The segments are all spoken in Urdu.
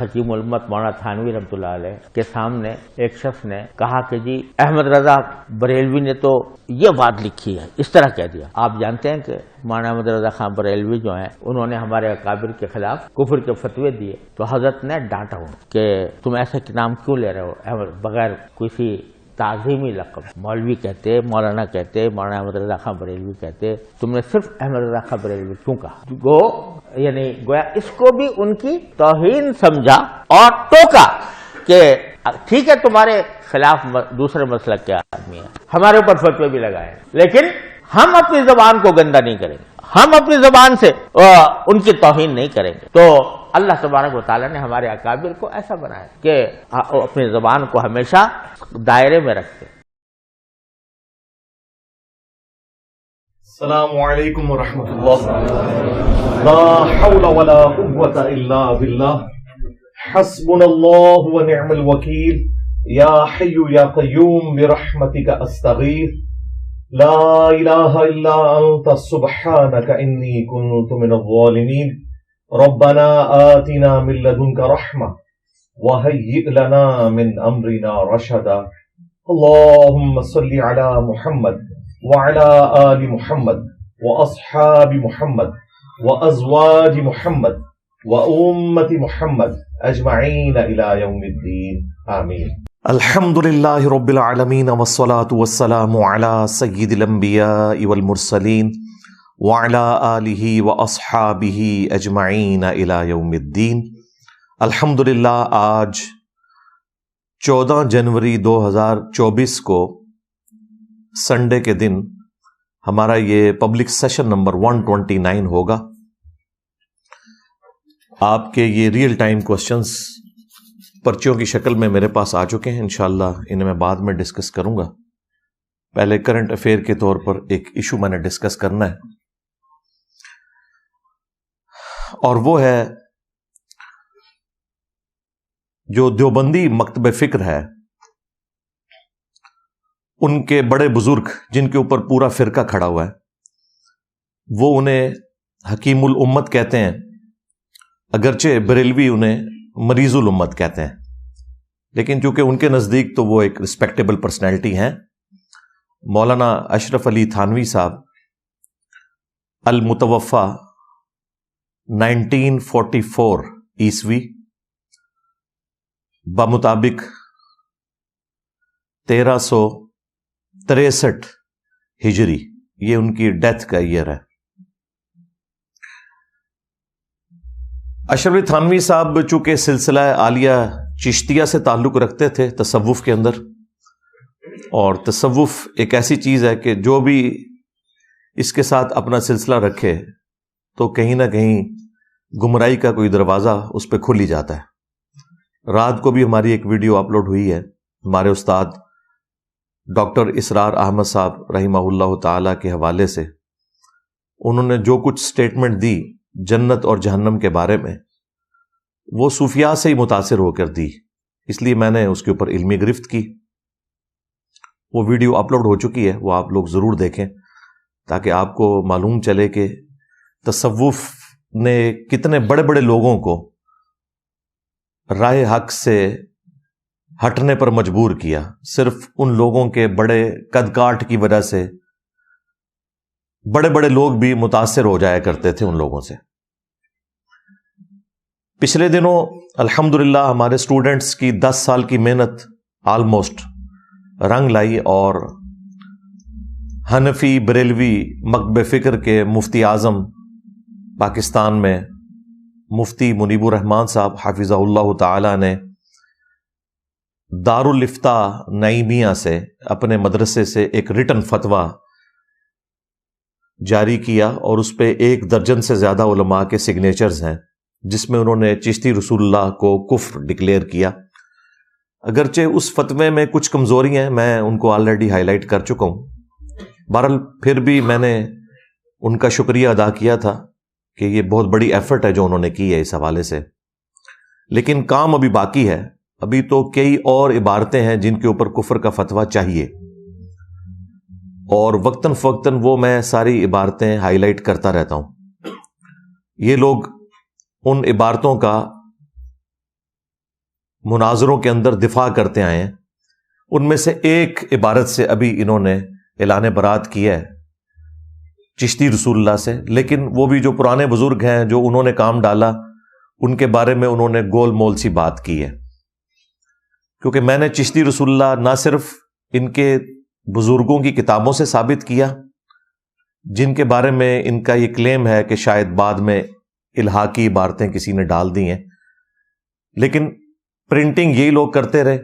حکیم الامت مولانا تھانوی رحمۃ اللہ علیہ کے سامنے ایک شخص نے کہا کہ جی احمد رضا بریلوی نے تو یہ بات لکھی ہے، اس طرح کہہ دیا۔ آپ جانتے ہیں کہ مولانا احمد رضا خان بریلوی جو ہیں انہوں نے ہمارے اکابر کے خلاف کفر کے فتوے دیے، تو حضرت نے ڈانٹا ہوں کہ تم ایسے نام کیوں لے رہے ہو بغیر کسی تعظیمی لقب، مولوی کہتے، مولانا کہتے، مولانا احمد رضا خان بریلوی کہتے، تم نے صرف احمد رضا خان بریلوی کیوں کہا؟ یعنی گویا اس کو بھی ان کی توہین سمجھا اور ٹوکا کہ ٹھیک ہے تمہارے خلاف دوسرے مسلک کے آدمی ہیں، ہمارے اوپر فتوے بھی لگائے، لیکن ہم اپنی زبان کو گندا نہیں کریں گے، ہم اپنی زبان سے ان کی توہین نہیں کریں گے۔ تو اللہ تبارک و تعالیٰ نے ہمارے اکابر کو ایسا بنایا کہ اپنی زبان کو ہمیشہ دائرے میں رکھتے۔ السلام علیکم ورحمۃ اللہ، لا حول ولا قوۃ الا باللہ، حسبنا اللہ ونعم الوکیل، یا حی یا قیوم برحمتک استغیث، لا الہ الا انت سبحانک انی کنت من الظالمین، ربنا آتنا من لدنک رحمہ وہیئ لنا من امرنا رشدا، اللہم صل علی محمد وعلى آل محمد وأصحاب محمد وأزواج محمد وأمة محمد أجمعين إلى يوم الدين آمين۔ الحمد لله رب العالمين والصلاة والسلام على سيد الأنبياء والمرسلين وعلى آله وأصحابه أجمعين إلى يوم الدين۔ الحمد للہ آج 14 جنوری 2024 کو سنڈے کے دن ہمارا یہ پبلک سیشن نمبر 129 ہوگا۔ آپ کے یہ ریئل ٹائم کوسچنز پرچیوں کی شکل میں میرے پاس آ چکے ہیں، انشاءاللہ انہیں میں بعد میں ڈسکس کروں گا۔ پہلے کرنٹ افیئر کے طور پر ایک ایشو میں نے ڈسکس کرنا ہے، اور وہ ہے جو دیوبندی مکتب فکر ہے، ان کے بڑے بزرگ جن کے اوپر پورا فرقہ کھڑا ہوا ہے، وہ انہیں حکیم الامت کہتے ہیں، اگرچہ بریلوی انہیں مریض الامت کہتے ہیں، لیکن چونکہ ان کے نزدیک تو وہ ایک رسپیکٹیبل پرسنالٹی ہیں۔ مولانا اشرف علی تھانوی صاحب المتوفا 1944 عیسوی بمطابق 1363 ہجری، یہ ان کی ڈیتھ کا ایئر ہے۔ اشرف تھانوی صاحب چونکہ سلسلہ عالیہ چشتیہ سے تعلق رکھتے تھے تصوف کے اندر، اور تصوف ایک ایسی چیز ہے کہ جو بھی اس کے ساتھ اپنا سلسلہ رکھے تو کہیں نہ کہیں گمراہی کا کوئی دروازہ اس پہ کھل ہی جاتا ہے۔ رات کو بھی ہماری ایک ویڈیو اپلوڈ ہوئی ہے ہمارے استاد ڈاکٹر اسرار احمد صاحب رحمہ اللہ تعالی کے حوالے سے، انہوں نے جو کچھ سٹیٹمنٹ دی جنت اور جہنم کے بارے میں، وہ صوفیاء سے ہی متاثر ہو کر دی، اس لیے میں نے اس کے اوپر علمی گرفت کی۔ وہ ویڈیو اپلوڈ ہو چکی ہے، وہ آپ لوگ ضرور دیکھیں تاکہ آپ کو معلوم چلے کہ تصوف نے کتنے بڑے بڑے لوگوں کو راہ حق سے ہٹنے پر مجبور کیا، صرف ان لوگوں کے بڑے قد کاٹ کی وجہ سے بڑے بڑے لوگ بھی متاثر ہو جایا کرتے تھے ان لوگوں سے۔ پچھلے دنوں الحمدللہ ہمارے سٹوڈنٹس کی 10 سال کی محنت آلموسٹ رنگ لائی، اور حنفی بریلوی مکتب فکر کے مفتی اعظم پاکستان میں مفتی منیب الرحمان صاحب حافظہ اللہ تعالی نے دارالافتاء نعیمیہ سے اپنے مدرسے سے ایک ریٹن فتویٰ جاری کیا، اور اس پہ 1 درجن سے زیادہ علماء کے سگنیچرز ہیں، جس میں انہوں نے چشتی رسول اللہ کو کفر ڈکلیئر کیا۔ اگرچہ اس فتوے میں کچھ کمزوریاں ہیں، میں ان کو آلریڈی ہائی لائٹ کر چکا ہوں، بہرحال پھر بھی میں نے ان کا شکریہ ادا کیا تھا کہ یہ بہت بڑی ایفرٹ ہے جو انہوں نے کی ہے اس حوالے سے، لیکن کام ابھی باقی ہے۔ ابھی تو کئی اور عبارتیں ہیں جن کے اوپر کفر کا فتویٰ چاہیے، اور وقتاً فوقتاً وہ میں ساری عبارتیں ہائی لائٹ کرتا رہتا ہوں۔ یہ لوگ ان عبارتوں کا مناظروں کے اندر دفاع کرتے آئے ہیں، ان میں سے ایک عبارت سے ابھی انہوں نے اعلان برات کیا ہے چشتی رسول اللہ سے، لیکن وہ بھی جو پرانے بزرگ ہیں جو انہوں نے کام ڈالا ان کے بارے میں انہوں نے گول مول سی بات کی ہے. کیونکہ میں نے چشتی رسول اللہ نہ صرف ان کے بزرگوں کی کتابوں سے ثابت کیا جن کے بارے میں ان کا یہ کلیم ہے کہ شاید بعد میں الحاقی عبارتیں کسی نے ڈال دی ہیں، لیکن پرنٹنگ یہی لوگ کرتے رہے،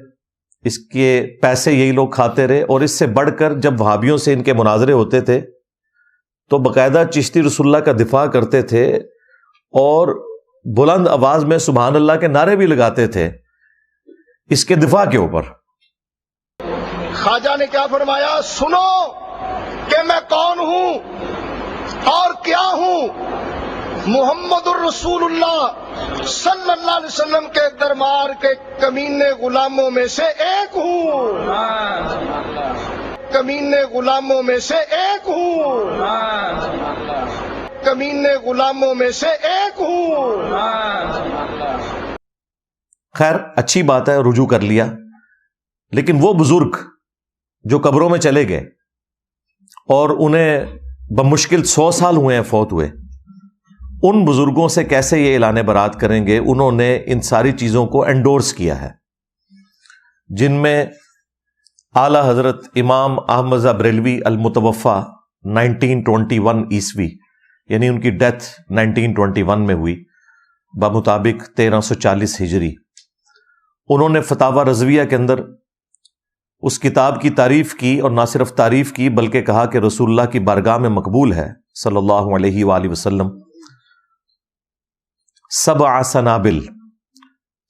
اس کے پیسے یہی لوگ کھاتے رہے، اور اس سے بڑھ کر جب وہابیوں سے ان کے مناظرے ہوتے تھے تو باقاعدہ چشتی رسول اللہ کا دفاع کرتے تھے اور بلند آواز میں سبحان اللہ کے نعرے بھی لگاتے تھے اس کے دفاع کے اوپر. خواجہ نے کیا فرمایا؟ سنو کہ میں کون ہوں اور کیا ہوں. محمد الرسول اللہ صلی اللہ علیہ وسلم کے دربار کے کمینے غلاموں میں سے ایک ہوں، کمینے غلاموں میں سے ایک ہوں، کمینے غلاموں میں سے ایک ہوں. خیر اچھی بات ہے، رجوع کر لیا، لیکن وہ بزرگ جو قبروں میں چلے گئے اور انہیں بمشکل 100 سال ہوئے ہیں فوت ہوئے، ان بزرگوں سے کیسے یہ اعلان برات کریں گے؟ انہوں نے ان ساری چیزوں کو انڈورس کیا ہے، جن میں اعلی حضرت امام احمد رضا بریلوی المتوفا 1921 عیسوی، یعنی ان کی ڈیتھ 1921 میں ہوئی بمطابق 1340 ہجری. انہوں نے فتاوی رضویہ کے اندر اس کتاب کی تعریف کی، اور نہ صرف تعریف کی بلکہ کہا کہ رسول اللہ کی بارگاہ میں مقبول ہے صلی اللہ علیہ وآلہ وسلم. 7 سنابل،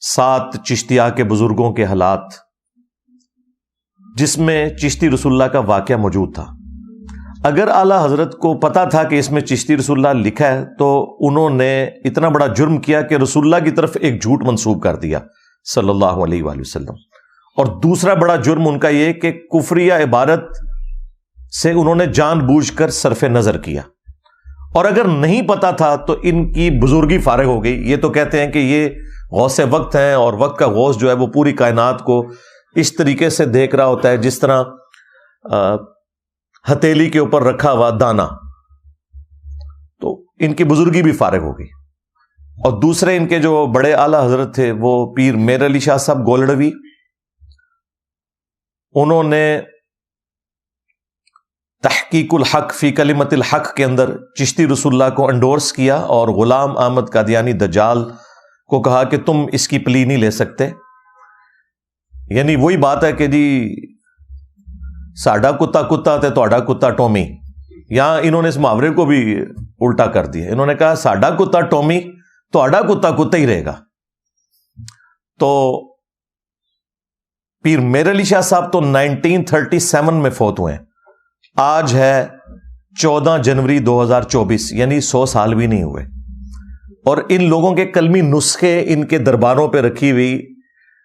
7 چشتیہ کے بزرگوں کے حالات، جس میں چشتی رسول اللہ کا واقعہ موجود تھا. اگر اعلی حضرت کو پتا تھا کہ اس میں چشتی رسول اللہ لکھا ہے تو انہوں نے اتنا بڑا جرم کیا کہ رسول اللہ کی طرف ایک جھوٹ منسوب کر دیا صلی اللہ علیہ وآلہ وسلم. اور دوسرا بڑا جرم ان کا یہ کہ کفریہ عبارت سے انہوں نے جان بوجھ کر صرف نظر کیا. اور اگر نہیں پتا تھا تو ان کی بزرگی فارغ ہو گئی. یہ تو کہتے ہیں کہ یہ غوث وقت ہیں، اور وقت کا غوث جو ہے وہ پوری کائنات کو اس طریقے سے دیکھ رہا ہوتا ہے جس طرح ہتھیلی کے اوپر رکھا ہوا دانا. تو ان کی بزرگی بھی فارغ ہو گئی. اور دوسرے ان کے جو بڑے اعلی حضرت تھے وہ پیر میر علی شاہ صاحب گولڑوی، انہوں نے تحقیق الحق فی کلمت الحق کے اندر چشتی رسول اللہ کو انڈورس کیا، اور غلام احمد قادیانی دجال کو کہا کہ تم اس کی پلی نہیں لے سکتے. یعنی وہی بات ہے کہ جی ساڈا کتا کتا تے تہاڈا کتا ٹومی. یہاں انہوں نے اس محاورے کو بھی الٹا کر دیا. انہوں نے کہا ساڈا کتا ٹومی، تہاڈا کتا کتا ہی رہے گا. تو پیر میر علی شاہ صاحب تو 1937 میں فوت ہوئے ہیں. آج ہے 14 جنوری 2024، یعنی 100 سال بھی نہیں ہوئے. اور ان لوگوں کے کلمی نسخے ان کے درباروں پہ رکھی ہوئی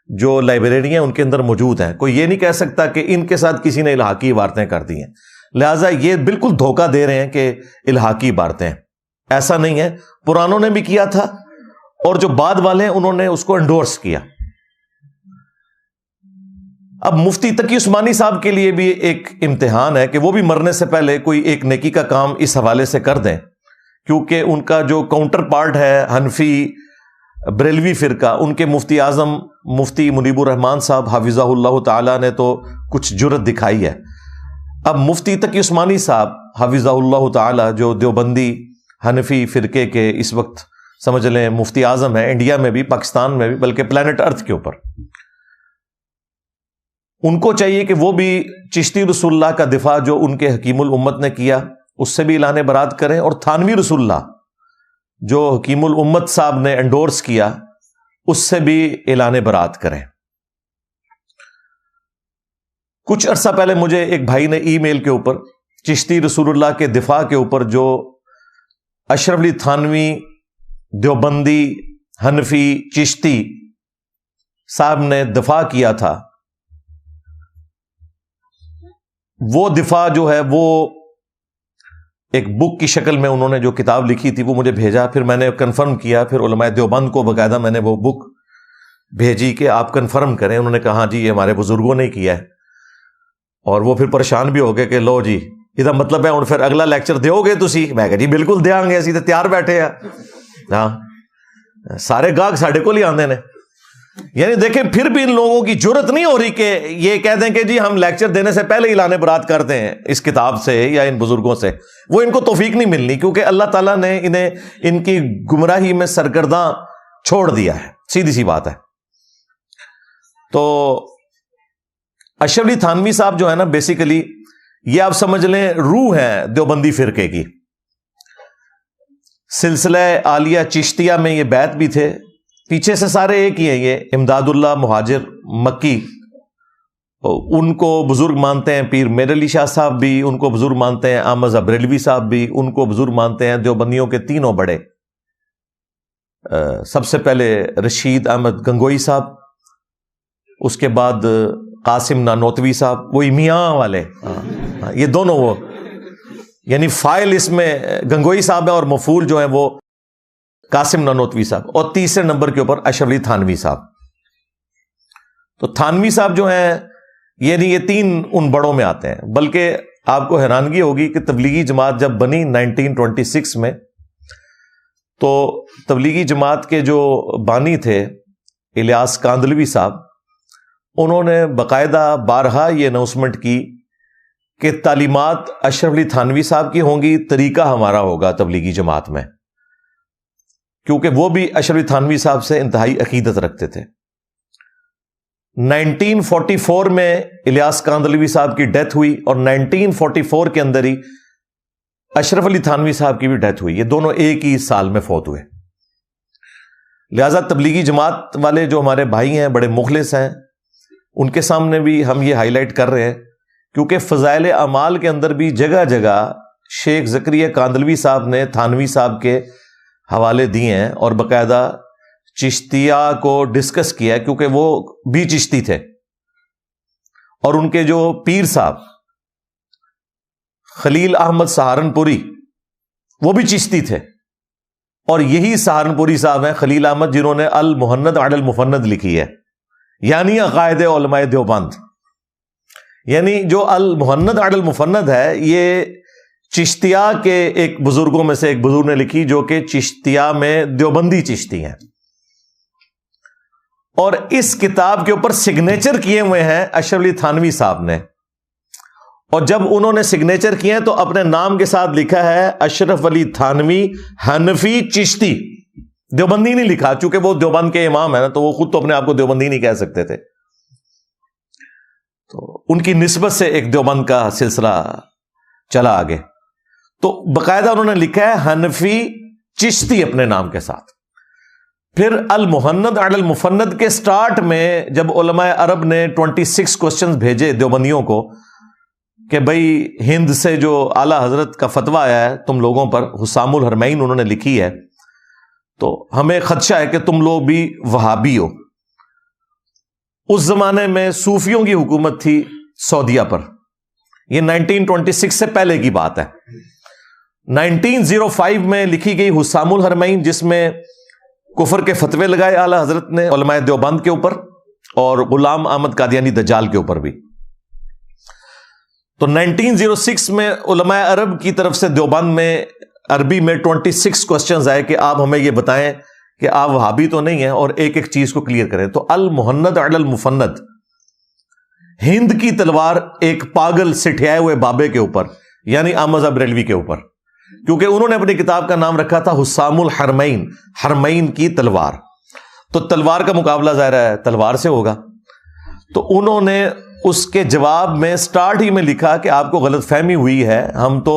جو لائبریری ہیں ان کے اندر موجود ہیں. کوئی یہ نہیں کہہ سکتا کہ ان کے ساتھ کسی نے الحاقی عبارتیں کر دی ہیں. لہٰذا یہ بالکل دھوکہ دے رہے ہیں کہ الحاقی عبارتیں ہیں. ایسا نہیں ہے. پرانوں نے بھی کیا تھا اور جو بعد والے ہیں انہوں نے اس کو انڈورس کیا. اب مفتی تقی عثمانی صاحب کے لیے بھی ایک امتحان ہے کہ وہ بھی مرنے سے پہلے کوئی ایک نیکی کا کام اس حوالے سے کر دیں، کیونکہ ان کا جو کاؤنٹر پارٹ ہے حنفی بریلوی فرقہ، ان کے مفتی اعظم مفتی منیب الرحمان صاحب حفظہ اللہ تعالی نے تو کچھ جرت دکھائی ہے. اب مفتی تقی عثمانی صاحب حفظہ اللہ تعالی جو دیوبندی حنفی فرقے کے اس وقت سمجھ لیں مفتی اعظم ہیں انڈیا میں بھی، پاکستان میں بھی، بلکہ پلانٹ ارتھ کے اوپر، ان کو چاہیے کہ وہ بھی چشتی رسول اللہ کا دفاع جو ان کے حکیم الامت نے کیا اس سے بھی اعلان برات کریں، اور تھانوی رسول اللہ جو حکیم الامت صاحب نے انڈورس کیا اس سے بھی اعلان برات کریں. کچھ عرصہ پہلے مجھے ایک بھائی نے ای میل کے اوپر چشتی رسول اللہ کے دفاع کے اوپر جو اشرف علی تھانوی دیوبندی حنفی چشتی صاحب نے دفاع کیا تھا، وہ دفاع جو ہے وہ ایک بک کی شکل میں انہوں نے جو کتاب لکھی تھی وہ مجھے بھیجا. پھر میں نے کنفرم کیا، پھر علماء دیوبند کو باقاعدہ میں نے وہ بک بھیجی کہ آپ کنفرم کریں. انہوں نے کہا ہاں جی یہ ہمارے بزرگوں نے کیا ہے. اور وہ پھر پریشان بھی ہو گئے کہ لو جی یہ مطلب ہے ہوں پھر اگلا لیکچر دیو گے تسی؟ میں کہا جی بالکل دیاں گے, اسی تو تیار بیٹھے ہیں. ہاں سارے گاہک ساڈے کو ہی آندے نے. یعنی دیکھیں پھر بھی ان لوگوں کی جرت نہیں ہو رہی کہ یہ کہہ دیں کہ جی ہم لیکچر دینے سے پہلے اعلان برات کرتے ہیں اس کتاب سے یا ان بزرگوں سے. وہ ان کو توفیق نہیں ملنی, کیونکہ اللہ تعالیٰ نے انہیں ان کی گمراہی میں سرگرداں چھوڑ دیا ہے, سیدھی سی بات ہے. تو اشرف علی تھانوی صاحب جو ہے نا, بیسیکلی یہ آپ سمجھ لیں روح ہے دیوبندی فرقے کی. سلسلہ عالیہ چشتیہ میں یہ بیعت بھی تھے. پیچھے سے سارے ایک ہی ہیں, یہ امداد اللہ مہاجر مکی, ان کو بزرگ مانتے ہیں. پیر میر علی شاہ صاحب بھی ان کو بزرگ مانتے ہیں. احمد رضا بریلوی صاحب بھی ان کو بزرگ مانتے ہیں. دیوبندیوں کے تینوں بڑے, سب سے پہلے رشید احمد گنگوئی صاحب, اس کے بعد قاسم نانوتوی صاحب, وہی میاں والے, یہ دونوں وہ یعنی فائل اس میں گنگوئی صاحب ہیں اور مفعول جو ہیں وہ قاسم نانوتوی صاحب, اور تیسرے نمبر کے اوپر اشرف علی تھانوی صاحب. تو تھانوی صاحب جو ہیں یہ تین ان بڑوں میں آتے ہیں. بلکہ آپ کو حیرانگی ہوگی کہ تبلیغی جماعت جب بنی 1926 میں, تو تبلیغی جماعت کے جو بانی تھے الیاس کاندلوی صاحب, انہوں نے باقاعدہ بارہا یہ اناؤنسمنٹ کی کہ تعلیمات اشرف علی تھانوی صاحب کی ہوں گی, طریقہ ہمارا ہوگا تبلیغی جماعت میں, کیونکہ وہ بھی اشرف علی تھانوی صاحب سے انتہائی عقیدت رکھتے تھے. 1944 میں الیاس کاندلوی صاحب کی ڈیتھ ہوئی, اور 1944 کے اندر ہی اشرف علی تھانوی صاحب کی بھی ڈیتھ ہوئی. یہ دونوں ایک ہی سال میں فوت ہوئے. لہذا تبلیغی جماعت والے جو ہمارے بھائی ہیں بڑے مخلص ہیں, ان کے سامنے بھی ہم یہ ہائی لائٹ کر رہے ہیں, کیونکہ فضائل اعمال کے اندر بھی جگہ جگہ شیخ زکریا کاندلوی صاحب نے تھانوی صاحب کے حوالے دیے ہیں, اور باقاعدہ چشتیہ کو ڈسکس کیا ہے, کیونکہ وہ بھی چشتی تھے. اور ان کے جو پیر صاحب خلیل احمد سہارنپوری, وہ بھی چشتی تھے, اور یہی سہارنپوری صاحب ہیں خلیل احمد جنہوں نے المہند علی المفند لکھی ہے, یعنی عقائد علماء دیوبند. یعنی جو المہند علی المفند ہے یہ چشتیہ کے ایک بزرگوں میں سے ایک بزرگ نے لکھی, جو کہ چشتیہ میں دیوبندی چشتی ہیں, اور اس کتاب کے اوپر سگنیچر کیے ہوئے ہیں اشرف علی تھانوی صاحب نے. اور جب انہوں نے سگنیچر کیے ہیں تو اپنے نام کے ساتھ لکھا ہے اشرف علی تھانوی حنفی چشتی, دیوبندی نہیں لکھا, چونکہ وہ دیوبند کے امام ہیں نا, تو وہ خود تو اپنے آپ کو دیوبندی نہیں کہہ سکتے تھے. تو ان کی نسبت سے ایک دیوبند کا سلسلہ چلا آگے. تو باقاعدہ انہوں نے لکھا ہے حنفی چشتی اپنے نام کے ساتھ. پھر المہند علی المفند کے سٹارٹ میں جب علماء عرب نے 26 کوسچنز بھیجے دیوبندیوں کو کہ بھئی ہند سے جو اعلی حضرت کا فتویٰ آیا ہے تم لوگوں پر, حسام الحرمین انہوں نے لکھی ہے, تو ہمیں خدشہ ہے کہ تم لوگ بھی وہابی ہو. اس زمانے میں صوفیوں کی حکومت تھی سعودیہ پر, یہ 1926 سے پہلے کی بات ہے. 1905 میں لکھی گئی حسام الحرمین, جس میں کفر کے فتوے لگائے اعلی حضرت نے علماء دیوبند کے اوپر اور غلام احمد قادیانی دجال کے اوپر بھی. تو 1906 میں علماء عرب کی طرف سے دیوبند میں عربی میں 26 کوسچنز آئے کہ آپ ہمیں یہ بتائیں کہ آپ وہابی تو نہیں ہیں, اور ایک ایک چیز کو کلیئر کریں. تو المہند علی المفند, ہند کی تلوار ایک پاگل سٹھیائے ہوئے بابے کے اوپر, یعنی احمد رضا بریلوی کے اوپر, کیونکہ انہوں نے اپنی کتاب کا نام رکھا تھا حسام الحرمین, حرمین کی تلوار. تو تلوار کا مقابلہ ظاہر ہے تلوار سے ہوگا. تو انہوں نے اس کے جواب میں سٹارٹ ہی میں لکھا کہ آپ کو غلط فہمی ہوئی ہے, ہم تو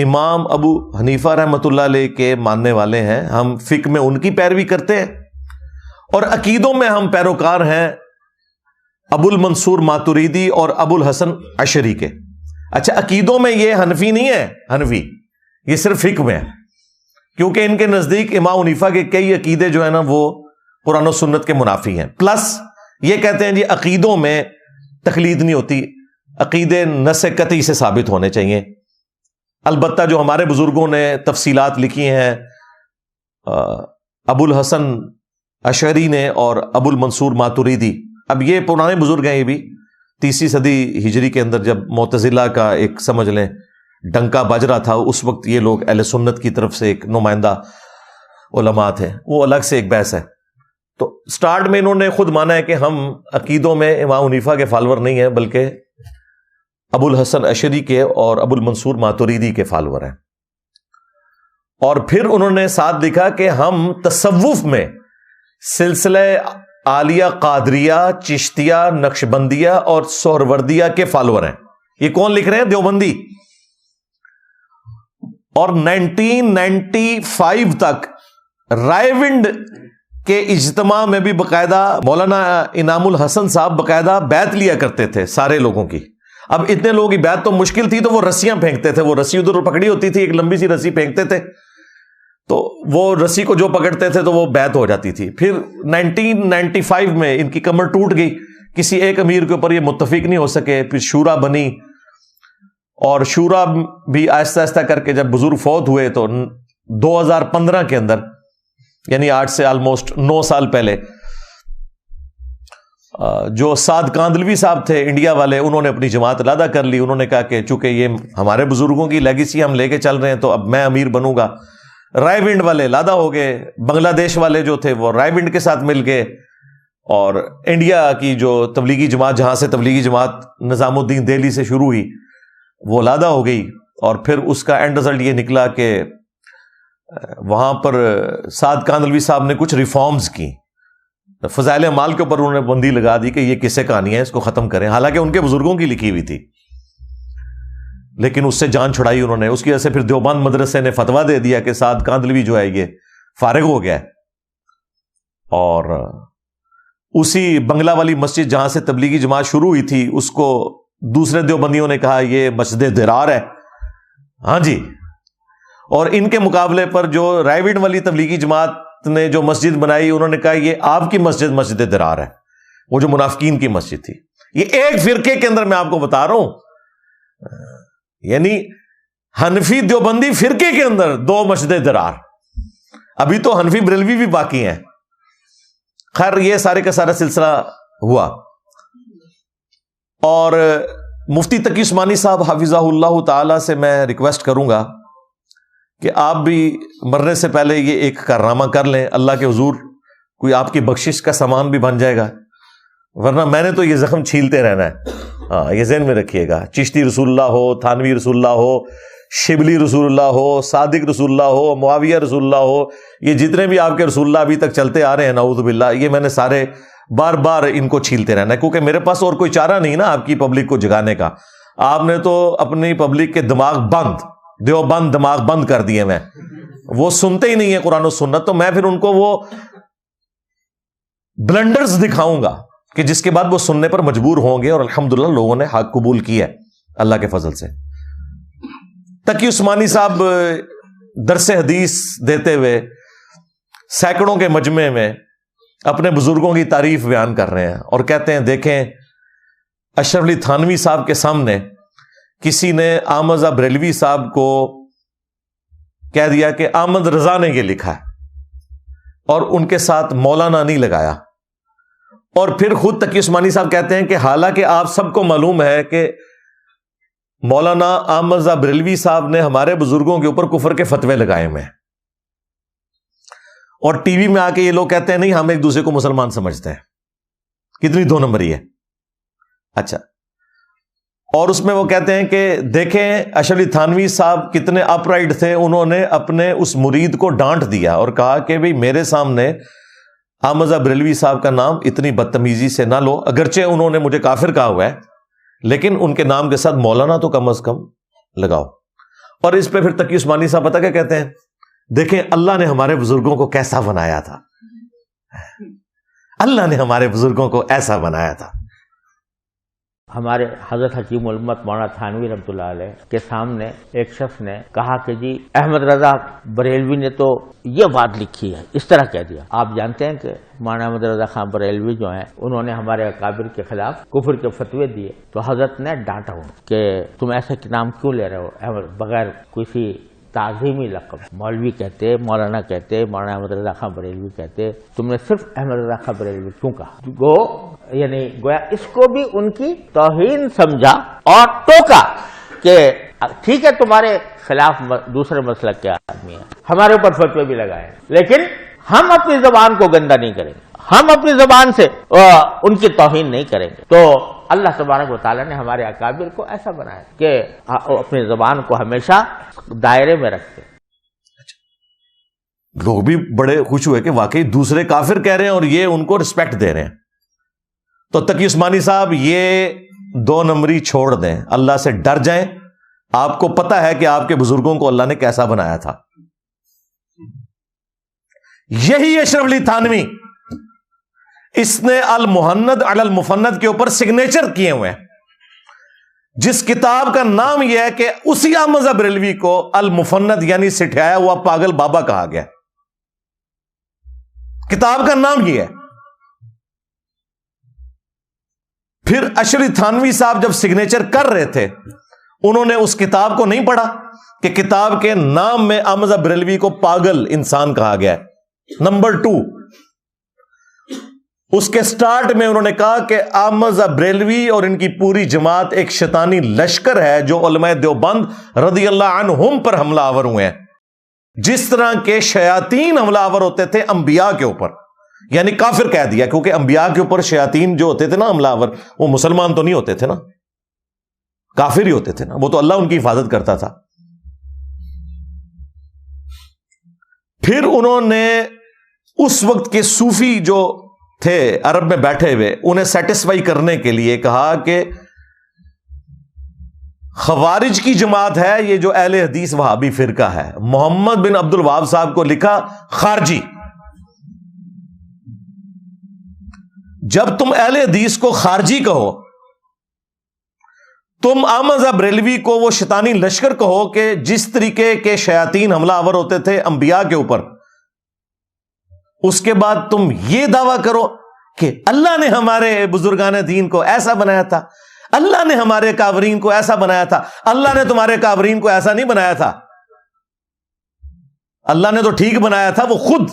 امام ابو حنیفہ رحمۃ اللہ علیہ کے ماننے والے ہیں, ہم فقہ میں ان کی پیروی کرتے ہیں, اور عقیدوں میں ہم پیروکار ہیں ابو المنصور ماتریدی اور ابو الحسن اشعری کے. اچھا, عقیدوں میں یہ حنفی نہیں ہے, حنفی یہ صرف فقہ میں ہے, کیونکہ ان کے نزدیک امام حنیفہ کے کئی عقیدے جو ہیں نا وہ قرآن و سنت کے منافی ہیں. پلس یہ کہتے ہیں جی عقیدوں میں تقلید نہیں ہوتی, عقیدے نص قطعی سے ثابت ہونے چاہیے. البتہ جو ہمارے بزرگوں نے تفصیلات لکھی ہیں, ابو الحسن اشعری نے اور ابو المنصور ماتوریدی. اب یہ پرانے بزرگ ہیں, یہ بھی 30ویں صدی ہجری کے اندر جب معتزلہ کا ایک سمجھ لیں ڈنکا بج رہا تھا, اس وقت یہ لوگ اہل سنت کی طرف سے ایک نمائندہ علماء تھے, وہ الگ سے ایک بحث ہے. تو سٹارٹ میں انہوں نے خود مانا ہے کہ ہم عقیدوں میں امام حنیفہ کے فالور نہیں ہیں بلکہ ابو الحسن اشعری کے اور ابو المنصور ماتوریدی کے فالور ہیں. اور پھر انہوں نے ساتھ لکھا کہ ہم تصوف میں سلسلہ عالیہ قادریہ, چشتیہ, نقشبندیہ اور سہروردیہ کے فالور ہیں. یہ کون لکھ رہے ہیں؟ دیوبندی. اور 1995 تک رائے ونڈ کے اجتماع میں بھی باقاعدہ مولانا انعام الحسن صاحب باقاعدہ بیعت لیا کرتے تھے سارے لوگوں کی. اب اتنے لوگوں کی بیعت تو مشکل تھی تو وہ رسیاں پھینکتے تھے, وہ رسی ادھر پکڑی ہوتی تھی, ایک لمبی سی رسی پھینکتے تھے, تو وہ رسی کو جو پکڑتے تھے تو وہ بیعت ہو جاتی تھی. پھر 1995 میں ان کی کمر ٹوٹ گئی, کسی ایک امیر کے اوپر یہ متفق نہیں ہو سکے, پھر شورا بنی, اور شورا بھی آہستہ آہستہ کر کے جب بزرگ فوت ہوئے تو 2015 کے اندر, یعنی آج سے آلموسٹ 9 سال پہلے, جو سعد کاندلوی صاحب تھے انڈیا والے, انہوں نے اپنی جماعت علیحدہ کر لی. انہوں نے کہا کہ چونکہ یہ ہمارے بزرگوں کی لیگیسی ہم لے کے چل رہے ہیں تو اب میں امیر بنوں گا. رائے ونڈ والے علیحدہ ہو گئے, بنگلہ دیش والے جو تھے وہ رائے ونڈ کے ساتھ مل گئے, اور انڈیا کی جو تبلیغی جماعت, جہاں سے تبلیغی جماعت نظام الدین دہلی سے شروع ہوئی, وہ علیحدہ ہو گئی. اور پھر اس کا اینڈ رزلٹ یہ نکلا کہ وہاں پر سعد کاندلوی صاحب نے کچھ ریفارمز کی, فضائل اعمال کے اوپر انہوں نے بندی لگا دی کہ یہ قصے کہانی ہے, اس کو ختم کریں. حالانکہ ان کے بزرگوں کی لکھی ہوئی تھی, لیکن اس سے جان چھڑائی انہوں نے. اس کی وجہ سے پھر دیوبند مدرسے نے فتویٰ دے دیا کہ سعد کاندلوی جو ہے یہ فارغ ہو گیا ہے. اور اسی بنگلہ والی مسجد جہاں سے تبلیغی جماعت شروع ہوئی تھی, اس کو دوسرے دیوبندیوں نے کہا یہ مسجد درار ہے. ہاں جی. اور ان کے مقابلے پر جو رائے ونڈ والی تبلیغی جماعت نے جو مسجد بنائی, انہوں نے کہا یہ آپ کی مسجد مسجد درار ہے, وہ جو منافقین کی مسجد تھی. یہ ایک فرقے کے اندر میں آپ کو بتا رہا ہوں, یعنی حنفی دیوبندی فرقے کے اندر 2 مسجد درار. ابھی تو حنفی بریلوی بھی باقی ہیں. خیر, یہ سارے کا سارا سلسلہ ہوا. اور مفتی تقی عثمانی صاحب حفظہ اللہ تعالی سے میں ریکویسٹ کروں گا کہ آپ بھی مرنے سے پہلے یہ ایک کارنامہ کر لیں, اللہ کے حضور کوئی آپ کی بخشش کا سامان بھی بن جائے گا, ورنہ میں نے تو یہ زخم چھیلتے رہنا ہے. ہاں, یہ ذہن میں رکھیے گا. چشتی رسول اللہ ہو, تھانوی رسول اللہ ہو, شبلی رسول اللہ ہو, صادق رسول اللہ ہو, معاویہ رسول اللہ ہو, یہ جتنے بھی آپ کے رسول اللہ ابھی تک چلتے آ رہے ہیں نعوذ باللہ, یہ میں نے سارے بار بار ان کو چھیلتے رہنا ہے, کیونکہ میرے پاس اور کوئی چارہ نہیں نا آپ کی پبلک کو جگانے کا. آپ نے تو اپنی پبلک کے دماغ بند, دیوبند دماغ بند کر دیے میں, وہ سنتے ہی نہیں ہے قرآن و سنت. تو میں پھر ان کو وہ بلنڈرز دکھاؤں گا کہ جس کے بعد وہ سننے پر مجبور ہوں گے, اور الحمدللہ لوگوں نے حق قبول کیا ہے اللہ کے فضل سے. تقی عثمانی صاحب درس حدیث دیتے ہوئے سینکڑوں کے مجمع میں اپنے بزرگوں کی تعریف بیان کر رہے ہیں, اور کہتے ہیں دیکھیں اشرف علی تھانوی صاحب کے سامنے کسی نے احمد رضا بریلوی صاحب کو کہہ دیا کہ احمد رضا نے یہ لکھا ہے, اور ان کے ساتھ مولانا نہیں لگایا. اور پھر خود تقی عثمانی صاحب کہتے ہیں کہ حالانکہ آپ سب کو معلوم ہے کہ مولانا احمد رضا بریلوی صاحب نے ہمارے بزرگوں کے اوپر کفر کے فتوے لگائے ہوئے ہیں, اور ٹی وی میں آ کے یہ لوگ کہتے ہیں نہیں ہم ایک دوسرے کو مسلمان سمجھتے ہیں. کتنی 2 نمبری ہے. اچھا, اور اس میں وہ کہتے ہیں کہ دیکھیں اشرف علی تھانوی صاحب کتنے اپ رائٹ تھے, انہوں نے اپنے اس مرید کو ڈانٹ دیا اور کہا کہ بھئی میرے سامنے احمد رضا بریلوی صاحب کا نام اتنی بدتمیزی سے نہ لو, اگرچہ انہوں نے مجھے کافر کہا ہوا ہے, لیکن ان کے نام کے ساتھ مولانا تو کم از کم لگاؤ. اور اس پہ پھر تقی عثمانی صاحب پتہ کیا کہتے ہیں, دیکھیں اللہ نے ہمارے بزرگوں کو کیسا بنایا تھا, اللہ نے ہمارے بزرگوں کو ایسا بنایا تھا. ہمارے حضرت حکیم الامت مولانا تھانوی رحمۃ اللہ علیہ کے سامنے ایک شخص نے کہا کہ جی احمد رضا بریلوی نے تو یہ بات لکھی ہے, اس طرح کہہ دیا. آپ جانتے ہیں کہ مولانا احمد رضا خان بریلوی جو ہیں انہوں نے ہمارے اکابر کے خلاف کفر کے فتوے دیے, تو حضرت نے ڈانٹا ہوں کہ تم ایسے نام کیوں لے رہے ہو بغیر کسی تعظیمی لقب. مولوی کہتے, مولانا کہتے, مولانا احمد رضا خان بریلوی کہتے. تم نے صرف احمد رضا خان بریلوی کیوں کہا؟ یعنی گویا اس کو بھی ان کی توہین سمجھا اور ٹوکا کہ ٹھیک ہے تمہارے خلاف دوسرے مسلک کے آدمی ہیں, ہمارے اوپر فتوے بھی لگائے, لیکن ہم اپنی زبان کو گندا نہیں کریں گے, ہم اپنی زبان سے ان کی توہین نہیں کریں گے. تو اللہ تبارک و تعالیٰ نے ہمارے اکابر کو ایسا بنایا کہ اپنی زبان کو ہمیشہ دائرے میں رکھتے. لوگ بھی بڑے خوش ہوئے کہ واقعی دوسرے کافر کہہ رہے ہیں اور یہ ان کو رسپیکٹ دے رہے ہیں. تو تقی عثمانی صاحب یہ 2 نمبری چھوڑ دیں, اللہ سے ڈر جائیں. آپ کو پتا ہے کہ آپ کے بزرگوں کو اللہ نے کیسا بنایا تھا. یہی اشرف علی تھانوی, اس نے المحند علی المفند کے اوپر سگنیچر کیے ہوئے ہیں, جس کتاب کا نام یہ ہے کہ اسی احمد بریلوی کو المفند یعنی سٹھایا ہوا پاگل بابا کہا گیا. کتاب کا نام یہ ہے. پھر اشرف علی تھانوی صاحب جب سگنیچر کر رہے تھے, انہوں نے اس کتاب کو نہیں پڑھا کہ کتاب کے نام میں احمد بریلوی کو پاگل انسان کہا گیا ہے. نمبر 2, اس کے سٹارٹ میں انہوں نے کہا کہ احمد بریلوی اور ان کی پوری جماعت ایک شیطانی لشکر ہے جو علماء دیوبند رضی اللہ عنہم پر حملہ آور ہوئے ہیں, جس طرح کے شیاطین حملہ آور ہوتے تھے انبیاء کے اوپر. یعنی کافر کہہ دیا, کیونکہ انبیاء کے اوپر شیاطین جو ہوتے تھے نا حملہ آور, وہ مسلمان تو نہیں ہوتے تھے نا, کافر ہی ہوتے تھے نا, وہ تو اللہ ان کی حفاظت کرتا تھا. پھر انہوں نے اس وقت کے صوفی جو تھے عرب میں بیٹھے ہوئے, انہیں سیٹسفائی کرنے کے لیے کہا کہ خوارج کی جماعت ہے یہ جو اہل حدیث وہابی فرقہ ہے, محمد بن عبد الوہاب صاحب کو لکھا خارجی. جب تم اہل حدیث کو خارجی کہو, تم احمد بریلوی کو وہ شیطانی لشکر کہو کہ جس طریقے کے شیاطین حملہ آور ہوتے تھے انبیاء کے اوپر, اس کے بعد تم یہ دعویٰ کرو کہ اللہ نے ہمارے بزرگان دین کو ایسا بنایا تھا, اللہ نے ہمارے کافرین کو ایسا بنایا تھا. اللہ نے تمہارے کافرین کو ایسا نہیں بنایا تھا, اللہ نے تو ٹھیک بنایا تھا. وہ خود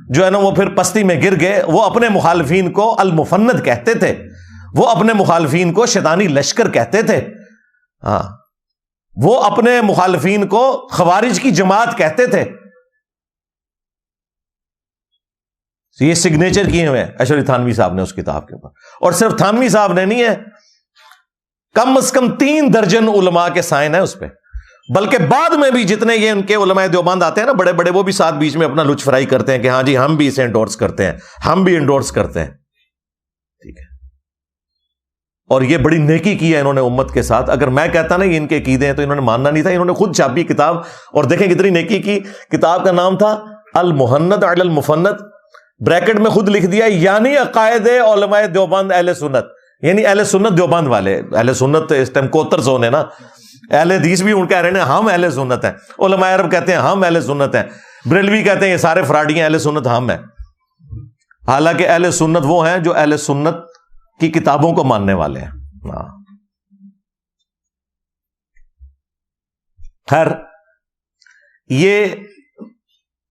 جو ہے نا وہ پھر پستی میں گر گئے. وہ اپنے مخالفین کو المفند کہتے تھے, وہ اپنے مخالفین کو شیطانی لشکر کہتے تھے. ہاں, وہ اپنے مخالفین کو خوارج کی جماعت کہتے تھے. یہ سگنیچر کیے ہوئے اشرف علی تھانوی صاحب نے اس کتاب کے اوپر. اور صرف تھانوی صاحب نے نہیں ہے, کم از کم 3 درجن علماء کے سائن ہیں اس پہ. بلکہ بعد میں بھی جتنے یہ ان کے علماء دیوبند آتے ہیں نا بڑے بڑے, وہ بھی ساتھ بیچ میں اپنا لچ فرائی کرتے ہیں کہ ہاں جی ہم بھی اسے انڈورس کرتے ہیں, ہم بھی انڈورس کرتے ہیں. ٹھیک ہے, اور یہ بڑی نیکی کی ہے انہوں نے امت کے ساتھ. اگر میں کہتا نا یہ ان کے عقیدے ہیں تو انہوں نے ماننا نہیں تھا. انہوں نے خود چھاپی کتاب, اور دیکھیں کتنی نیکی کی. کتاب کا نام تھا المحند علی المفند, بریکٹ میں خود لکھ دیا یعنی عقائد علماء دیوبند اہل سنت, یعنی اہل سنت دیوبند والے. اہل سنت اس ٹائم کوتر زون ہے نا, اہل حدیث بھی ان کہہ رہے ہیں ہم اہل سنت ہیں, علماء عرب کہتے ہیں ہم اہل سنت ہیں, بریلوی کہتے ہیں یہ سارے فراڈی ہیں, اہل سنت ہم ہیں. حالانکہ اہل سنت وہ ہیں جو اہل سنت کی کتابوں کو ماننے والے ہیں. خیر, یہ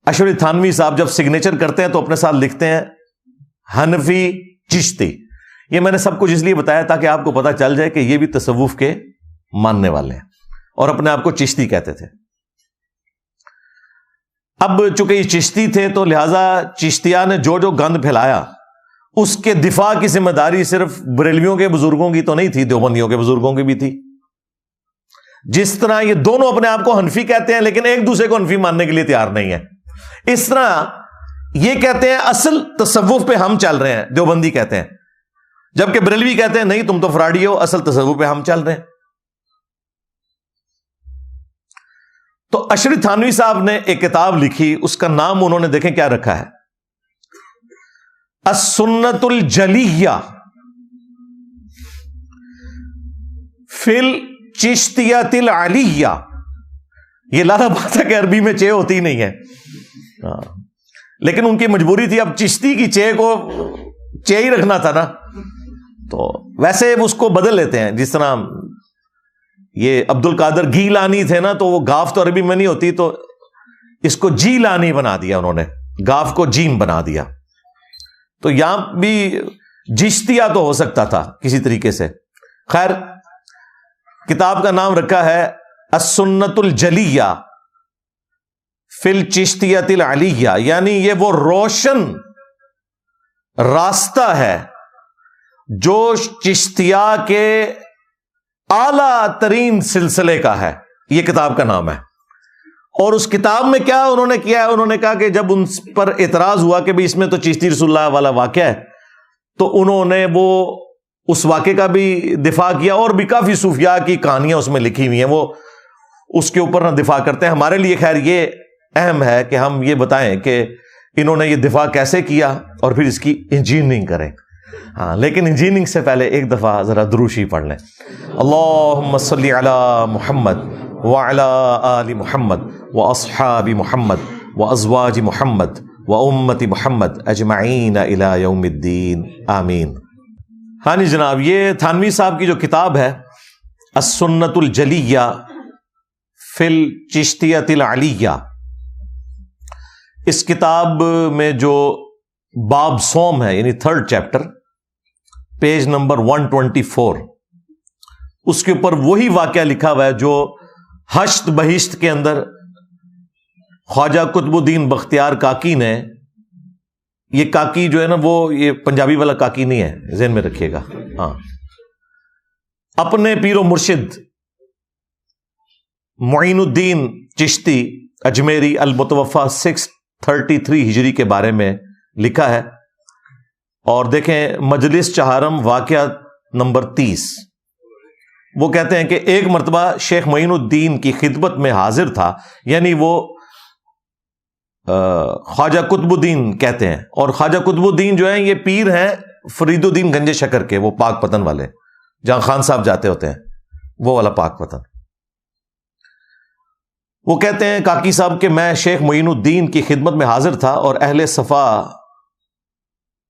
اشرف علی تھانوی صاحب جب سگنیچر کرتے ہیں تو اپنے ساتھ لکھتے ہیں حنفی چشتی. یہ میں نے سب کچھ اس لیے بتایا تاکہ آپ کو پتا چل جائے کہ یہ بھی تصوف کے ماننے والے ہیں اور اپنے آپ کو چشتی کہتے تھے. اب چونکہ یہ چشتی تھے تو لہذا چشتیہ نے جو گند پھیلایا اس کے دفاع کی ذمہ داری صرف بریلویوں کے بزرگوں کی تو نہیں تھی, دیوبندیوں کے بزرگوں کی بھی تھی. جس طرح یہ دونوں اپنے آپ کو حنفی کہتے ہیں لیکن ایک دوسرے کو حنفی ماننے کے لیے تیار نہیں ہے, اس طرح یہ کہتے ہیں اصل تصوف پہ ہم چل رہے ہیں, دیوبندی کہتے ہیں, جبکہ بریلوی کہتے ہیں نہیں تم تو فراڈی ہو, اصل تصوف پہ ہم چل رہے ہیں. تو اشرف علی تھانوی صاحب نے ایک کتاب لکھی, اس کا نام انہوں نے دیکھیں کیا رکھا ہے, السنت الجلیہ فی الچشتیۃ العلیہ. یہ لالا بات ہے کہ عربی میں چے ہوتی نہیں ہے, لیکن ان کی مجبوری تھی, اب چشتی کی چے کو چے ہی رکھنا تھا نا, تو ویسے اس کو بدل لیتے ہیں. جس طرح یہ عبد القادر گیلانی تھے نا، تو وہ گاف تو عربی میں نہیں ہوتی، تو اس کو جیلانی بنا دیا انہوں نے، گاف کو جیم بنا دیا. تو یہاں بھی جشتیہ تو ہو سکتا تھا کسی طریقے سے. خیر، کتاب کا نام رکھا ہے السنت الجلیہ فی الچشتیۃ العلیہ، یعنی یہ وہ روشن راستہ ہے جو چشتیہ کے اعلیٰ ترین سلسلے کا ہے. یہ کتاب کا نام ہے. اور اس کتاب میں کیا انہوں نے کیا ہے، انہوں نے کہا کہ جب ان پر اعتراض ہوا کہ بھئی اس میں تو چشتی رسول اللہ والا واقعہ ہے، تو انہوں نے وہ اس واقعے کا بھی دفاع کیا، اور بھی کافی صوفیاء کی کہانیاں اس میں لکھی ہوئی ہیں، وہ اس کے اوپر نہ دفاع کرتے ہیں. ہمارے لیے خیر یہ اہم ہے کہ ہم یہ بتائیں کہ انہوں نے یہ دفاع کیسے کیا اور پھر اس کی انجینئرنگ کریں. ہاں، لیکن انجینئرنگ سے پہلے ایک دفعہ ذرا دروشی پڑھ لیں. اللہم صلی علی محمد وعلی آل محمد واصحاب محمد وازواج محمد وامت محمد اجمعین الی یوم الدین آمین. ہاں جی جناب، یہ تھانوی صاحب کی جو کتاب ہے السنت الجلیہ فی الچشتیۃ العلیہ، اس کتاب میں جو باب سوم ہے، یعنی 3rd چیپٹر، پیج نمبر 124، اس کے اوپر وہی واقعہ لکھا ہوا ہے جو ہشت بہشت کے اندر خواجہ قطب الدین بختیار کاکی نے، یہ کاکی جو ہے نا وہ یہ پنجابی والا کاکی نہیں ہے، ذہن میں رکھیے گا، ہاں، اپنے پیر و مرشد معین الدین چشتی اجمیری المتوفہ 633 ہجری کے بارے میں لکھا ہے. اور دیکھیں مجلس چہارم واقعہ نمبر 30، وہ کہتے ہیں کہ ایک مرتبہ شیخ معین الدین کی خدمت میں حاضر تھا، یعنی وہ خواجہ قطب الدین کہتے ہیں، اور خواجہ قطب الدین جو ہیں یہ پیر ہیں فرید الدین گنج شکر کے، وہ پاک پتن والے، جہاں خان صاحب جاتے ہوتے ہیں، وہ والا پاک پتن. وہ کہتے ہیں کاکی صاحب کہ میں شیخ معین الدین کی خدمت میں حاضر تھا اور اہل صفا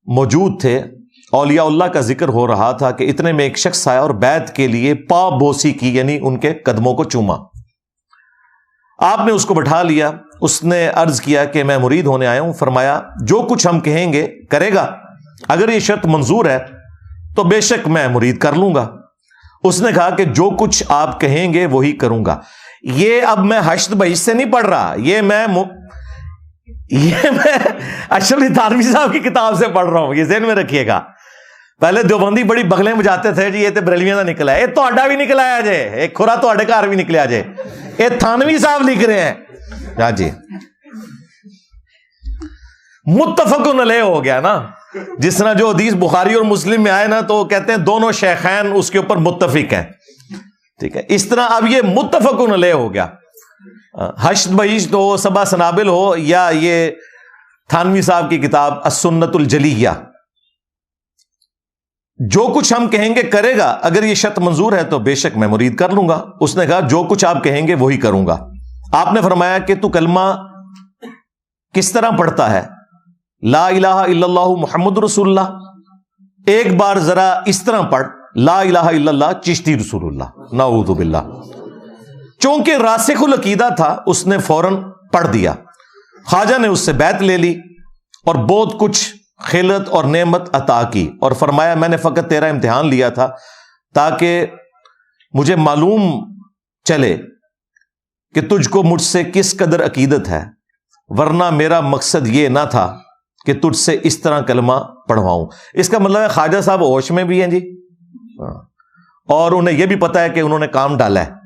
موجود تھے. اولیاء اللہ کا ذکر ہو رہا تھا کہ اتنے میں ایک شخص آیا اور بیعت کے لیے پا بوسی کی، یعنی ان کے قدموں کو چوما. آپ نے اس کو بٹھا لیا. اس نے عرض کیا کہ میں مرید ہونے آیا ہوں. فرمایا جو کچھ ہم کہیں گے کرے گا، اگر یہ شرط منظور ہے تو بے شک میں مرید کر لوں گا. اس نے کہا کہ جو کچھ آپ کہیں گے وہی کروں گا. یہ اب میں ہشت بہشت سے نہیں پڑھ رہا، یہ میں اشرف تھانوی صاحب کی کتاب سے پڑھ رہا ہوں، یہ ذہن میں رکھیے گا. پہلے دیوبندی بڑی بغلیں بجاتے تھے جی یہ تے بریلویاں دا نکلا ہے، یہ تہاڈا بھی نکل آیا جے، ایک کھورا تہاڈے گھر بھی نکلیا جے، یہ تھانوی صاحب لکھ رہے ہیں. ہاں جی، متفق علیہ ہو گیا نا، جس طرح جو حدیث بخاری اور مسلم میں آئے نا تو کہتے ہیں دونوں شیخین اس کے اوپر متفق ہیں. ٹھیک ہے، اس طرح اب یہ متفق علیہ ہو گیا. ہشت بہشت ہو، سبا سنابل ہو، یا یہ تھانوی صاحب کی کتاب السنت الجلیہ، جو کچھ ہم کہیں گے کرے گا، اگر یہ شرط منظور ہے تو بے شک میں مرید کر لوں گا. اس نے کہا جو کچھ آپ کہیں گے وہی کروں گا. آپ نے فرمایا کہ تو کلمہ کس طرح پڑھتا ہے؟ لا الہ الا اللہ محمد رسول اللہ. ایک بار ذرا اس طرح پڑھ، لا الہ الا اللہ چشتی رسول اللہ، نعوذ باللہ. چونکہ راسخ العقیدہ تھا اس نے فوراً پڑھ دیا. خواجہ نے اس سے بیعت لے لی اور بہت کچھ خلعت اور نعمت عطا کی، اور فرمایا میں نے فقط تیرا امتحان لیا تھا تاکہ مجھے معلوم چلے کہ تجھ کو مجھ سے کس قدر عقیدت ہے، ورنہ میرا مقصد یہ نہ تھا کہ تجھ سے اس طرح کلمہ پڑھواؤں. اس کا مطلب ہے خواجہ صاحب ہوش میں بھی ہیں جی، اور انہیں یہ بھی پتا ہے کہ انہوں نے کام ڈالا ہے.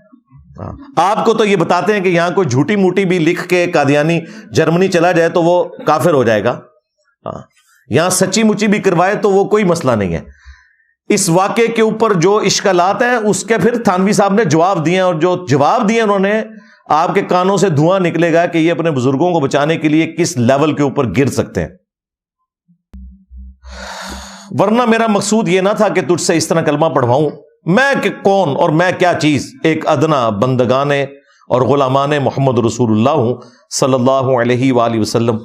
آپ کو تو یہ بتاتے ہیں کہ یہاں کوئی جھوٹی موٹی بھی لکھ کے قادیانی جرمنی چلا جائے تو وہ کافر ہو جائے گا، یہاں سچی مچی بھی کروائے تو وہ کوئی مسئلہ نہیں ہے. اس واقعے کے اوپر جو اشکالات ہیں اس کے پھر تھانوی صاحب نے جواب دیے، اور جو جواب دیے انہوں نے، آپ کے کانوں سے دھواں نکلے گا کہ یہ اپنے بزرگوں کو بچانے کے لیے کس لیول کے اوپر گر سکتے ہیں. ورنہ میرا مقصود یہ نہ تھا کہ تجھ سے اس طرح کلمہ پڑھواؤں. میں کہ کون اور میں کیا چیز، ایک ادنا بندگانے اور غلامان محمد رسول اللہ ہوں صلی اللہ علیہ وآلہ وسلم.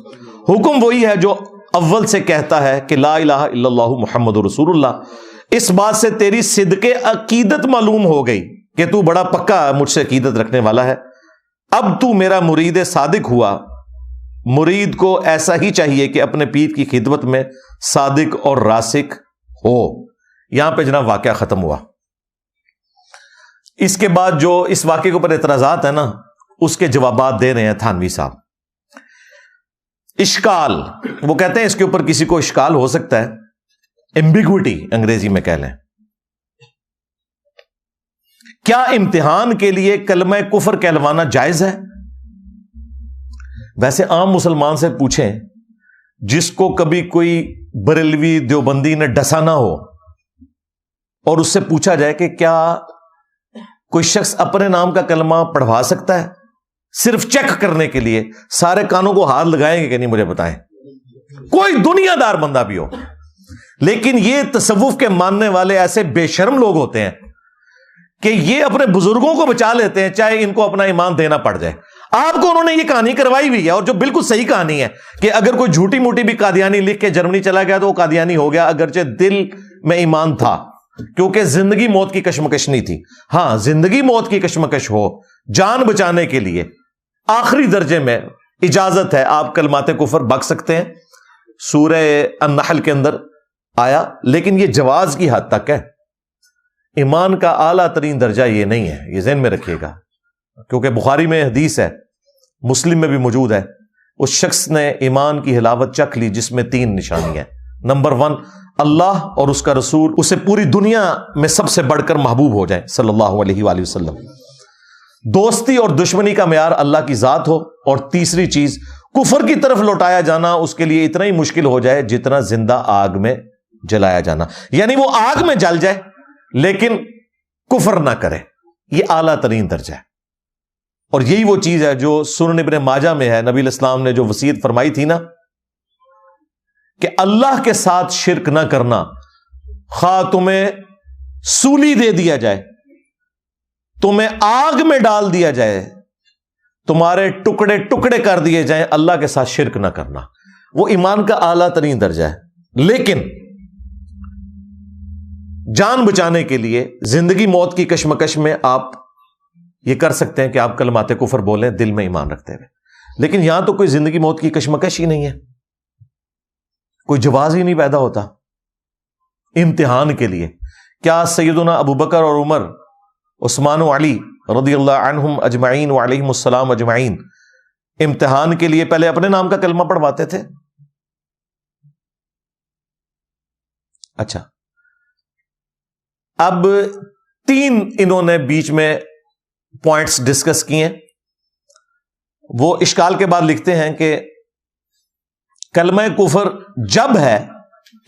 حکم وہی ہے جو اول سے کہتا ہے کہ لا الہ الا اللہ محمد رسول اللہ. اس بات سے تیری صدق عقیدت معلوم ہو گئی کہ تو بڑا پکا مجھ سے عقیدت رکھنے والا ہے، اب تو میرا مرید صادق ہوا۔ مرید کو ایسا ہی چاہیے کہ اپنے پیر کی خدمت میں صادق اور راسخ ہو۔ یہاں پہ جناب واقعہ ختم ہوا۔ اس کے بعد جو اس واقعے کے اوپر اعتراضات ہیں نا، اس کے جوابات دے رہے ہیں تھانوی صاحب۔ اشکال، وہ کہتے ہیں اس کے اوپر کسی کو اشکال ہو سکتا ہے، ایمبیگوٹی انگریزی میں کہہ لیں۔ کیا امتحان کے لیے کلمہ کفر کہلوانا جائز ہے؟ ویسے عام مسلمان سے پوچھیں، جس کو کبھی کوئی بریلوی دیوبندی نے ڈسا نہ ہو، اور اس سے پوچھا جائے کہ کیا کوئی شخص اپنے نام کا کلمہ پڑھوا سکتا ہے صرف چیک کرنے کے لیے، سارے کانوں کو ہاتھ لگائیں گے کہ نہیں؟ مجھے بتائیں، کوئی دنیا دار بندہ بھی ہو۔ لیکن یہ تصوف کے ماننے والے ایسے بے شرم لوگ ہوتے ہیں کہ یہ اپنے بزرگوں کو بچا لیتے ہیں چاہے ان کو اپنا ایمان دینا پڑ جائے۔ آپ کو انہوں نے یہ کہانی کروائی ہوئی ہے، اور جو بالکل صحیح کہانی ہے کہ اگر کوئی جھوٹی موٹی بھی قادیانی لکھ کے جرمنی چلا گیا تو وہ قادیانی ہو گیا، اگرچہ دل میں ایمان تھا، کیونکہ زندگی موت کی کشمکش نہیں تھی۔ ہاں، زندگی موت کی کشمکش ہو، جان بچانے کے لیے آخری درجے میں اجازت ہے، آپ کلمات کفر بک سکتے ہیں، سورہ النحل کے اندر آیا، لیکن یہ جواز کی حد تک ہے۔ ایمان کا اعلیٰ ترین درجہ یہ نہیں ہے، یہ ذہن میں رکھیے گا، کیونکہ بخاری میں حدیث ہے، مسلم میں بھی موجود ہے، اس شخص نے ایمان کی حلاوت چکھ لی جس میں 3 نشانی ہیں۔ نمبر 1، اللہ اور اس کا رسول اسے پوری دنیا میں سب سے بڑھ کر محبوب ہو جائے صلی اللہ علیہ وآلہ وسلم۔ دوستی اور دشمنی کا معیار اللہ کی ذات ہو، اور تیسری چیز، کفر کی طرف لوٹایا جانا اس کے لیے اتنا ہی مشکل ہو جائے جتنا زندہ آگ میں جلایا جانا، یعنی وہ آگ میں جل جائے لیکن کفر نہ کرے۔ یہ اعلیٰ ترین درجہ ہے، اور یہی وہ چیز ہے جو سنن ابن ماجہ میں ہے۔ نبی الاسلام نے جو وصیت فرمائی تھی نا کہ اللہ کے ساتھ شرک نہ کرنا، خواہ تمہیں سولی دے دیا جائے، تمہیں آگ میں ڈال دیا جائے، تمہارے ٹکڑے ٹکڑے کر دیے جائیں، اللہ کے ساتھ شرک نہ کرنا، وہ ایمان کا اعلیٰ ترین درجہ ہے۔ لیکن جان بچانے کے لیے زندگی موت کی کشمکش میں آپ یہ کر سکتے ہیں کہ آپ کلمات کفر بولیں دل میں ایمان رکھتے ہوئے، لیکن یہاں تو کوئی زندگی موت کی کشمکش ہی نہیں ہے، کوئی جواز ہی نہیں پیدا ہوتا امتحان کے لیے۔ کیا سیدنا ابو بکر اور عمر، عثمان و علی رضی اللہ عنہم اجمعین وعلیہم السلام اجمعین امتحان کے لیے پہلے اپنے نام کا کلمہ پڑھواتے تھے؟ اچھا، اب 3 انہوں نے بیچ میں پوائنٹس ڈسکس کیے ہیں۔ وہ اشکال کے بعد لکھتے ہیں کہ کلمہ کفر جب ہے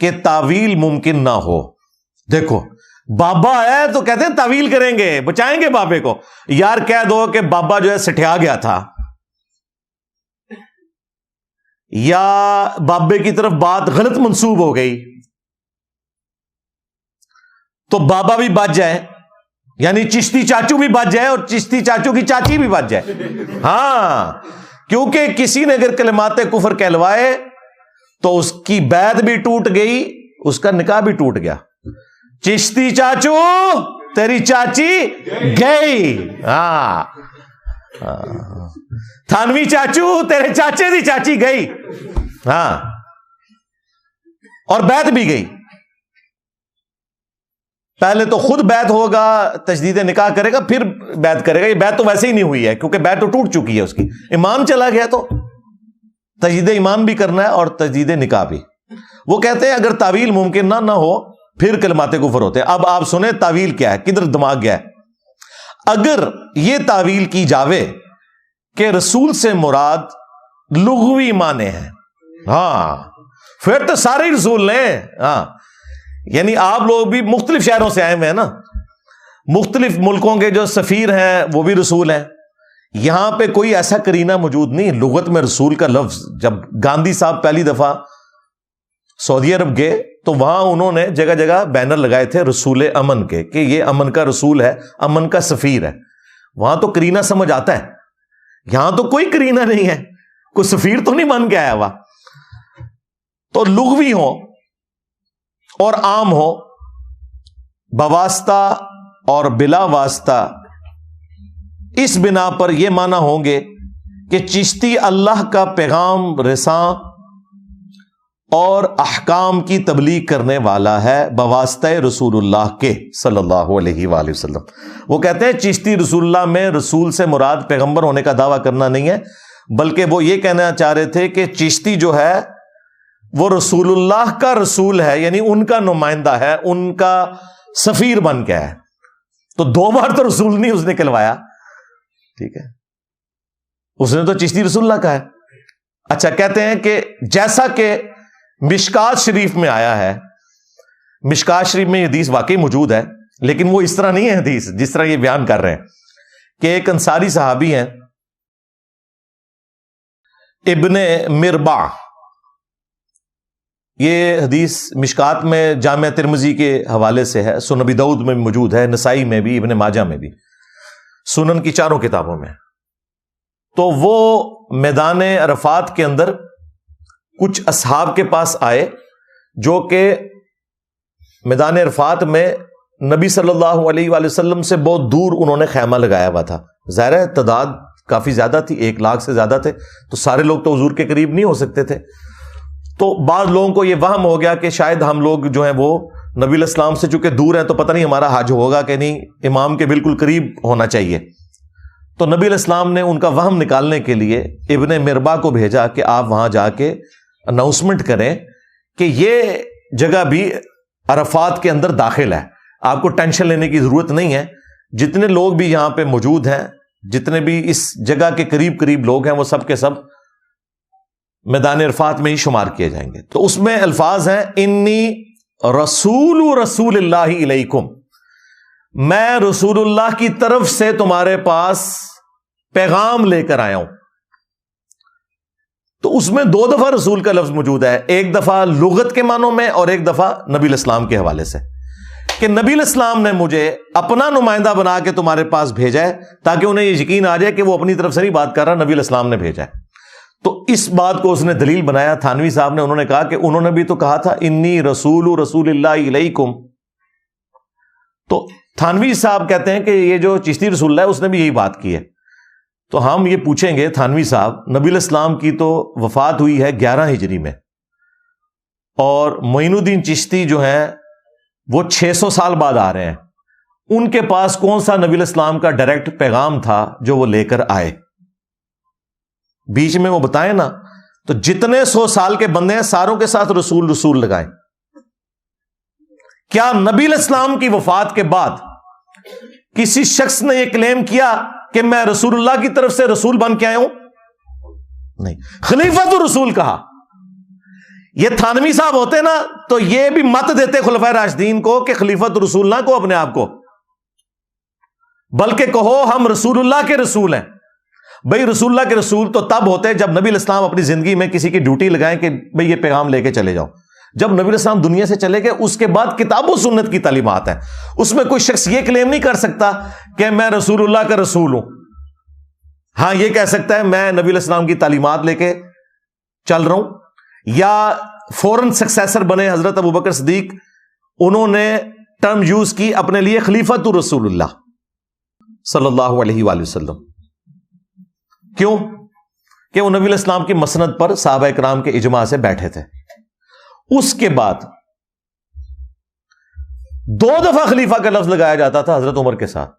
کہ تعویل ممکن نہ ہو۔ دیکھو، بابا ہے تو کہتے ہیں تعویل کریں گے، بچائیں گے بابے کو۔ یار کہہ دو کہ بابا جو ہے سٹھیا گیا تھا، یا بابے کی طرف بات غلط منسوب ہو گئی، تو بابا بھی بچ جائے، یعنی چشتی چاچو بھی بچ جائے اور چشتی چاچو کی چاچی بھی بچ جائے۔ ہاں، کیونکہ کسی نے اگر کلمات کفر کہلوائے تو اس کی بیعت بھی ٹوٹ گئی، اس کا نکاح بھی ٹوٹ گیا۔ چشتی چاچو تیری چاچی گئی، ہاں، تھانوی چاچو تیرے چاچے دی چاچی گئی، ہاں، اور بیعت بھی گئی۔ پہلے تو خود بیعت ہوگا، تجدید نکاح کرے گا، پھر بیعت کرے گا۔ یہ بیعت تو ویسے ہی نہیں ہوئی ہے کیونکہ بیعت تو ٹوٹ چکی ہے، اس کی ایمان چلا گیا، تو تجدید ایمان بھی کرنا ہے اور تجدید نکاح بھی۔ وہ کہتے ہیں اگر تعویل ممکن نہ ہو پھر کلمات کفر ہوتے ہیں۔ اب آپ سنیں تعویل کیا ہے، کدھر دماغ گیا ہے۔ اگر یہ تعویل کی جاوے کہ رسول سے مراد لغوی معنی ہیں، ہاں، پھر تو سارے رسول ہیں، ہاں، یعنی آپ لوگ بھی مختلف شہروں سے آئے ہوئے ہیں نا، مختلف ملکوں کے جو سفیر ہیں وہ بھی رسول ہیں۔ یہاں پہ کوئی ایسا کرینہ موجود نہیں لغت میں رسول کا لفظ۔ جب گاندھی صاحب پہلی دفعہ سعودی عرب گئے تو وہاں انہوں نے جگہ جگہ بینر لگائے تھے رسول امن کے، کہ یہ امن کا رسول ہے، امن کا سفیر ہے۔ وہاں تو کرینہ سمجھ آتا ہے، یہاں تو کوئی کرینہ نہیں ہے، کوئی سفیر تو نہیں بن کے آیا ہوا۔ تو لغوی ہو اور عام ہو، بواسطہ اور بلا واسطہ اس بنا پر یہ معنی ہوں گے کہ چشتی اللہ کا پیغام رساں اور احکام کی تبلیغ کرنے والا ہے بواسطہ رسول اللہ کے صلی اللہ علیہ وآلہ وسلم. وہ کہتے ہیں چشتی رسول اللہ میں رسول سے مراد پیغمبر ہونے کا دعویٰ کرنا نہیں ہے، بلکہ وہ یہ کہنا چاہ رہے تھے کہ چشتی جو ہے وہ رسول اللہ کا رسول ہے، یعنی ان کا نمائندہ ہے، ان کا سفیر بن کے ہے. تو 2 بار تو رسول نہیں اس نے کہلوایا، ٹھیک ہے، اس نے تو چشتی رسول اللہ کا ہے. اچھا، کہتے ہیں کہ جیسا کہ مشکات شریف میں آیا ہے، مشکات شریف میں یہ حدیث واقعی موجود ہے، لیکن وہ اس طرح نہیں ہے حدیث جس طرح یہ بیان کر رہے ہیں کہ ایک انصاری صحابی ہیں ابن مربع. یہ حدیث مشکات میں جامع ترمذی کے حوالے سے ہے، سنن ابی داؤد میں بھی موجود ہے، نسائی میں بھی، ابن ماجہ میں بھی، سنن کی 4 کتابوں میں. تو وہ میدان عرفات کے اندر کچھ اصحاب کے پاس آئے جو کہ میدان عرفات میں نبی صلی اللہ علیہ وآلہ وسلم سے بہت دور انہوں نے خیمہ لگایا ہوا تھا. ظاہر ہے تعداد کافی زیادہ تھی، 1 لاکھ سے زیادہ تھے، تو سارے لوگ تو حضور کے قریب نہیں ہو سکتے تھے. تو بعض لوگوں کو یہ وہم ہو گیا کہ شاید ہم لوگ جو ہیں وہ نبی علیہ السلام سے چونکہ دور ہیں تو پتہ نہیں ہمارا حج ہوگا کہ نہیں، امام کے بالکل قریب ہونا چاہیے. تو نبی علیہ السلام نے ان کا وہم نکالنے کے لیے ابن مربع کو بھیجا کہ آپ وہاں جا کے اناؤنسمنٹ کریں کہ یہ جگہ بھی عرفات کے اندر داخل ہے، آپ کو ٹینشن لینے کی ضرورت نہیں ہے، جتنے لوگ بھی یہاں پہ موجود ہیں، جتنے بھی اس جگہ کے قریب قریب لوگ ہیں، وہ سب کے سب میدان عرفات میں ہی شمار کیے جائیں گے. تو اس میں الفاظ ہیں انی رسول اللہ علیکم، میں رسول اللہ کی طرف سے تمہارے پاس پیغام لے کر آیا ہوں. تو اس میں 2 دفعہ رسول کا لفظ موجود ہے، ایک دفعہ لغت کے معنوں میں اور ایک دفعہ نبی علیہ السلام کے حوالے سے، کہ نبی علیہ السلام نے مجھے اپنا نمائندہ بنا کے تمہارے پاس بھیجا ہے تاکہ انہیں یہ یقین آ جائے کہ وہ اپنی طرف سے نہیں بات کر رہا، نبی علیہ السلام نے بھیجا ہے. تو اس بات کو اس نے دلیل بنایا تھانوی صاحب نے. انہوں نے کہا کہ انہوں نے بھی تو کہا تھا انی رسول اللہ علیکم. تو تھانوی صاحب کہتے ہیں کہ یہ جو چشتی رسول اللہ ہے اس نے بھی یہی بات کی ہے. تو ہم یہ پوچھیں گے تھانوی صاحب، نبی علیہ السلام کی تو وفات ہوئی ہے 11 ہجری میں، اور معین الدین چشتی جو ہیں وہ 600 سال بعد آ رہے ہیں، ان کے پاس کون سا نبی علیہ السلام کا ڈائریکٹ پیغام تھا جو وہ لے کر آئے؟ بیچ میں وہ بتائیں نا. تو جتنے 100 سال کے بندے ہیں ساروں کے ساتھ رسول لگائیں. کیا نبی علیہ السلام کی وفات کے بعد کسی شخص نے یہ کلیم کیا کہ میں رسول اللہ کی طرف سے رسول بن کے آیا ہوں؟ نہیں. خلیفۃ الرسول کہا. یہ تھانوی صاحب ہوتے نا تو یہ بھی مت دیتے خلفائے راشدین کو کہ خلیفۃ الرسول نہ کو اپنے آپ کو، بلکہ کہو ہم رسول اللہ کے رسول ہیں. بھئی رسول اللہ کے رسول تو تب ہوتے ہیں جب نبی علیہ السلام اپنی زندگی میں کسی کی ڈیوٹی لگائیں کہ بھئی یہ پیغام لے کے چلے جاؤ. جب نبی علیہ السلام دنیا سے چلے گئے اس کے بعد کتاب و سنت کی تعلیمات ہیں، اس میں کوئی شخص یہ کلیم نہیں کر سکتا کہ میں رسول اللہ کا رسول ہوں. ہاں یہ کہہ سکتا ہے میں نبی علیہ السلام کی تعلیمات لے کے چل رہا ہوں، یا فوراً سکسیسر بنے حضرت ابوبکر صدیق، انہوں نے ٹرم یوز کی اپنے لیے خلیفۃ رسول اللہ صلی اللہ علیہ وآلہ وسلم. کیوں؟ کہ وہ نبی علیہ السلام کی مسند پر صحابہ کرام کے اجماع سے بیٹھے تھے. اس کے بعد 2 دفعہ خلیفہ کا لفظ لگایا جاتا تھا حضرت عمر کے ساتھ،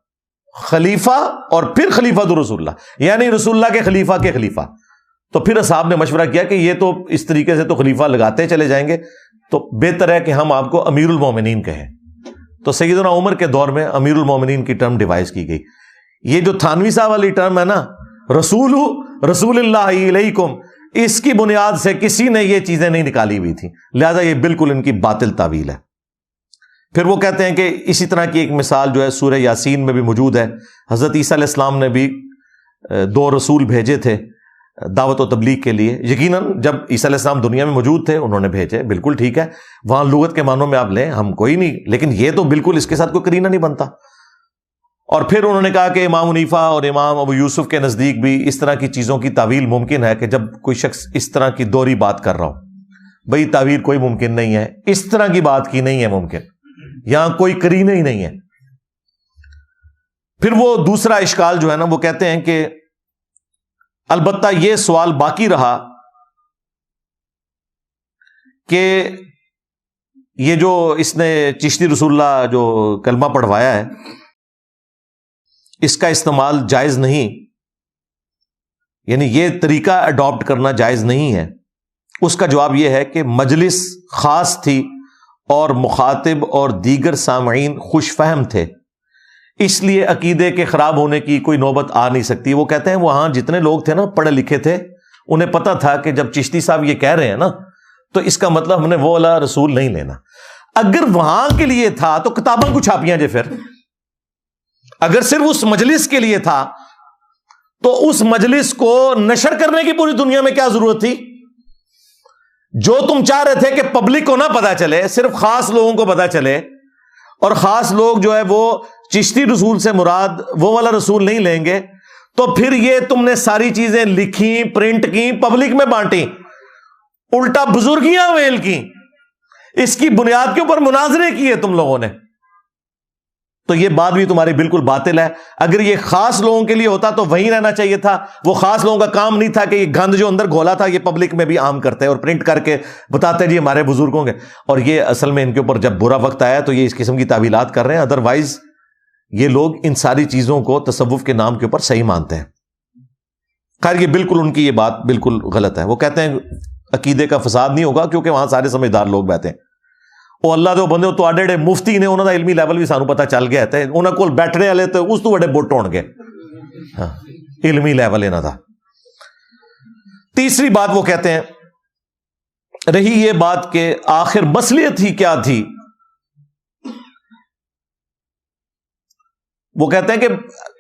خلیفہ اور پھر خلیفۃ رسول اللہ، یعنی رسول اللہ کے خلیفہ. تو پھر اصحاب نے مشورہ کیا کہ یہ تو اس طریقے سے تو خلیفہ لگاتے چلے جائیں گے، تو بہتر ہے کہ ہم آپ کو امیر المومنین کہیں. تو سیدنا عمر کے دور میں امیر المومنین کی ٹرم ڈیوائز کی گئی. یہ جو تھانوی صاحب والی ٹرم ہے نا، رسول اللہ علیکم، اس کی بنیاد سے کسی نے یہ چیزیں نہیں نکالی ہوئی تھی، لہذا یہ بالکل ان کی باطل تعویل ہے. پھر وہ کہتے ہیں کہ اسی طرح کی ایک مثال جو ہے سورہ یاسین میں بھی موجود ہے. حضرت عیسیٰ علیہ السلام نے بھی 2 رسول بھیجے تھے دعوت و تبلیغ کے لیے. یقیناً جب عیسیٰ علیہ السلام دنیا میں موجود تھے انہوں نے بھیجے، بالکل ٹھیک ہے، وہاں لغت کے معنوں میں آپ لیں، ہم کوئی نہیں، لیکن یہ تو بالکل اس کے ساتھ کوئی قرینہ نہیں بنتا. اور پھر انہوں نے کہا کہ امام حنیفہ اور امام ابو یوسف کے نزدیک بھی اس طرح کی چیزوں کی تعویل ممکن ہے کہ جب کوئی شخص اس طرح کی دوہری بات کر رہا ہو. بھئی تعویل کوئی ممکن نہیں ہے، اس طرح کی بات کی نہیں ہے ممکن، یہاں کوئی قرینہ ہی نہیں ہے. پھر وہ دوسرا اشکال جو ہے نا وہ کہتے ہیں کہ البتہ یہ سوال باقی رہا کہ یہ جو اس نے چشتی رسول اللہ جو کلمہ پڑھوایا ہے اس کا استعمال جائز نہیں، یعنی یہ طریقہ اڈاپٹ کرنا جائز نہیں ہے. اس کا جواب یہ ہے کہ مجلس خاص تھی اور مخاطب اور دیگر سامعین خوش فہم تھے، اس لیے عقیدے کے خراب ہونے کی کوئی نوبت آ نہیں سکتی. وہ کہتے ہیں وہاں جتنے لوگ تھے نا پڑھے لکھے تھے، انہیں پتا تھا کہ جب چشتی صاحب یہ کہہ رہے ہیں نا تو اس کا مطلب ہم نے وہ والا رسول نہیں لینا. اگر وہاں کے لیے تھا تو کتاباں کو چھاپیاں جے، پھر اگر صرف اس مجلس کے لیے تھا تو اس مجلس کو نشر کرنے کی پوری دنیا میں کیا ضرورت تھی؟ جو تم چاہ رہے تھے کہ پبلک کو نہ پتا چلے، صرف خاص لوگوں کو پتا چلے، اور خاص لوگ جو ہے وہ چشتی رسول سے مراد وہ والا رسول نہیں لیں گے، تو پھر یہ تم نے ساری چیزیں لکھی، پرنٹ کی، پبلک میں بانٹی، الٹا بزرگیاں ویل کی، اس کی بنیاد کے اوپر مناظرے کیے تم لوگوں نے. تو یہ بات بھی تمہاری بالکل باطل ہے. اگر یہ خاص لوگوں کے لیے ہوتا تو وہیں رہنا چاہیے تھا. وہ خاص لوگوں کا کام نہیں تھا کہ یہ گند جو اندر گھولا تھا یہ پبلک میں بھی عام کرتے اور پرنٹ کر کے بتاتے جی ہمارے بزرگوں کے. اور یہ اصل میں ان کے اوپر جب برا وقت آیا تو یہ اس قسم کی تعویلات کر رہے ہیں. ادروائز یہ لوگ ان ساری چیزوں کو تصوف کے نام کے اوپر صحیح مانتے ہیں. خیر یہ بالکل ان کی یہ بات بالکل غلط ہے. وہ کہتے ہیں عقیدے کا فساد نہیں ہوگا کیونکہ وہاں سارے سمجھدار لوگ بیٹھے ہیں. وہ اللہ دے بندے تو آڈے مفتی نے انہوں دا علمی لیول بھی سانو پتا چل گیا ہے. انہوں کو بیٹھنے والے تو اس تو بڑے بٹ ہون گے. ہاں علمی لیول انہوں دا. تیسری بات وہ کہتے ہیں رہی یہ بات کہ آخر مصلحت ہی کیا تھی. وہ کہتے ہیں کہ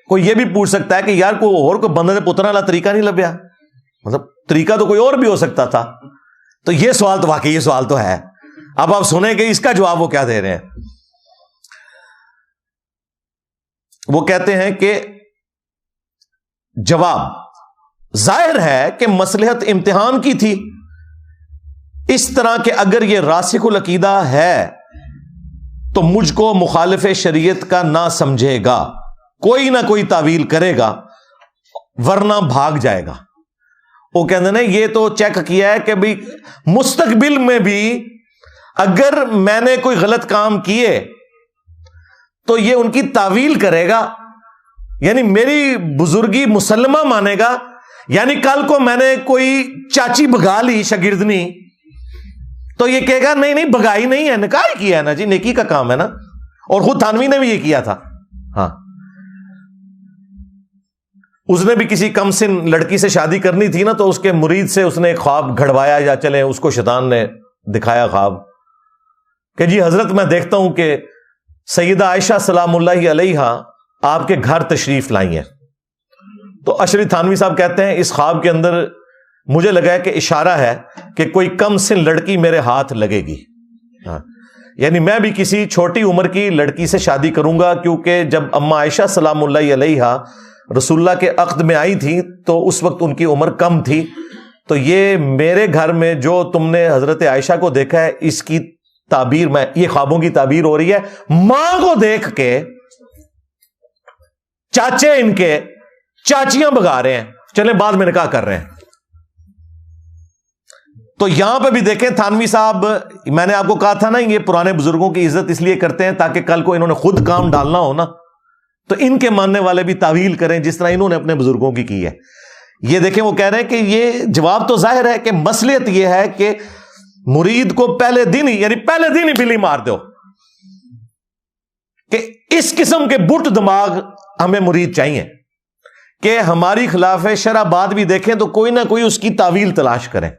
کوئی یہ بھی پوچھ سکتا ہے کہ یار کوئی بندے دے پترا والا طریقہ نہیں لبیا، مطلب طریقہ تو کوئی اور بھی ہو سکتا تھا. تو یہ سوال تو واقعی یہ سوال تو ہے. اب آپ سنیں کہ اس کا جواب وہ کیا دے رہے ہیں. وہ کہتے ہیں کہ جواب ظاہر ہے کہ مصلحت امتحان کی تھی، اس طرح کہ اگر یہ راسخ العقیدہ ہے تو مجھ کو مخالف شریعت کا نہ سمجھے گا، کوئی نہ کوئی تعویل کرے گا ورنہ بھاگ جائے گا. وہ کہتے ہیں یہ تو چیک کیا ہے کہ بھئی مستقبل میں بھی اگر میں نے کوئی غلط کام کیے تو یہ ان کی تعویل کرے گا، یعنی میری بزرگی مسلمہ مانے گا. یعنی کل کو میں نے کوئی چاچی بگا لی شاگردنی تو یہ کہے گا نہیں نہیں بگائی نہیں ہے، نکاح ہی کیا ہے نا جی، نیکی کا کام ہے نا. اور خود تھانوی نے بھی یہ کیا تھا. ہاں اس نے بھی کسی کم سن لڑکی سے شادی کرنی تھی نا تو اس کے مرید سے اس نے ایک خواب گھڑوایا، یا چلیں اس کو شیطان نے دکھایا خواب کہ جی حضرت میں دیکھتا ہوں کہ سیدہ عائشہ سلام اللہ علیہا آپ کے گھر تشریف لائی ہیں. تو اشری تھانوی صاحب کہتے ہیں اس خواب کے اندر مجھے لگا کہ اشارہ ہے کہ کوئی کم سن لڑکی میرے ہاتھ لگے گی. ہاں یعنی میں بھی کسی چھوٹی عمر کی لڑکی سے شادی کروں گا، کیونکہ جب اما عائشہ سلام اللہ علیہا رسول اللہ کے عقد میں آئی تھی تو اس وقت ان کی عمر کم تھی. تو یہ میرے گھر میں جو تم نے حضرت عائشہ کو دیکھا ہے اس کی تعبیر میں، یہ خوابوں کی تعبیر ہو رہی ہے. ماں کو دیکھ کے چاچے ان کے چاچیاں بگا رہے ہیں، چلیں بعد میں نکاح کر رہے ہیں. تو یہاں پہ بھی دیکھیں تھانوی صاحب، میں نے آپ کو کہا تھا نا یہ پرانے بزرگوں کی عزت اس لیے کرتے ہیں تاکہ کل کو انہوں نے خود کام ڈالنا ہو نا تو ان کے ماننے والے بھی تعویل کریں جس طرح انہوں نے اپنے بزرگوں کی ہے. یہ دیکھیں وہ کہہ رہے ہیں کہ یہ جواب تو ظاہر ہے کہ مصلحت یہ ہے کہ مرید کو پہلے دن ہی بلی مار دو کہ اس قسم کے بٹ دماغ ہمیں مرید چاہیے کہ ہماری خلاف شرع بات بھی دیکھیں تو کوئی نہ کوئی اس کی تعویل تلاش کریں،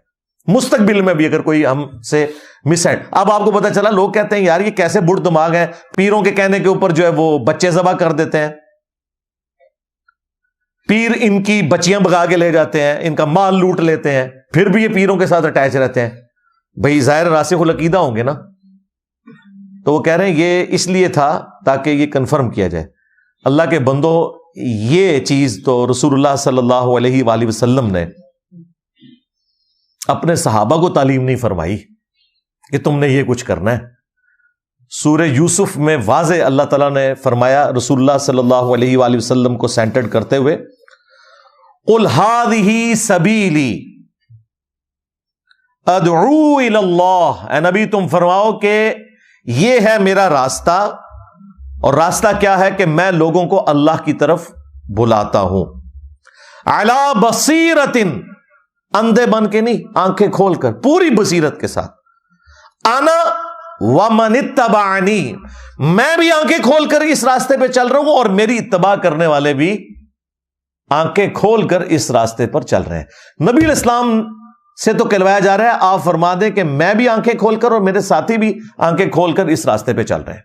مستقبل میں بھی اگر کوئی ہم سے مس ہے. اب آپ کو پتا چلا لوگ کہتے ہیں یار یہ کیسے بٹ دماغ ہیں، پیروں کے کہنے کے اوپر جو ہے وہ بچے ذبح کر دیتے ہیں، پیر ان کی بچیاں بگا کے لے جاتے ہیں، ان کا مال لوٹ لیتے ہیں، پھر بھی یہ پیروں کے ساتھ اٹیچ رہتے ہیں. بھائی ظاہر راسخ العقیدہ ہوں گے نا. تو وہ کہہ رہے ہیں یہ اس لیے تھا تاکہ یہ کنفرم کیا جائے. اللہ کے بندو یہ چیز تو رسول اللہ صلی اللہ علیہ وآلہ وسلم نے اپنے صحابہ کو تعلیم نہیں فرمائی کہ تم نے یہ کچھ کرنا ہے. سورہ یوسف میں واضح اللہ تعالیٰ نے فرمایا رسول اللہ صلی اللہ علیہ وآلہ وسلم کو سینٹرڈ کرتے ہوئے، قُلْ هَٰذِهِ سَبِيلِي ادعو الی اللہ، اے نبی تم فرماؤ کہ یہ ہے میرا راستہ، اور راستہ کیا ہے کہ میں لوگوں کو اللہ کی طرف بلاتا ہوں، علی بصیرۃ، اندھے بن کے نہیں، آنکھیں کھول کر، پوری بصیرت کے ساتھ، انا ومن اتبعنی، میں بھی آنکھیں کھول کر اس راستے پہ چل رہا ہوں، اور میری اتباع کرنے والے بھی آنکھیں کھول کر اس راستے پر چل رہے ہیں۔ نبی علیہ السلام سے تو کہلوایا جا رہا ہے آپ فرما دیں کہ میں بھی آنکھیں کھول کر اور میرے ساتھی بھی آنکھیں کھول کر اس راستے پہ چل رہے ہیں۔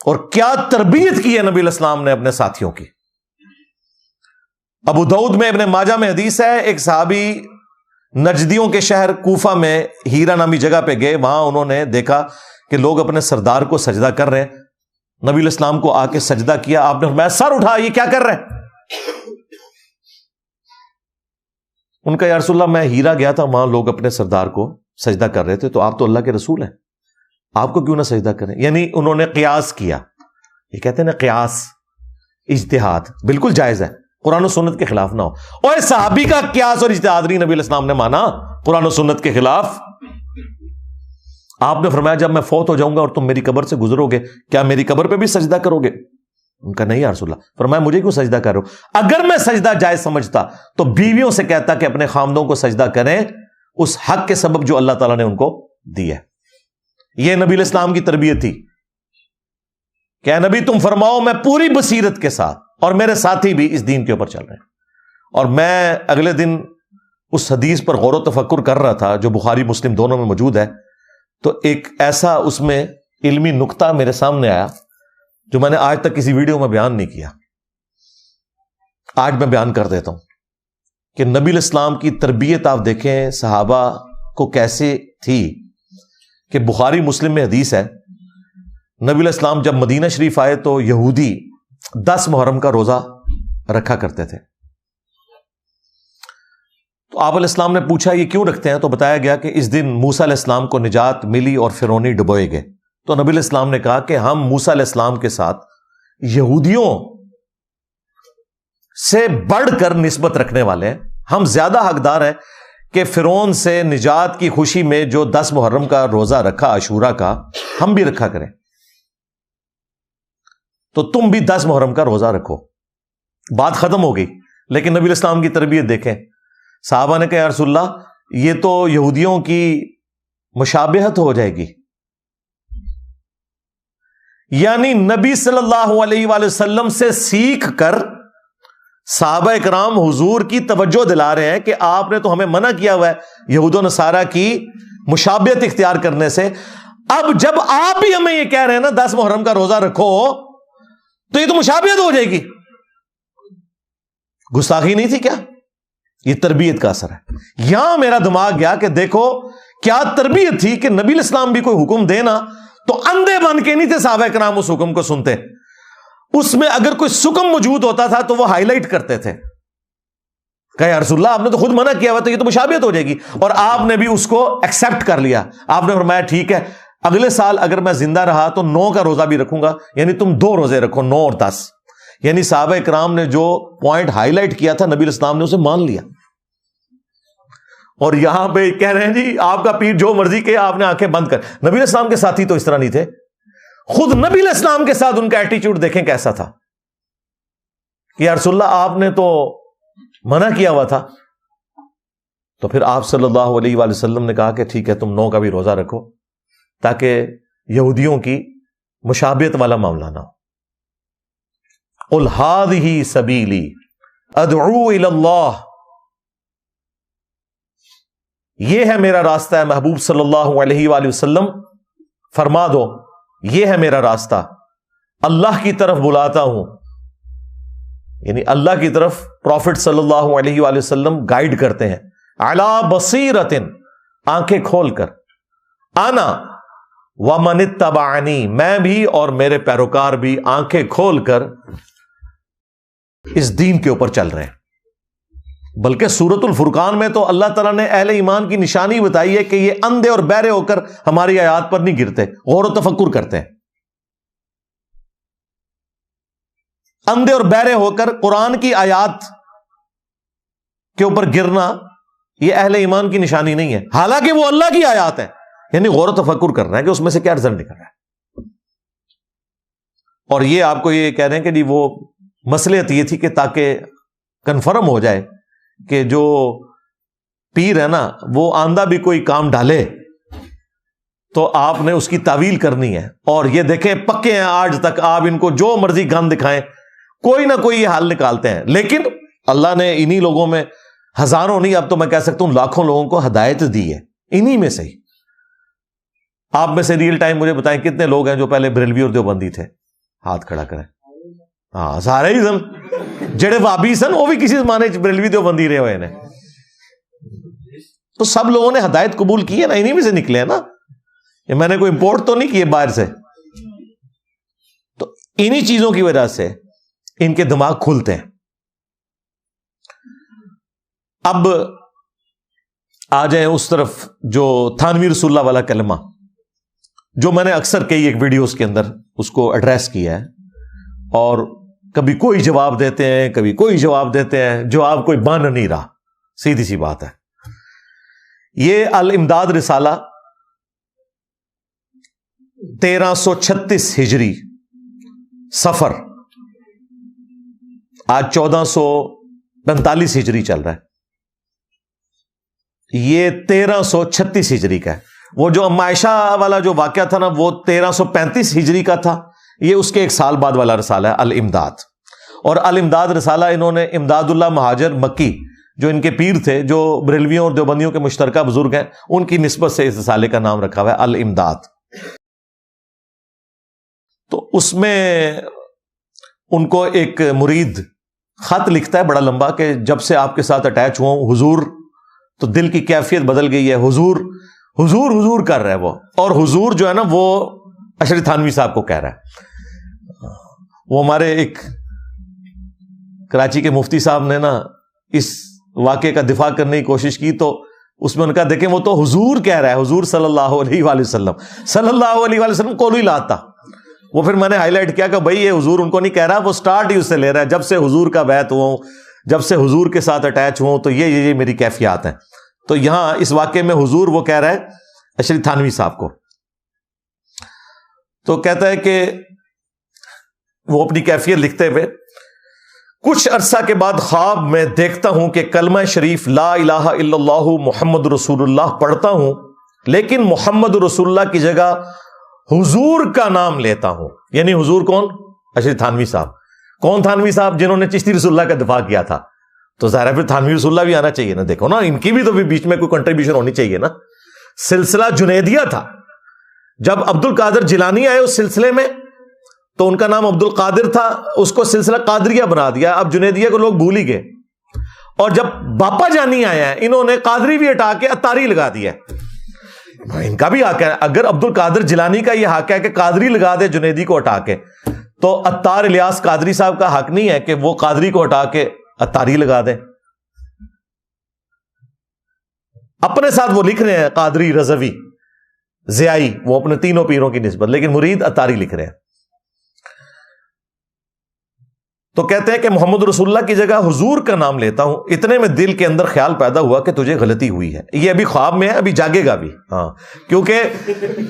اور کیا تربیت کی ہے نبی علیہ السلام نے اپنے ساتھیوں کی۔ ابو داؤد میں، ابن ماجہ میں حدیث ہے، ایک صحابی نجدیوں کے شہر کوفہ میں ہیرا نامی جگہ پہ گئے، وہاں انہوں نے دیکھا کہ لوگ اپنے سردار کو سجدہ کر رہے ہیں، نبی علیہ السلام کو آ کے سجدہ کیا، آپ نے فرمایا سر اٹھا، یہ کیا کر رہے ہیں؟ ان کا یا رسول اللہ میں ہیرا گیا تھا، وہاں لوگ اپنے سردار کو سجدہ کر رہے تھے، تو آپ تو اللہ کے رسول ہیں، آپ کو کیوں نہ سجدہ کریں؟ یعنی انہوں نے قیاس کیا، یہ کہتے ہیں نا قیاس، اجتہاد بالکل جائز ہے، قرآن و سنت کے خلاف نہ ہو۔ اور صحابی کا قیاس اور اجتہاد نہیں نبی علیہ السلام نے مانا قرآن و سنت کے خلاف۔ آپ نے فرمایا جب میں فوت ہو جاؤں گا اور تم میری قبر سے گزرو گے، کیا میری قبر پہ بھی سجدہ کرو گے؟ ان کا نہیں یا رسول اللہ۔ فرمایا مجھے کیوں سجدہ کر رہے ہو؟ اگر میں سجدہ جائز سمجھتا تو بیویوں سے کہتا کہ اپنے خامدوں کو سجدہ کریں، اس حق کے سبب جو اللہ تعالیٰ نے ان کو دی ہے۔ یہ نبی علیہ السلام کی تربیت تھی کہ اے نبی تم فرماؤ میں پوری بصیرت کے ساتھ، اور میرے ساتھی بھی اس دین کے اوپر چل رہے ہیں۔ اور میں اگلے دن اس حدیث پر غور و تفکر کر رہا تھا جو بخاری مسلم دونوں میں موجود ہے، تو ایک ایسا اس میں علمی نقطہ میرے سامنے آیا جو میں نے آج تک کسی ویڈیو میں بیان نہیں کیا، آج میں بیان کر دیتا ہوں کہ نبی علیہ السلام کی تربیت آپ دیکھیں صحابہ کو کیسے تھی، کہ بخاری مسلم میں حدیث ہے نبی علیہ السلام جب مدینہ شریف آئے تو یہودی 10 محرم کا روزہ رکھا کرتے تھے، تو آپ علیہ السلام نے پوچھا یہ کیوں رکھتے ہیں؟ تو بتایا گیا کہ اس دن موسیٰ علیہ السلام کو نجات ملی اور فرعونی ڈبوئے گئے۔ تو نبی علیہ السلام نے کہا کہ ہم موسیٰ علیہ السلام کے ساتھ یہودیوں سے بڑھ کر نسبت رکھنے والے ہیں، ہم زیادہ حقدار ہیں کہ فرعون سے نجات کی خوشی میں جو 10 محرم کا روزہ رکھا عاشورہ کا، ہم بھی رکھا کریں، تو تم بھی 10 محرم کا روزہ رکھو۔ بات ختم ہو گئی، لیکن نبی علیہ السلام کی تربیت دیکھیں، صحابہ نے کہا یا رسول اللہ یہ تو یہودیوں کی مشابہت ہو جائے گی، یعنی نبی صلی اللہ علیہ وآلہ وسلم سے سیکھ کر صحابہ اکرام حضور کی توجہ دلا رہے ہیں کہ آپ نے تو ہمیں منع کیا ہوا ہے یہود و نصارہ کی مشابہت اختیار کرنے سے، اب جب آپ بھی ہمیں یہ کہہ رہے ہیں نا 10 محرم کا روزہ رکھو، تو یہ تو مشابہت ہو جائے گی۔ گستاخی نہیں تھی کیا؟ یہ تربیت کا اثر ہے۔ یہاں میرا دماغ گیا کہ دیکھو کیا تربیت تھی کہ نبی علیہ السلام بھی کوئی حکم دینا تو اندھے بن کے نہیں تھے صحابہ کرام اس حکم کو سنتے، اس میں اگر کوئی سکم موجود ہوتا تھا تو وہ ہائی لائٹ کرتے تھے کہ یا رسول اللہ آپ نے تو خود منع کیا ہوا، تو یہ تو مشابہت ہو جائے گی، اور آپ نے بھی اس کو ایکسپٹ کر لیا۔ آپ نے فرمایا ٹھیک ہے، اگلے سال اگر میں زندہ رہا تو 9 کا روزہ بھی رکھوں گا، یعنی تم 2 روزے رکھو، 9 اور 10۔ یعنی صحابہ کرام نے جو پوائنٹ ہائی لائٹ کیا تھا نبی علیہ السلام نے اسے مان لیا۔ اور یہاں پہ کہہ رہے ہیں جی آپ کا پیر جو مرضی کہ آپ نے آنکھیں بند کر۔ نبی علیہ السلام کے ساتھی تو اس طرح نہیں تھے، خود نبی علیہ السلام کے ساتھ ان کا ایٹیچیوڈ دیکھیں کیسا تھا کہ یا رسول اللہ آپ نے تو منع کیا ہوا تھا، تو پھر آپ صلی اللہ علیہ وآلہ وسلم نے کہا کہ ٹھیک ہے تم 9 کا بھی روزہ رکھو تاکہ یہودیوں کی مشابہت والا معاملہ نہ ہو۔ قل ہذہ سبیلی ادعو الی اللہ، یہ ہے میرا راستہ ہے محبوب صلی اللہ علیہ وآلہ وسلم، فرما دو یہ ہے میرا راستہ، اللہ کی طرف بلاتا ہوں، یعنی اللہ کی طرف پروفٹ صلی اللہ علیہ وآلہ وسلم گائیڈ کرتے ہیں، علی بصیرۃ، آنکھیں کھول کر، انا ومن اتبعنی، میں بھی اور میرے پیروکار بھی آنکھیں کھول کر اس دین کے اوپر چل رہے ہیں۔ بلکہ سورۃ الفرقان میں تو اللہ تعالیٰ نے اہل ایمان کی نشانی بتائی ہے کہ یہ اندھے اور بہرے ہو کر ہماری آیات پر نہیں گرتے، غور و تفکر کرتے ہیں. اندھے اور بہرے ہو کر قرآن کی آیات کے اوپر گرنا یہ اہل ایمان کی نشانی نہیں ہے، حالانکہ وہ اللہ کی آیات ہیں. یعنی غور و تفکر کرنا ہے کہ اس میں سے کیا رزلٹ نکل رہا ہے. اور یہ آپ کو یہ کہہ رہے ہیں کہ جی وہ مصلحت یہ تھی کہ تاکہ کنفرم ہو جائے کہ جو پیر ہے نا وہ آندہ بھی کوئی کام ڈالے تو آپ نے اس کی تعویل کرنی ہے. اور یہ دیکھیں پکے ہیں آج تک، آپ ان کو جو مرضی گند دکھائیں کوئی نہ کوئی یہ حل نکالتے ہیں. لیکن اللہ نے انہی لوگوں میں ہزاروں نہیں، اب تو میں کہہ سکتا ہوں لاکھوں لوگوں کو ہدایت دی ہے انہی میں سے ہی. آپ میں سے ریئل ٹائم مجھے بتائیں کتنے لوگ ہیں جو پہلے بریلوی اور دیوبندی تھے؟ ہاتھ کھڑا کریں. ہاں سارے ہی سن جڑے وابی سن وہ بھی کسی زمانے بریلوی دیوبندی رہے ہوئے ہیں. تو سب لوگوں نے ہدایت قبول کی ہے نا، انہی میں سے نکلے ہیں نا. یہ میں نے کوئی امپورٹ تو نہیں کیے باہر سے. تو انہی چیزوں کی وجہ سے ان کے دماغ کھلتے ہیں. اب آ جائیں اس طرف جو تھانوی رسول اللہ والا کلمہ، جو میں نے اکثر کئی ایک ویڈیوز کے اندر اس کو ایڈریس کیا ہے، اور کبھی کوئی جواب دیتے ہیں کبھی کوئی جواب دیتے ہیں، جواب کوئی بن نہیں رہا. سیدھی سی بات ہے. یہ الامداد رسالہ 1336 ہجری صفر، آج 1445 ہجری چل رہا ہے. یہ 1336 ہجری کا ہے. وہ جو ام عائشہ والا جو واقعہ تھا نا وہ 1335 ہجری کا تھا. یہ اس کے ایک سال بعد والا رسالہ ہے الامداد. اور الامداد رسالہ انہوں نے امداد اللہ مہاجر مکی جو ان کے پیر تھے، جو بریلویوں اور دیوبندیوں کے مشترکہ بزرگ ہیں، ان کی نسبت سے اس رسالے کا نام رکھا ہوا ہے الامداد. تو اس میں ان کو ایک مرید خط لکھتا ہے بڑا لمبا کہ جب سے آپ کے ساتھ اٹیچ ہوں حضور، تو دل کی کیفیت بدل گئی ہے. حضور حضور حضور کر رہا ہے وہ. اور حضور جو ہے نا وہ اشرف تھانوی صاحب کو کہہ رہا ہے. وہ ہمارے ایک کراچی کے مفتی صاحب نے نا اس واقعے کا دفاع کرنے کی کوشش کی، تو اس میں ان کا دیکھیں وہ تو حضور کہہ رہا ہے، حضور صلی اللہ علیہ وآلہ وسلم، صلی اللہ علیہ وآلہ وسلم کو نہیں لاتا. وہ پھر میں نے ہائی لائٹ کیا کہ بھائی یہ حضور ان کو نہیں کہہ رہا، وہ سٹارٹ ہی اس سے لے رہا ہے، جب سے حضور کا بیعت ہوں، جب سے حضور کے ساتھ اٹیچ ہوں تو یہ میری کیفیات ہیں. تو یہاں اس واقعے میں حضور وہ کہہ رہا ہے اشرف تھانوی صاحب کو. تو کہتا ہے کہ وہ اپنی کیفیت لکھتے ہوئے، کچھ عرصہ کے بعد خواب میں دیکھتا ہوں کہ کلمہ شریف لا الہ الا اللہ محمد رسول اللہ پڑھتا ہوں، لیکن محمد رسول اللہ کی جگہ حضور کا نام لیتا ہوں. یعنی حضور کون؟ اشرف تھانوی صاحب. کون تھانوی صاحب؟ جنہوں نے چشتی رسول اللہ کا دفاع کیا تھا. تو ظاہر ہے پھر تھانوی رسول اللہ بھی آنا چاہیے نا. دیکھو نا ان کی بھی تو بیچ میں کوئی کنٹریبیوشن ہونی چاہیے نا. سلسلہ جنیدیہ تھا. جب عبد القادر جیلانی آئے اس سلسلے میں تو ان کا نام عبد القادر تھا، اس کو سلسلہ قادریہ بنا دیا. اب جنیدیہ کو لوگ بھول ہی گئے. اور جب باپا جانی آیا ہے انہوں نے قادری بھی ہٹا کے اتاری لگا دیا. ان کا بھی حق ہے. اگر عبد القادر جیلانی کا یہ حق ہے کہ قادری لگا دے جنیدی کو ہٹا کے، تو اتار الیاس قادری صاحب کا حق نہیں ہے کہ وہ قادری کو ہٹا کے اتاری لگا دیں. اپنے ساتھ وہ لکھ رہے ہیں قادری، رضوی، ضیائی، وہ اپنے تینوں پیروں کی نسبت، لیکن مرید اتاری لکھ رہے ہیں. تو کہتے ہیں کہ محمد رسول اللہ کی جگہ حضور کا نام لیتا ہوں. اتنے میں دل کے اندر خیال پیدا ہوا کہ تجھے غلطی ہوئی ہے. یہ ابھی خواب میں ہے، ابھی جاگے گا بھی. ہاں، کیونکہ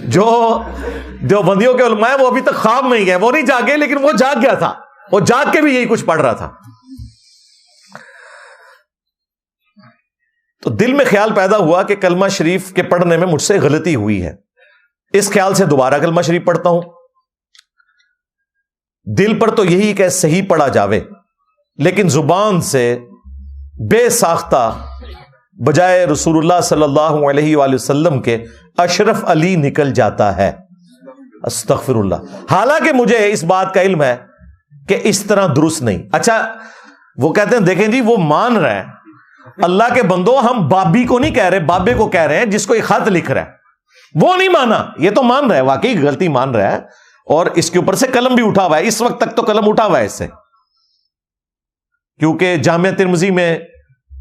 جو دیوبندیوں کے علماء ہیں وہ ابھی تک خواب میں ہی ہے، وہ نہیں جاگے، لیکن وہ جاگ گیا تھا. وہ جاگ کے بھی یہی کچھ پڑھ رہا تھا. تو دل میں خیال پیدا ہوا کہ کلمہ شریف کے پڑھنے میں مجھ سے غلطی ہوئی ہے. اس خیال سے دوبارہ کلمہ شریف پڑھتا ہوں. دل پر تو یہی کہ صحیح پڑھا جاوے، لیکن زبان سے بے ساختہ بجائے رسول اللہ صلی اللہ علیہ وآلہ وسلم کے اشرف علی نکل جاتا ہے. استغفر اللہ. حالانکہ مجھے اس بات کا علم ہے کہ اس طرح درست نہیں. اچھا وہ کہتے ہیں دیکھیں جی وہ مان رہے ہیں، اللہ کے بندو ہم بابی کو نہیں کہہ رہے، بابے کو کہہ رہے ہیں جس کو ایک خط لکھ رہا ہے. وہ نہیں مانا، یہ تو مان رہا ہے، واقعی غلطی مان رہا ہے، اور اس کے اوپر سے قلم بھی اٹھا ہوا ہے. اس وقت تک تو قلم اٹھا ہوا ہے اس سے، کیونکہ جامعہ ترمذی میں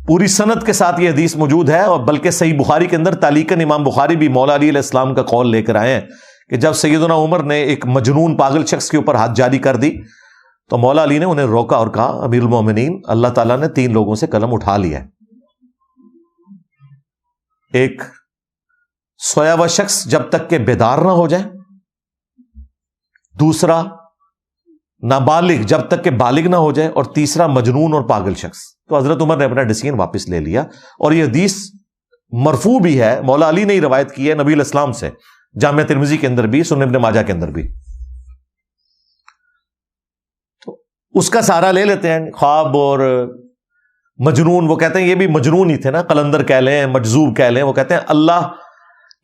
پوری سند کے ساتھ یہ حدیث موجود ہے، اور بلکہ صحیح بخاری کے اندر تعلیقاً امام بخاری بھی مولا علی علیہ السلام کا قول لے کر آئے ہیں کہ جب سیدنا عمر نے ایک مجنون پاگل شخص کے اوپر ہاتھ جاری کر دی تو مولا علی نے انہیں روکا اور کہا امیر المومنین، اللہ تعالیٰ نے 3 لوگوں سے قلم اٹھا لیا ہے. ایک سویا ہوا شخص جب تک کہ بیدار نہ ہو جائے، دوسرا نابالغ جب تک کہ بالغ نہ ہو جائے، اور تیسرا مجنون اور پاگل شخص. تو حضرت عمر نے اپنا ڈیسیژن واپس لے لیا، اور یہ حدیث مرفوع بھی ہے، مولا علی نے ہی روایت کی ہے نبی علیہ السلام سے، جامع ترمذی کے اندر بھی، سنن ابن ماجہ کے اندر بھی. تو اس کا سہارا لے لیتے ہیں. خواب اور مجنون، وہ کہتے ہیں یہ بھی مجنون ہی تھے نا، قلندر کہہ لیں، مجذوب کہہ لیں. وہ کہتے ہیں اللہ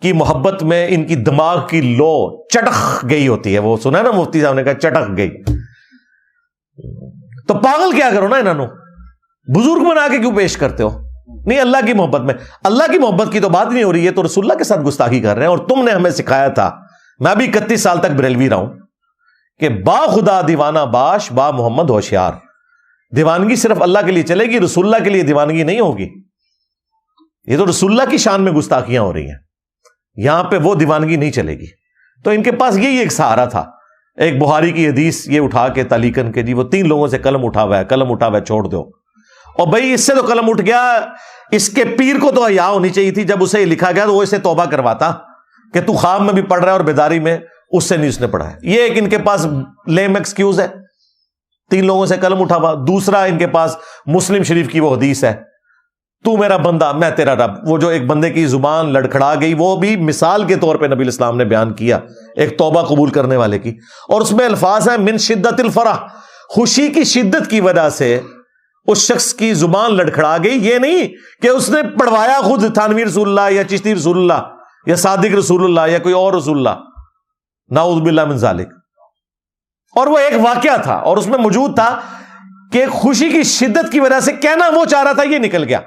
کی محبت میں ان کی دماغ کی لو چٹک گئی ہوتی ہے. وہ سنا نا مفتی صاحب نے کہا چٹک گئی. تو پاگل کیا کرو نا انہوں، بزرگ بنا کے کیوں پیش کرتے ہو؟ نہیں، اللہ کی محبت میں، اللہ کی محبت کی تو بات نہیں ہو رہی ہے، تو رسول اللہ کے ساتھ گستاخی کر رہے ہیں. اور تم نے ہمیں سکھایا تھا، میں بھی 31 سال تک بریلوی رہا ہوں، کہ با خدا دیوانہ باش، با محمد ہوشیار. دیوانگی صرف اللہ کے لیے چلے گی، رسول اللہ کے لیے دیوانگی نہیں ہوگی. یہ تو رسول اللہ کی شان میں گستاخیاں ہو رہی ہیں، یہاں پہ وہ دیوانگی نہیں چلے گی. تو ان کے پاس یہی ایک سہارا تھا. ایک بخاری کی حدیث یہ اٹھا کے تعلیقاً کہ جی وہ 3 لوگوں سے قلم اٹھا ہوا ہے چھوڑ دو. اور بھائی اس سے تو قلم اٹھ گیا، اس کے پیر کو تو حیا ہونی چاہیے تھی. جب اسے لکھا گیا تو وہ اسے توبہ کرواتا کہ تو خواب میں بھی پڑھ رہا ہے اور بیداری میں، اس سے نہیں اس نے پڑھا ہے. یہ ایک ان کے پاس لیم ایکسکیوز ہے، 3 لوگوں سے قلم اٹھا ہوا. دوسرا ان کے پاس مسلم شریف کی وہ حدیث ہے، تو میرا بندہ میں تیرا رب. وہ جو ایک بندے کی زبان لڑکھڑا گئی، وہ بھی مثال کے طور پہ نبی علیہ السلام نے بیان کیا ایک توبہ قبول کرنے والے کی. اور اس میں الفاظ ہیں من شدت الفرح، خوشی کی شدت کی وجہ سے اس شخص کی زبان لڑکھڑا گئی. یہ نہیں کہ اس نے پڑھوایا خود تھانوی رسول اللہ یا چشتی رسول اللہ یا صادق رسول اللہ یا کوئی اور رسول اللہ، نعوذ باللہ من ذالک. اور وہ ایک واقعہ تھا اور اس میں موجود تھا کہ خوشی کی شدت کی وجہ سے کہنا وہ چاہ رہا تھا، یہ نکل گیا.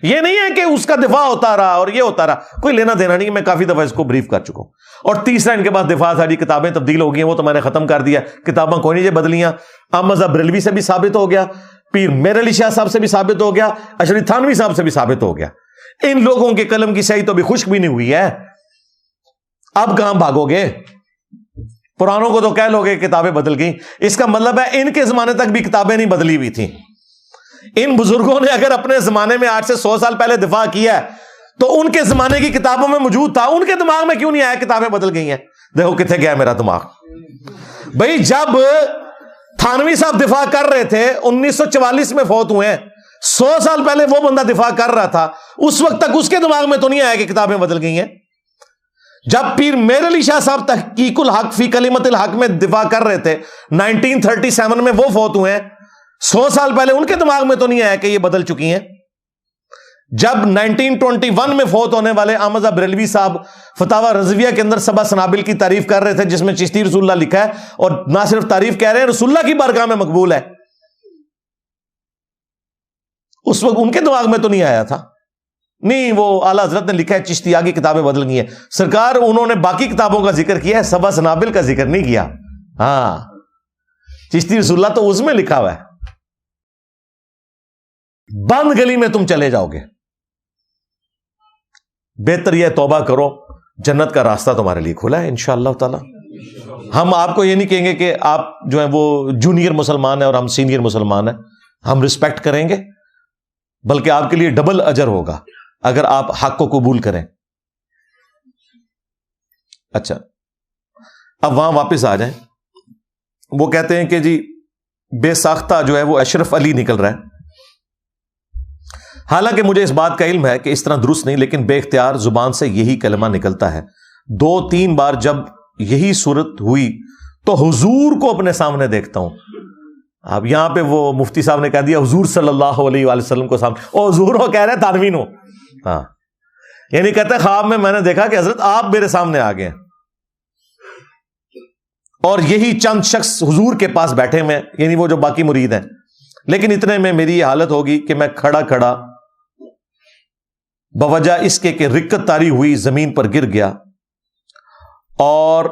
یہ نہیں ہے کہ اس کا دفاع ہوتا رہا اور یہ ہوتا رہا، کوئی لینا دینا نہیں. میں کافی دفعہ اس کو بریف کر چکا ہوں. اور تیسرا ان کے پاس دفاع ساری کتابیں تبدیل ہو گئی ہیں، وہ تو میں نے ختم کر دیا، کتابیں کوئی نہیں جو بدلیاں. احمد بریلوی سے بھی ثابت ہو گیا، پیر میر علی شاہ صاحب سے بھی ثابت ہو گیا، اشرف تھانوی صاحب سے بھی ثابت ہو گیا. ان لوگوں کے قلم کی سیاہی تو ابھی خشک بھی نہیں ہوئی ہے. اب کہاں بھاگو گے؟ پرانوں کو تو کہہ لو گے کتابیں بدل گئیں، اس کا مطلب ہے ان کے زمانے تک بھی کتابیں نہیں بدلی ہوئی تھیں. ان بزرگوں نے اگر اپنے زمانے میں 8 سے 100 سال پہلے دفاع کیا ہے تو ان کے زمانے کی کتابوں میں موجود تھا. ان کے دماغ میں کیوں نہیں آیا کتابیں بدل گئی ہیں؟ دیکھو کتنے گیا میرا دماغ. بھائی جب تھانوی صاحب دفاع کر رہے تھے 1944 میں فوت ہوئے ہیں، 100 سال پہلے وہ بندہ دفاع کر رہا تھا، اس وقت تک اس کے دماغ میں تو نہیں آیا کہ کتابیں بدل گئی ہیں. جب پیر میر علی شاہ صاحب تحقیق الحق فی کلمت الحق میں دفاع کر رہے تھے 1937 میں، وہ فوت ہوئے ہیں، 100 سال پہلے ان کے دماغ میں تو نہیں آیا کہ یہ بدل چکی ہیں. جب 1921 میں فوت ہونے والے احمد بریلوی صاحب فتاوی رضویہ کے اندر سبع سنابل کی تعریف کر رہے تھے جس میں چشتی رسول اللہ لکھا ہے، اور نہ صرف تعریف کہہ رہے ہیں رسول اللہ کی بارگاہ میں مقبول ہے، اس وقت ان کے دماغ میں تو نہیں آیا تھا. نہیں، وہ اعلیٰ حضرت نے لکھا ہے چشتی آگے کتابیں بدل گئی ہیں. سرکار انہوں نے باقی کتابوں کا ذکر کیا ہے، سبع سنابل کا ذکر نہیں کیا. ہاں، چشتی رسول اللہ تو اس میں لکھا ہوا ہے. بند گلی میں تم چلے جاؤ گے، بہتر یہ توبہ کرو، جنت کا راستہ تمہارے لیے کھلا ہے انشاءاللہ تعالی. ہم آپ کو یہ نہیں کہیں گے کہ آپ جو ہیں وہ جونیئر مسلمان ہیں اور ہم سینئر مسلمان ہیں، ہم رسپیکٹ کریں گے، بلکہ آپ کے لیے ڈبل اجر ہوگا اگر آپ حق کو قبول کریں. اچھا، اب وہاں واپس آ جائیں. وہ کہتے ہیں کہ جی بے ساختہ جو ہے وہ اشرف علی نکل رہا ہے. حالانکہ مجھے اس بات کا علم ہے کہ اس طرح درست نہیں، لیکن بے اختیار زبان سے یہی کلمہ نکلتا ہے. 2-3 بار جب یہی صورت ہوئی تو حضور کو اپنے سامنے دیکھتا ہوں. اب یہاں پہ وہ مفتی صاحب نے کہہ دیا حضور صلی اللہ علیہ وآلہ وسلم کو سامنے، اور حضور ہو کہہ رہے تانوین ہو. ہاں، یعنی کہتے ہیں خواب میں نے دیکھا کہ حضرت آپ میرے سامنے آ گئے، اور یہی چند شخص حضور کے پاس بیٹھے میں، یعنی وہ جو باقی مرید ہیں. لیکن اتنے میں میری یہ حالت ہوگی کہ میں کھڑا کھڑا بوجہ اس کے کہ رکت تاری ہوئی زمین پر گر گیا، اور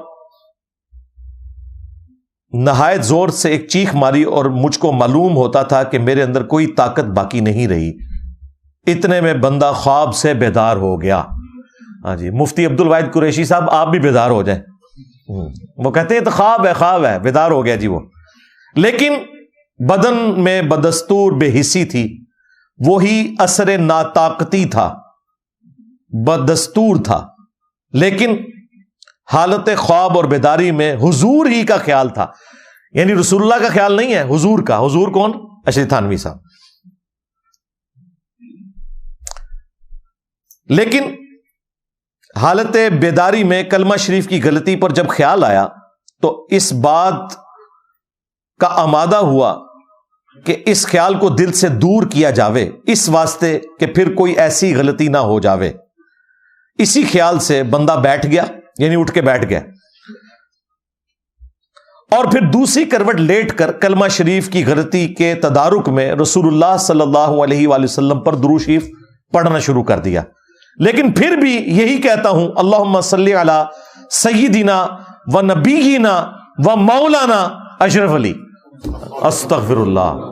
نہایت زور سے ایک چیخ ماری، اور مجھ کو معلوم ہوتا تھا کہ میرے اندر کوئی طاقت باقی نہیں رہی. اتنے میں بندہ خواب سے بیدار ہو گیا. ہاں جی, مفتی عبد الواحد قریشی صاحب آپ بھی بیدار ہو جائیں. وہ کہتے ہیں تو خواب ہے, بیدار ہو گیا جی وہ. لیکن بدن میں بدستور بے حسی تھی, وہی اثر ناطاقتی تھا, بدستور تھا, لیکن حالت خواب اور بیداری میں حضور ہی کا خیال تھا. یعنی رسول اللہ کا خیال نہیں ہے, حضور کا. حضور کون؟ اشرف تھانوی صاحب. لیکن حالت بیداری میں کلمہ شریف کی غلطی پر جب خیال آیا تو اس بات کا آمادہ ہوا کہ اس خیال کو دل سے دور کیا جاوے, اس واسطے کہ پھر کوئی ایسی غلطی نہ ہو جاوے. اسی خیال سے بندہ بیٹھ گیا, یعنی اٹھ کے بیٹھ گیا, اور پھر دوسری کروٹ لیٹ کر کلمہ شریف کی غلطی کے تدارک میں رسول اللہ صلی اللہ علیہ وآلہ وسلم پر درود شریف پڑھنا شروع کر دیا. لیکن پھر بھی یہی کہتا ہوں, اللہم صلی علی سیدنا و نبینا و مولانا اشرف علی. استغفر اللہ.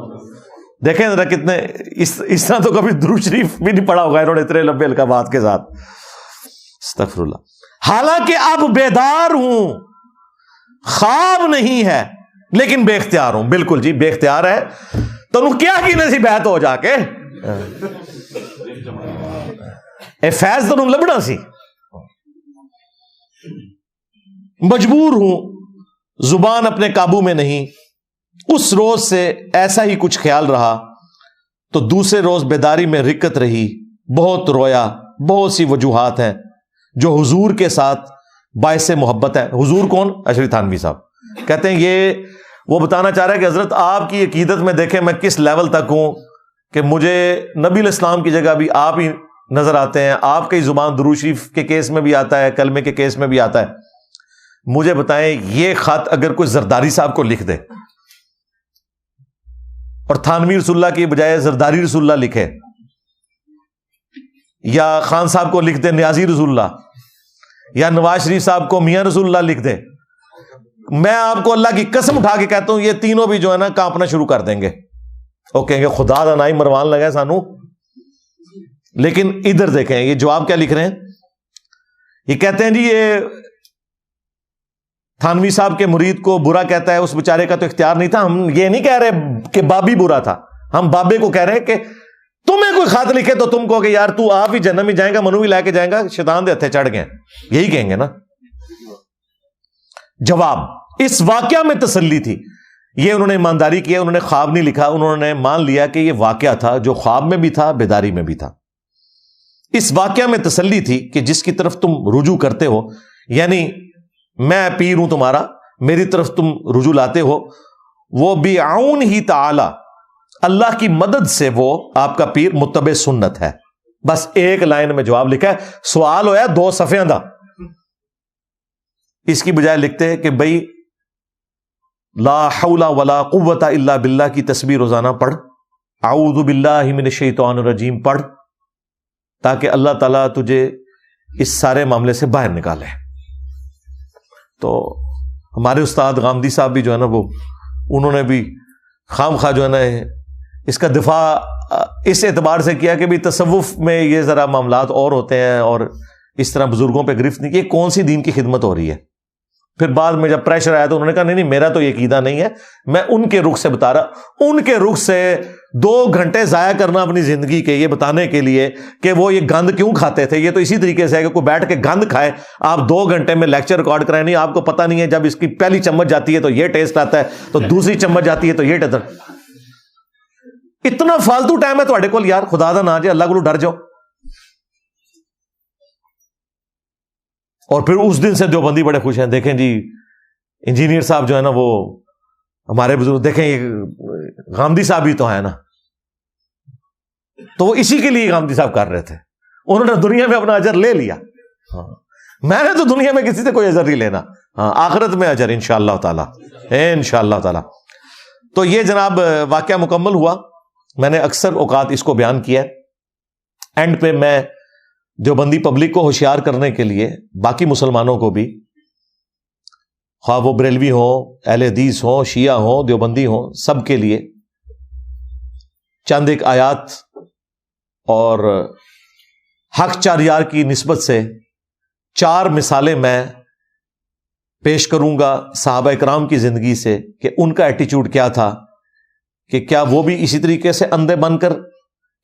دیکھیں ذرا کتنے اس طرح تو کبھی درود شریف بھی نہیں پڑھا ہوگا انہوں نے اتنے لمبے القابات کے ساتھ. استغفر اللہ. حالانکہ اب بیدار ہوں, خواب نہیں ہے, لیکن بے اختیار ہوں. بالکل جی, بے اختیار ہے تو کیا کی نسی بیعت ہو جا کے اے فیض تو لبنا سی. مجبور ہوں, زبان اپنے قابو میں نہیں. اس روز سے ایسا ہی کچھ خیال رہا تو دوسرے روز بیداری میں رکت رہی, بہت رویا. بہت سی وجوہات ہیں جو حضور کے ساتھ باعث محبت ہے. حضور کون؟ اشرف تھانوی صاحب. کہتے ہیں یہ وہ بتانا چاہ رہا ہے کہ حضرت آپ کی عقیدت میں دیکھیں میں کس لیول تک ہوں کہ مجھے نبی الاسلام کی جگہ بھی آپ ہی نظر آتے ہیں. آپ کی زبان درود شریف کے کیس میں بھی آتا ہے, کلمے کے کیس میں بھی آتا ہے. مجھے بتائیں یہ خط اگر کوئی زرداری صاحب کو لکھ دے اور تھانوی رسول اللہ کی بجائے زرداری رسول اللہ لکھے, یا خان صاحب کو لکھ دے نیازی رسول اللہ, یا نواز شریف صاحب کو میاں رسول اللہ لکھ دے, میں آپ کو اللہ کی قسم اٹھا کے کہتا ہوں یہ تینوں بھی جو ہے نا کانپنا شروع کر دیں گے. وہ کہیں گے خدا دا نائی مروان لگا سانو. لیکن ادھر دیکھیں یہ جواب کیا لکھ رہے ہیں. یہ کہتے ہیں جی یہ تھانوی صاحب کے مرید کو برا کہتا ہے, اس بیچارے کا تو اختیار نہیں تھا. ہم یہ نہیں کہہ رہے کہ بابی برا تھا, ہم بابے کو کہہ رہے ہیں کہ تمہیں کوئی خط لکھے تو تم کہو کہ یار تو آپ ہی جنم ہی جائے گا, منو بھی لے کے جائے گا, شیطان دے ہتھے چڑھ گئے. یہی کہیں گے نا. جواب, اس واقعہ میں تسلی تھی. یہ انہوں نے ایمانداری کیا, انہوں نے خواب نہیں لکھا, انہوں نے مان لیا کہ یہ واقعہ تھا جو خواب میں بھی تھا, بیداری میں بھی تھا. اس واقعہ میں تسلی تھی کہ جس کی طرف تم رجوع کرتے ہو, یعنی میں پیر ہوں تمہارا, میری طرف تم رجوع لاتے ہو, وہ بعون ہی تعالی, اللہ کی مدد سے وہ آپ کا پیر متبع سنت ہے. بس ایک لائن میں جواب لکھا ہے. سوال ہویا 2 صفحیاں دا, اس کی بجائے لکھتے ہیں کہ بھائی لا حول ولا قوت الا باللہ کی تسبیح روزانہ پڑھ, اعوذ باللہ من الشیطان الرجیم پڑھ, تاکہ اللہ تعالیٰ تجھے اس سارے معاملے سے باہر نکالے. تو ہمارے استاد غامدی صاحب بھی جو ہے نا وہ انہوں نے بھی خام خواہ جو ہے نا اس کا دفاع اس اعتبار سے کیا کہ بھی تصوف میں یہ ذرا معاملات اور ہوتے ہیں اور اس طرح بزرگوں پہ گرفت نہیں کی. یہ کون سی دین کی خدمت ہو رہی ہے. پھر بعد میں جب پریشر آیا تو انہوں نے کہا نہیں میرا تو یہ عقیدہ نہیں ہے, میں ان کے رخ سے بتا رہا. ان کے رخ سے 2 گھنٹے ضائع کرنا اپنی زندگی کے یہ بتانے کے لیے کہ وہ یہ گند کیوں کھاتے تھے, یہ تو اسی طریقے سے ہے کہ کوئی بیٹھ کے گند کھائے, آپ 2 گھنٹے میں لیکچر ریکارڈ کرائیں. نہیں, آپ کو پتہ نہیں ہے جب اس کی پہلی چمچ جاتی ہے تو یہ ٹیسٹ آتا ہے, تو دوسری چمچ جاتی ہے تو یہ ٹیسٹ. اتنا فالتو ٹائم ہے تھوڑے کول یار, خدا دا نا جے اللہ کو ڈر جاؤ. اور پھر اس دن سے دیوبندی بڑے خوش ہیں. دیکھیں جی انجینئر صاحب جو ہے نا وہ ہمارے بزرگ, دیکھیں یہ غامدی صاحب بھی تو ہے نا, تو وہ اسی کے لیے غامدی صاحب کر رہے تھے. انہوں نے دنیا میں اپنا اجر لے لیا. میں نے تو دنیا میں کسی سے کوئی اجر نہیں لینا, آخرت میں اجر انشاءاللہ تعالی, انشاءاللہ تعالی. تو یہ جناب واقعہ مکمل ہوا. میں نے اکثر اوقات اس کو بیان کیا ہے. اینڈ پہ میں دیوبندی پبلک کو ہوشیار کرنے کے لیے باقی مسلمانوں کو بھی, خواہ وہ بریلوی ہوں, اہل حدیث ہوں, شیعہ ہوں, دیوبندی ہوں, سب کے لیے چند ایک آیات اور حق چار یار کی نسبت سے 4 مثالیں میں پیش کروں گا صحابہ کرام کی زندگی سے کہ ان کا ایٹیچیوڈ کیا تھا، کہ کیا وہ بھی اسی طریقے سے اندھے بن کر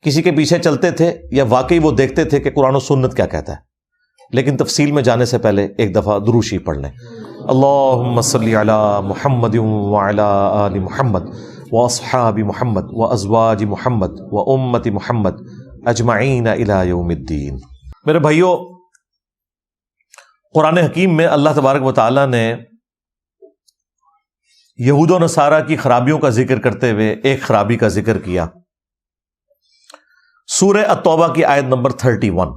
کسی کے پیچھے چلتے تھے یا واقعی وہ دیکھتے تھے کہ قرآن و سنت کیا کہتا ہے۔ لیکن تفصیل میں جانے سے پہلے ایک دفعہ درود شریف پڑھ لیں۔ اللہم صلی علی محمد وعلی آل محمد واصحاب محمد وازواج محمد وامت محمد اجمعین الی یوم الدین۔ میرے بھائیو، قرآن حکیم میں اللہ تبارک و تعالی نے یہود و نصارہ کی خرابیوں کا ذکر کرتے ہوئے ایک خرابی کا ذکر کیا۔ سورہ التوبہ کی آیت نمبر 31،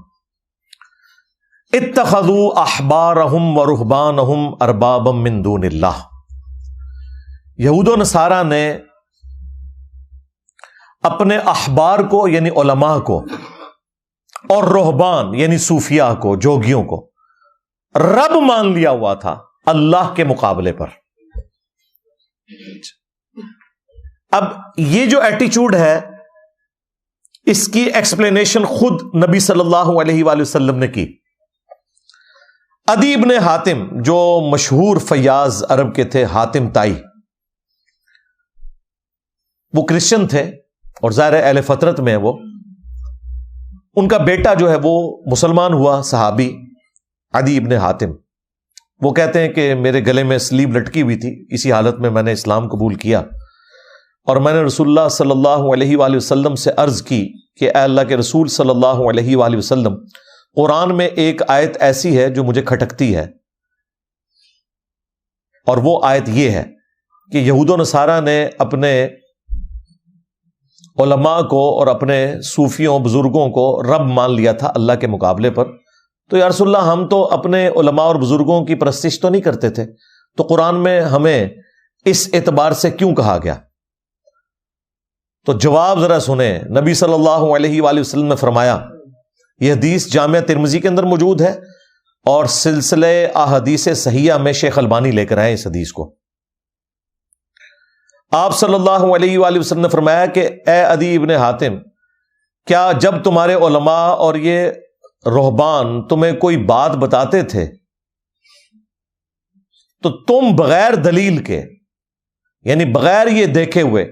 اتخذوا احبارہم ورہبانہم اربابا من دون اللہ۔ یہود و نصارہ نے اپنے احبار کو یعنی علماء کو اور رہبان یعنی صوفیاء کو، جوگیوں کو رب مان لیا ہوا تھا اللہ کے مقابلے پر۔ اب یہ جو ایٹیچیوڈ ہے اس کی ایکسپلینیشن خود نبی صلی اللہ علیہ وآلہ وسلم نے کی۔ عدی ابن حاتم جو مشہور فیاض عرب کے تھے، حاتم تائی، وہ کرسچن تھے اور ظاہر اہل فطرت میں وہ، ان کا بیٹا جو ہے وہ مسلمان ہوا، صحابی عدی ابن حاتم۔ وہ کہتے ہیں کہ میرے گلے میں سلیب لٹکی ہوئی تھی، اسی حالت میں نے اسلام قبول کیا اور میں نے رسول اللہ صلی اللہ علیہ وآلہ وسلم سے عرض کی کہ اے اللہ کے رسول صلی اللہ علیہ وآلہ وسلم، قرآن میں ایک آیت ایسی ہے جو مجھے کھٹکتی ہے، اور وہ آیت یہ ہے کہ یہود و نصارہ نے اپنے علماء کو اور اپنے صوفیوں بزرگوں کو رب مان لیا تھا اللہ کے مقابلے پر۔ تو یا رسول اللہ، ہم تو اپنے علماء اور بزرگوں کی پرستش تو نہیں کرتے تھے، تو قرآن میں ہمیں اس اعتبار سے کیوں کہا گیا؟ تو جواب ذرا سنیں۔ نبی صلی اللہ علیہ وآلہ وسلم نے فرمایا، یہ حدیث جامعہ ترمذی کے اندر موجود ہے اور سلسلہ احادیث صحیحہ میں شیخ البانی لے کر آئے اس حدیث کو۔ آپ صلی اللہ علیہ وآلہ وسلم نے فرمایا کہ اے عدی ابن حاتم، کیا جب تمہارے علماء اور یہ رہبان تمہیں کوئی بات بتاتے تھے تو تم بغیر دلیل کے، یعنی بغیر یہ دیکھے ہوئے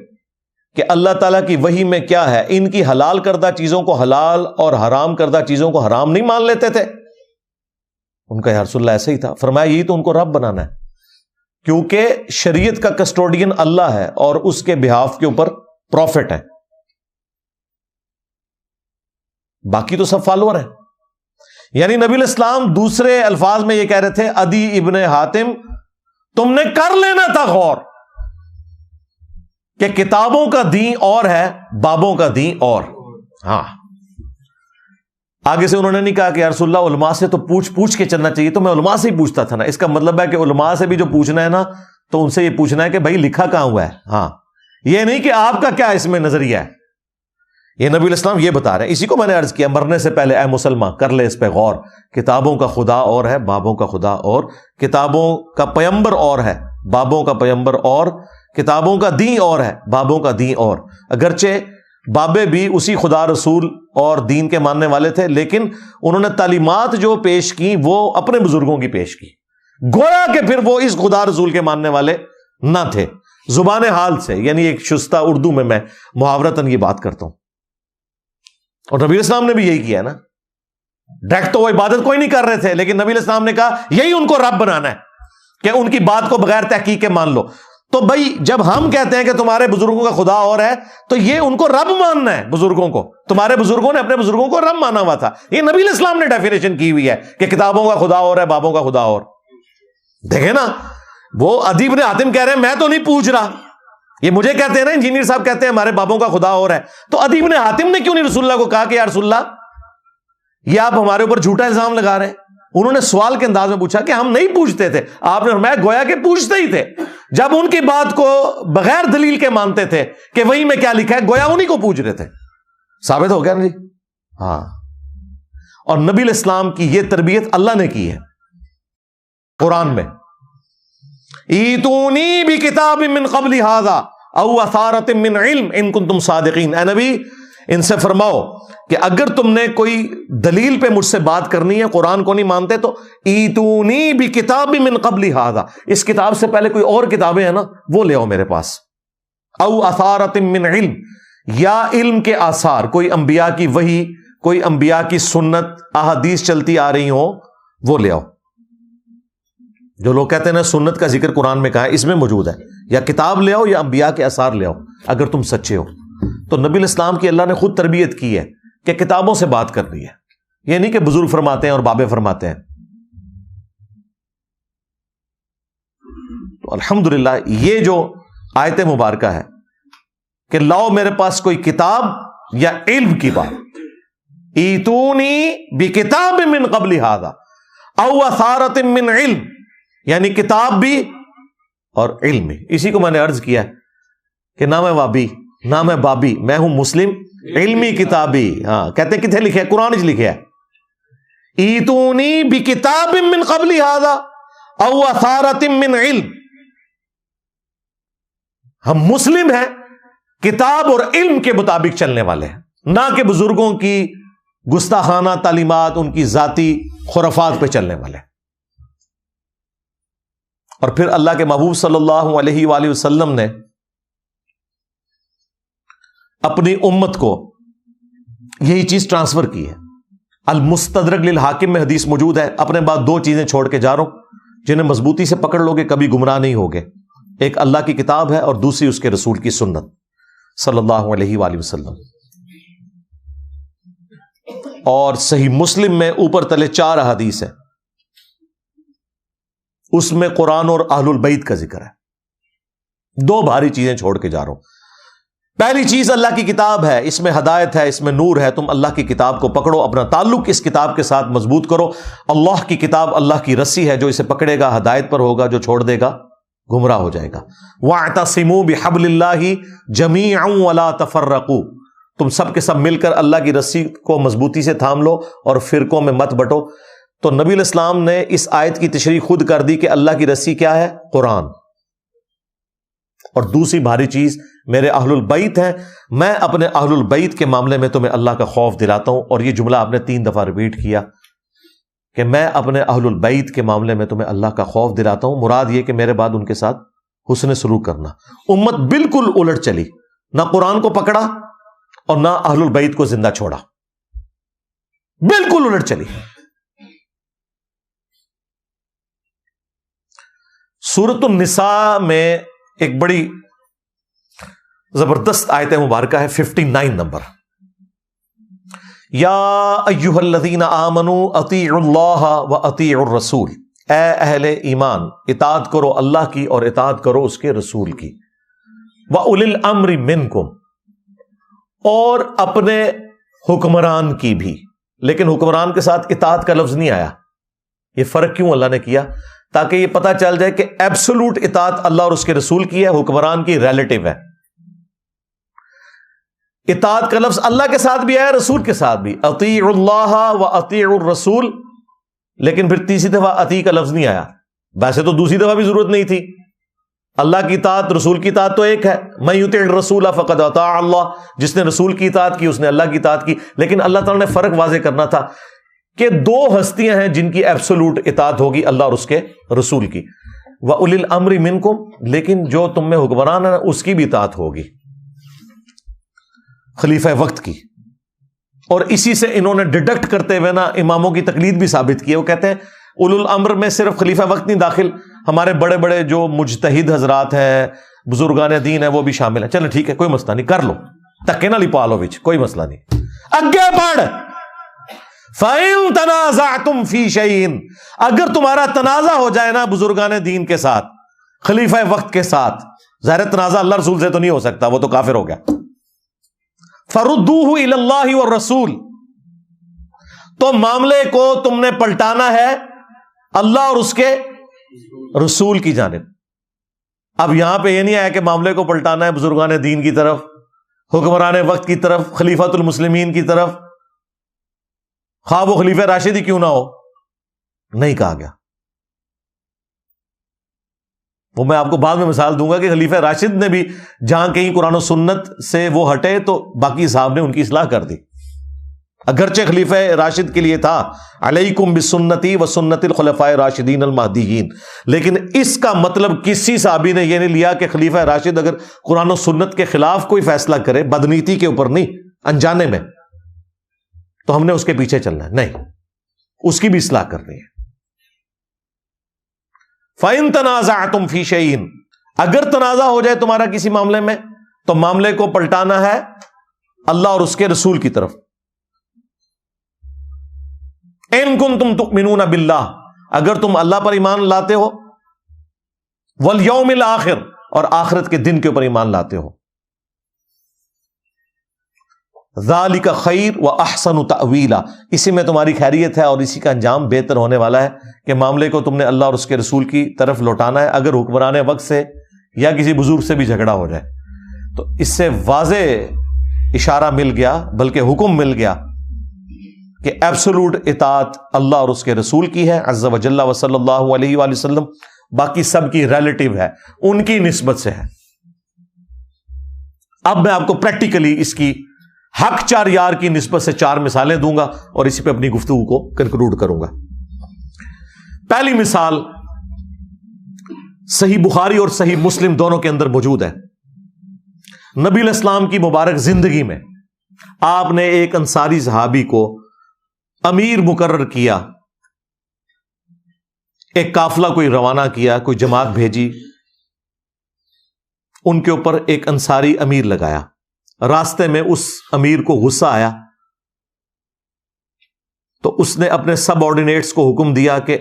کہ اللہ تعالیٰ کی وحی میں کیا ہے، ان کی حلال کردہ چیزوں کو حلال اور حرام کردہ چیزوں کو حرام نہیں مان لیتے تھے؟ ان کا یا رسول اللہ ایسے ہی تھا۔ فرمایا یہی تو ان کو رب بنانا ہے، کیونکہ شریعت کا کسٹوڈین اللہ ہے اور اس کے بہاف کے اوپر پروفٹ ہے، باقی تو سب فالوور ہیں۔ یعنی نبی الاسلام دوسرے الفاظ میں یہ کہہ رہے تھے، عدی ابن حاتم تم نے کر لینا تھا غور کہ کتابوں کا دین اور ہے، بابوں کا دین اور۔ ہاں، آگے سے انہوں نے نہیں کہا کہ یا رسول اللہ علماء سے تو پوچھ کے چلنا چاہیے، تو میں علماء سے ہی پوچھتا تھا نا۔ اس کا مطلب ہے کہ علماء سے بھی جو پوچھنا ہے نا، تو ان سے یہ پوچھنا ہے کہ بھائی لکھا کہاں ہوا ہے۔ ہاں، یہ نہیں کہ آپ کا کیا اس میں نظریہ ہے، یہ نبی الاسلام یہ بتا رہے ہیں۔ اسی کو میں نے عرض کیا مرنے سے پہلے، اے مسلمان کر لے اس پہ غور، کتابوں کا خدا اور ہے، بابوں کا خدا اور، کتابوں کا پیمبر اور ہے، بابوں کا پیمبر اور، کتابوں کا دین اور ہے، بابوں کا دین اور۔ اگرچہ بابے بھی اسی خدا رسول اور دین کے ماننے والے تھے، لیکن انہوں نے تعلیمات جو پیش کی وہ اپنے بزرگوں کی پیش کی، گویا کہ پھر وہ اس خدا رسول کے ماننے والے نہ تھے، زبان حال سے، یعنی ایک شستہ اردو میں محاورتاً یہ بات کرتا ہوں۔ اور نبی اسلام نے بھی یہی کیا ہے نا، ڈائریکٹ تو وہ عبادت کوئی نہیں کر رہے تھے، لیکن نبی اسلام نے کہا یہی ان کو رب بنانا ہے کہ ان کی بات کو بغیر تحقیق کے مان لو۔ تو بھائی جب ہم کہتے ہیں کہ تمہارے بزرگوں کا خدا اور ہے، تو یہ ان کو رب ماننا ہے، بزرگوں کو۔ تمہارے بزرگوں نے اپنے بزرگوں کو رب مانا ہوا تھا، یہ نبی اسلام نے ڈیفینیشن کی ہوئی ہے کہ کتابوں کا خدا اور ہے، بابوں کا خدا اور۔ دیکھیں نا، وہ عدی ابن حاتم کہہ رہے ہیں میں تو نہیں پوچھ رہا، یہ مجھے کہتے ہیں نا انجینئر صاحب کہتے ہیں ہمارے بابوں کا خدا اور ہے، تو عدی ابن حاتم نے کیوں نہیں رسول اللہ کو کہا کہ یا رسول اللہ یہ آپ ہمارے اوپر جھوٹا الزام لگا رہے ہیں؟ انہوں نے سوال کے انداز میں پوچھا کہ ہم نہیں پوچھتے تھے، آپ نے فرمایا گویا کہ پوچھتے ہی تھے، جب ان کی بات کو بغیر دلیل کے مانتے تھے کہ وہی میں کیا لکھا ہے، گویا انہی کو پوچھ رہے تھے۔ ثابت ہو گیا نا جی؟ ہاں، اور نبی الاسلام کی یہ تربیت اللہ نے کی ہے قرآن میں، ایتونی بکتاب من قبل ھذا او اثارۃ من علم ان کنتم صادقین۔ اے نبی، ان سے فرماؤ کہ اگر تم نے کوئی دلیل پہ مجھ سے بات کرنی ہے، قرآن کو نہیں مانتے، تو ایتونی بکتاب من قبل ھذا، اس کتاب سے پہلے کوئی اور کتابیں ہیں نا وہ لے آؤ میرے پاس، او اثارۃ من علم، یا علم کے آثار، کوئی انبیاء کی وحی، کوئی انبیاء کی سنت، احادیث چلتی آ رہی ہوں وہ لے آؤ۔ جو لوگ کہتے ہیں نا سنت کا ذکر قرآن میں کہا ہے، اس میں موجود ہے، یا کتاب لے آؤ یا انبیاء کے آثار لے آؤ اگر تم سچے ہو۔ تو نبی الاسلام کی اللہ نے خود تربیت کی ہے کہ کتابوں سے بات کرنی ہے، یہ نہیں کہ بزرگ فرماتے ہیں اور بابے فرماتے ہیں۔ تو الحمدللہ یہ جو آیت مبارکہ ہے کہ لاؤ میرے پاس کوئی کتاب یا علم کی بات، ایتونی بکتاب من قبل ھذا او اثارۃ من علم، یعنی کتاب بھی اور علم بھی۔ اسی کو میں نے عرض کیا کہ نہ میں وابی نہ میں بابی، میں ہوں مسلم علمی کتابی۔ ہاں کہتے ہیں کتنے لکھے ہے؟ قرآن وچ لکھے ہے، ایتونی بکتاب من قبل ھذا او اثارۃ من علم۔ ہم مسلم ہیں، کتاب اور علم کے مطابق چلنے والے ہیں، نہ کہ بزرگوں کی گستاخانہ تعلیمات، ان کی ذاتی خرافات پہ چلنے والے ہیں۔ اور پھر اللہ کے محبوب صلی اللہ علیہ وآلہ وسلم نے اپنی امت کو یہی چیز ٹرانسفر کی ہے۔ المستدرک للحاکم میں حدیث موجود ہے، اپنے بعد دو چیزیں چھوڑ کے جا رہا ہوں جنہیں مضبوطی سے پکڑ لو گے کبھی گمراہ نہیں ہوگے، ایک اللہ کی کتاب ہے اور دوسری اس کے رسول کی سنت صلی اللہ علیہ وآلہ وسلم۔ اور صحیح مسلم میں اوپر تلے 4 احادیث ہیں، اس میں قرآن اور اہل البیت کا ذکر ہے۔ 2 بھاری چیزیں چھوڑ کے جا رہا ہوں۔ پہلی چیز اللہ کی کتاب ہے، اس میں ہدایت ہے، اس میں نور ہے، تم اللہ کی کتاب کو پکڑو، اپنا تعلق اس کتاب کے ساتھ مضبوط کرو۔ اللہ کی کتاب اللہ کی رسی ہے، جو اسے پکڑے گا ہدایت پر ہوگا، جو چھوڑ دے گا گمراہ ہو جائے گا۔ وَاعْتَصِمُوا بِحَبْلِ اللَّهِ جَمِيعًا وَلَا تَفَرَّقُوا، تم سب کے سب مل کر اللہ کی رسی کو مضبوطی سے تھام لو اور فرقوں میں مت بٹو۔ تو نبی الاسلام نے اس آیت کی تشریح خود کر دی کہ اللہ کی رسی کیا ہے؟ قرآن۔ اور دوسری بھاری چیز میرے اہل البیت ہیں، میں اپنے اہل البیت کے معاملے میں تمہیں اللہ کا خوف دلاتا ہوں۔ اور یہ جملہ آپ نے 3 دفعہ ریپیٹ کیا کہ میں اپنے اہل البیت کے معاملے میں تمہیں اللہ کا خوف دلاتا ہوں، مراد یہ کہ میرے بعد ان کے ساتھ حسن سلوک کرنا۔ امت بالکل الٹ چلی، نہ قرآن کو پکڑا اور نہ اہل البیت کو زندہ چھوڑا، بالکل الٹ چلی۔ سورۃ النساء میں ایک بڑی زبردست آیت مبارکہ ہے، 59 نمبر، یا ایھا الذین آمنوا اطیعوا اللہ واطیعوا الرسول، اے اہل ایمان اطاعت کرو اللہ کی اور اطاعت کرو اس کے رسول کی، واولی الامر منکم، اور اپنے حکمران کی بھی۔ لیکن حکمران کے ساتھ اطاعت کا لفظ نہیں آیا، یہ فرق کیوں اللہ نے کیا؟ تاکہ یہ پتہ چل جائے کہ ایبسولوٹ اطاعت اللہ اور اس کے رسول کی ہے، حکمران کی ریلیٹو ہے۔ اطاعت کا لفظ اللہ کے ساتھ بھی ہے، رسول کے ساتھ بھی، اطیعوا اللہ و اطیعوا الرسول، لیکن پھر تیسری دفعہ اطیع کا لفظ نہیں آیا۔ ویسے تو دوسری دفعہ بھی ضرورت نہیں تھی، اللہ کی اطاعت رسول کی اطاعت تو ایک ہے، من یطع الرسول فقد اطاع اللہ، جس نے رسول کی اطاعت کی اس نے اللہ کی اطاعت کی۔ لیکن اللہ تعالیٰ نے فرق واضح کرنا تھا کہ 2 ہستیاں ہیں جن کی ایبسولوٹ اطاعت ہوگی، اللہ اور اس کے رسول کی، وَأُولِي الْأَمْرِ مِنْكُمْ، لیکن جو تم میں حکمران ہے اس کی بھی اطاعت ہوگی، خلیفہ وقت کی۔ اور اسی سے انہوں نے ڈیڈکٹ کرتے ہوئے نا اماموں کی تقلید بھی ثابت کی ہے۔ وہ کہتے ہیں اولو الامر میں صرف خلیفہ وقت نہیں داخل، ہمارے بڑے بڑے جو مجتہد حضرات ہیں، بزرگان دین ہیں، وہ بھی شامل ہیں۔ چلیں ٹھیک ہے، کوئی مسئلہ نہیں، کر لو، تکے نہ لپا لو وچ، کوئی مسئلہ نہیں، اگے بڑھ۔ فَإِن تَنَازَعْتُمْ فِي شَيْءٍ، اگر تمہارا تنازع ہو جائے نا بزرگان دین کے ساتھ، خلیفہ وقت کے ساتھ، ظاہر تنازع اللہ رسول سے تو نہیں ہو سکتا، وہ تو کافر ہو گیا، فَرُدُّوهُ إِلَى اللَّهِ وَالرَّسُولِ، تو معاملے کو تم نے پلٹانا ہے اللہ اور اس کے رسول کی جانب۔ اب یہاں پہ یہ نہیں آیا کہ معاملے کو پلٹانا ہے بزرگان دین کی طرف، حکمران وقت کی طرف، خلیفۃ المسلمین کی طرف، خواہ وہ خلیفہ راشد ہی کیوں نہ ہو، نہیں کہا گیا۔ وہ میں آپ کو بعد میں مثال دوں گا کہ خلیفہ راشد نے بھی جہاں کہیں قرآن و سنت سے وہ ہٹے تو باقی صاحب نے ان کی اصلاح کر دی. اگرچہ خلیفہ راشد کے لیے تھا علیکم بسنتی و سنت الخلفاء راشدین المہدیین، لیکن اس کا مطلب کسی صحابی نے یہ نہیں لیا کہ خلیفہ راشد اگر قرآن و سنت کے خلاف کوئی فیصلہ کرے، بدنیتی کے اوپر نہیں، انجانے میں، تو ہم نے اس کے پیچھے چلنا ہے. نہیں، اس کی بھی اصلاح کرنی ہے. فَإِن تَنَازَعْتُمْ فِي شَيْءٍ، اگر تنازع ہو جائے تمہارا کسی معاملے میں تو معاملے کو پلٹانا ہے اللہ اور اس کے رسول کی طرف. إِن كُنتُمْ تُؤْمِنُونَ بِاللَّهِ، اگر تم اللہ پر ایمان لاتے ہو، وَالْيَوْمِ الْآخِرِ، اور آخرت کے دن کے اوپر ایمان لاتے ہو، ذَلِكَ خَيْرٌ وَأَحْسَنُ تَأْوِيلًا، اسی میں تمہاری خیریت ہے اور اسی کا انجام بہتر ہونے والا ہے کہ معاملے کو تم نے اللہ اور اس کے رسول کی طرف لوٹانا ہے. اگر حکمران وقت سے یا کسی بزرگ سے بھی جھگڑا ہو جائے تو اس سے واضح اشارہ مل گیا، بلکہ حکم مل گیا کہ ایبسولوٹ اطاعت اللہ اور اس کے رسول کی ہے عز و جل و صلی اللہ علیہ وآلہ وسلم، باقی سب کی ریلیٹو ہے، ان کی نسبت سے ہے. اب میں آپ کو پریکٹیکلی اس کی حق چار یار کی نسبت سے 4 مثالیں دوں گا اور اسی پہ اپنی گفتگو کو کنکلوڈ کروں گا. پہلی مثال صحیح بخاری اور صحیح مسلم دونوں کے اندر موجود ہے. نبی علیہ السلام کی مبارک زندگی میں آپ نے ایک انصاری صحابی کو امیر مقرر کیا، ایک قافلہ کوئی روانہ کیا، کوئی جماعت بھیجی، ان کے اوپر ایک انصاری امیر لگایا. راستے میں اس امیر کو غصہ آیا تو اس نے اپنے سب آرڈینیٹس کو حکم دیا کہ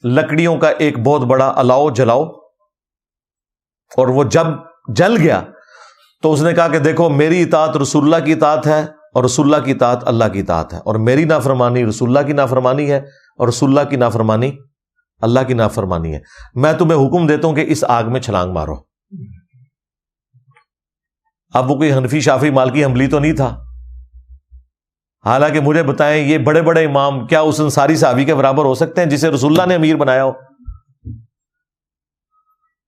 لکڑیوں کا ایک بہت بڑا الاؤ جلاؤ، اور وہ جب جل گیا تو اس نے کہا کہ دیکھو میری اطاعت رسول اللہ کی اطاعت ہے اور رسول اللہ کی اطاعت اللہ کی اطاعت ہے، اور میری نافرمانی رسول اللہ کی نافرمانی ہے اور رسول اللہ کی نافرمانی اللہ کی نافرمانی ہے. میں تمہیں حکم دیتا ہوں کہ اس آگ میں چھلانگ مارو. اب وہ کوئی حنفی شافی مالکی حنبلی تو نہیں تھا، حالانکہ مجھے بتائیں یہ بڑے بڑے امام کیا اس انصاری صحابی کے برابر ہو سکتے ہیں جسے رسول اللہ نے امیر بنایا ہو؟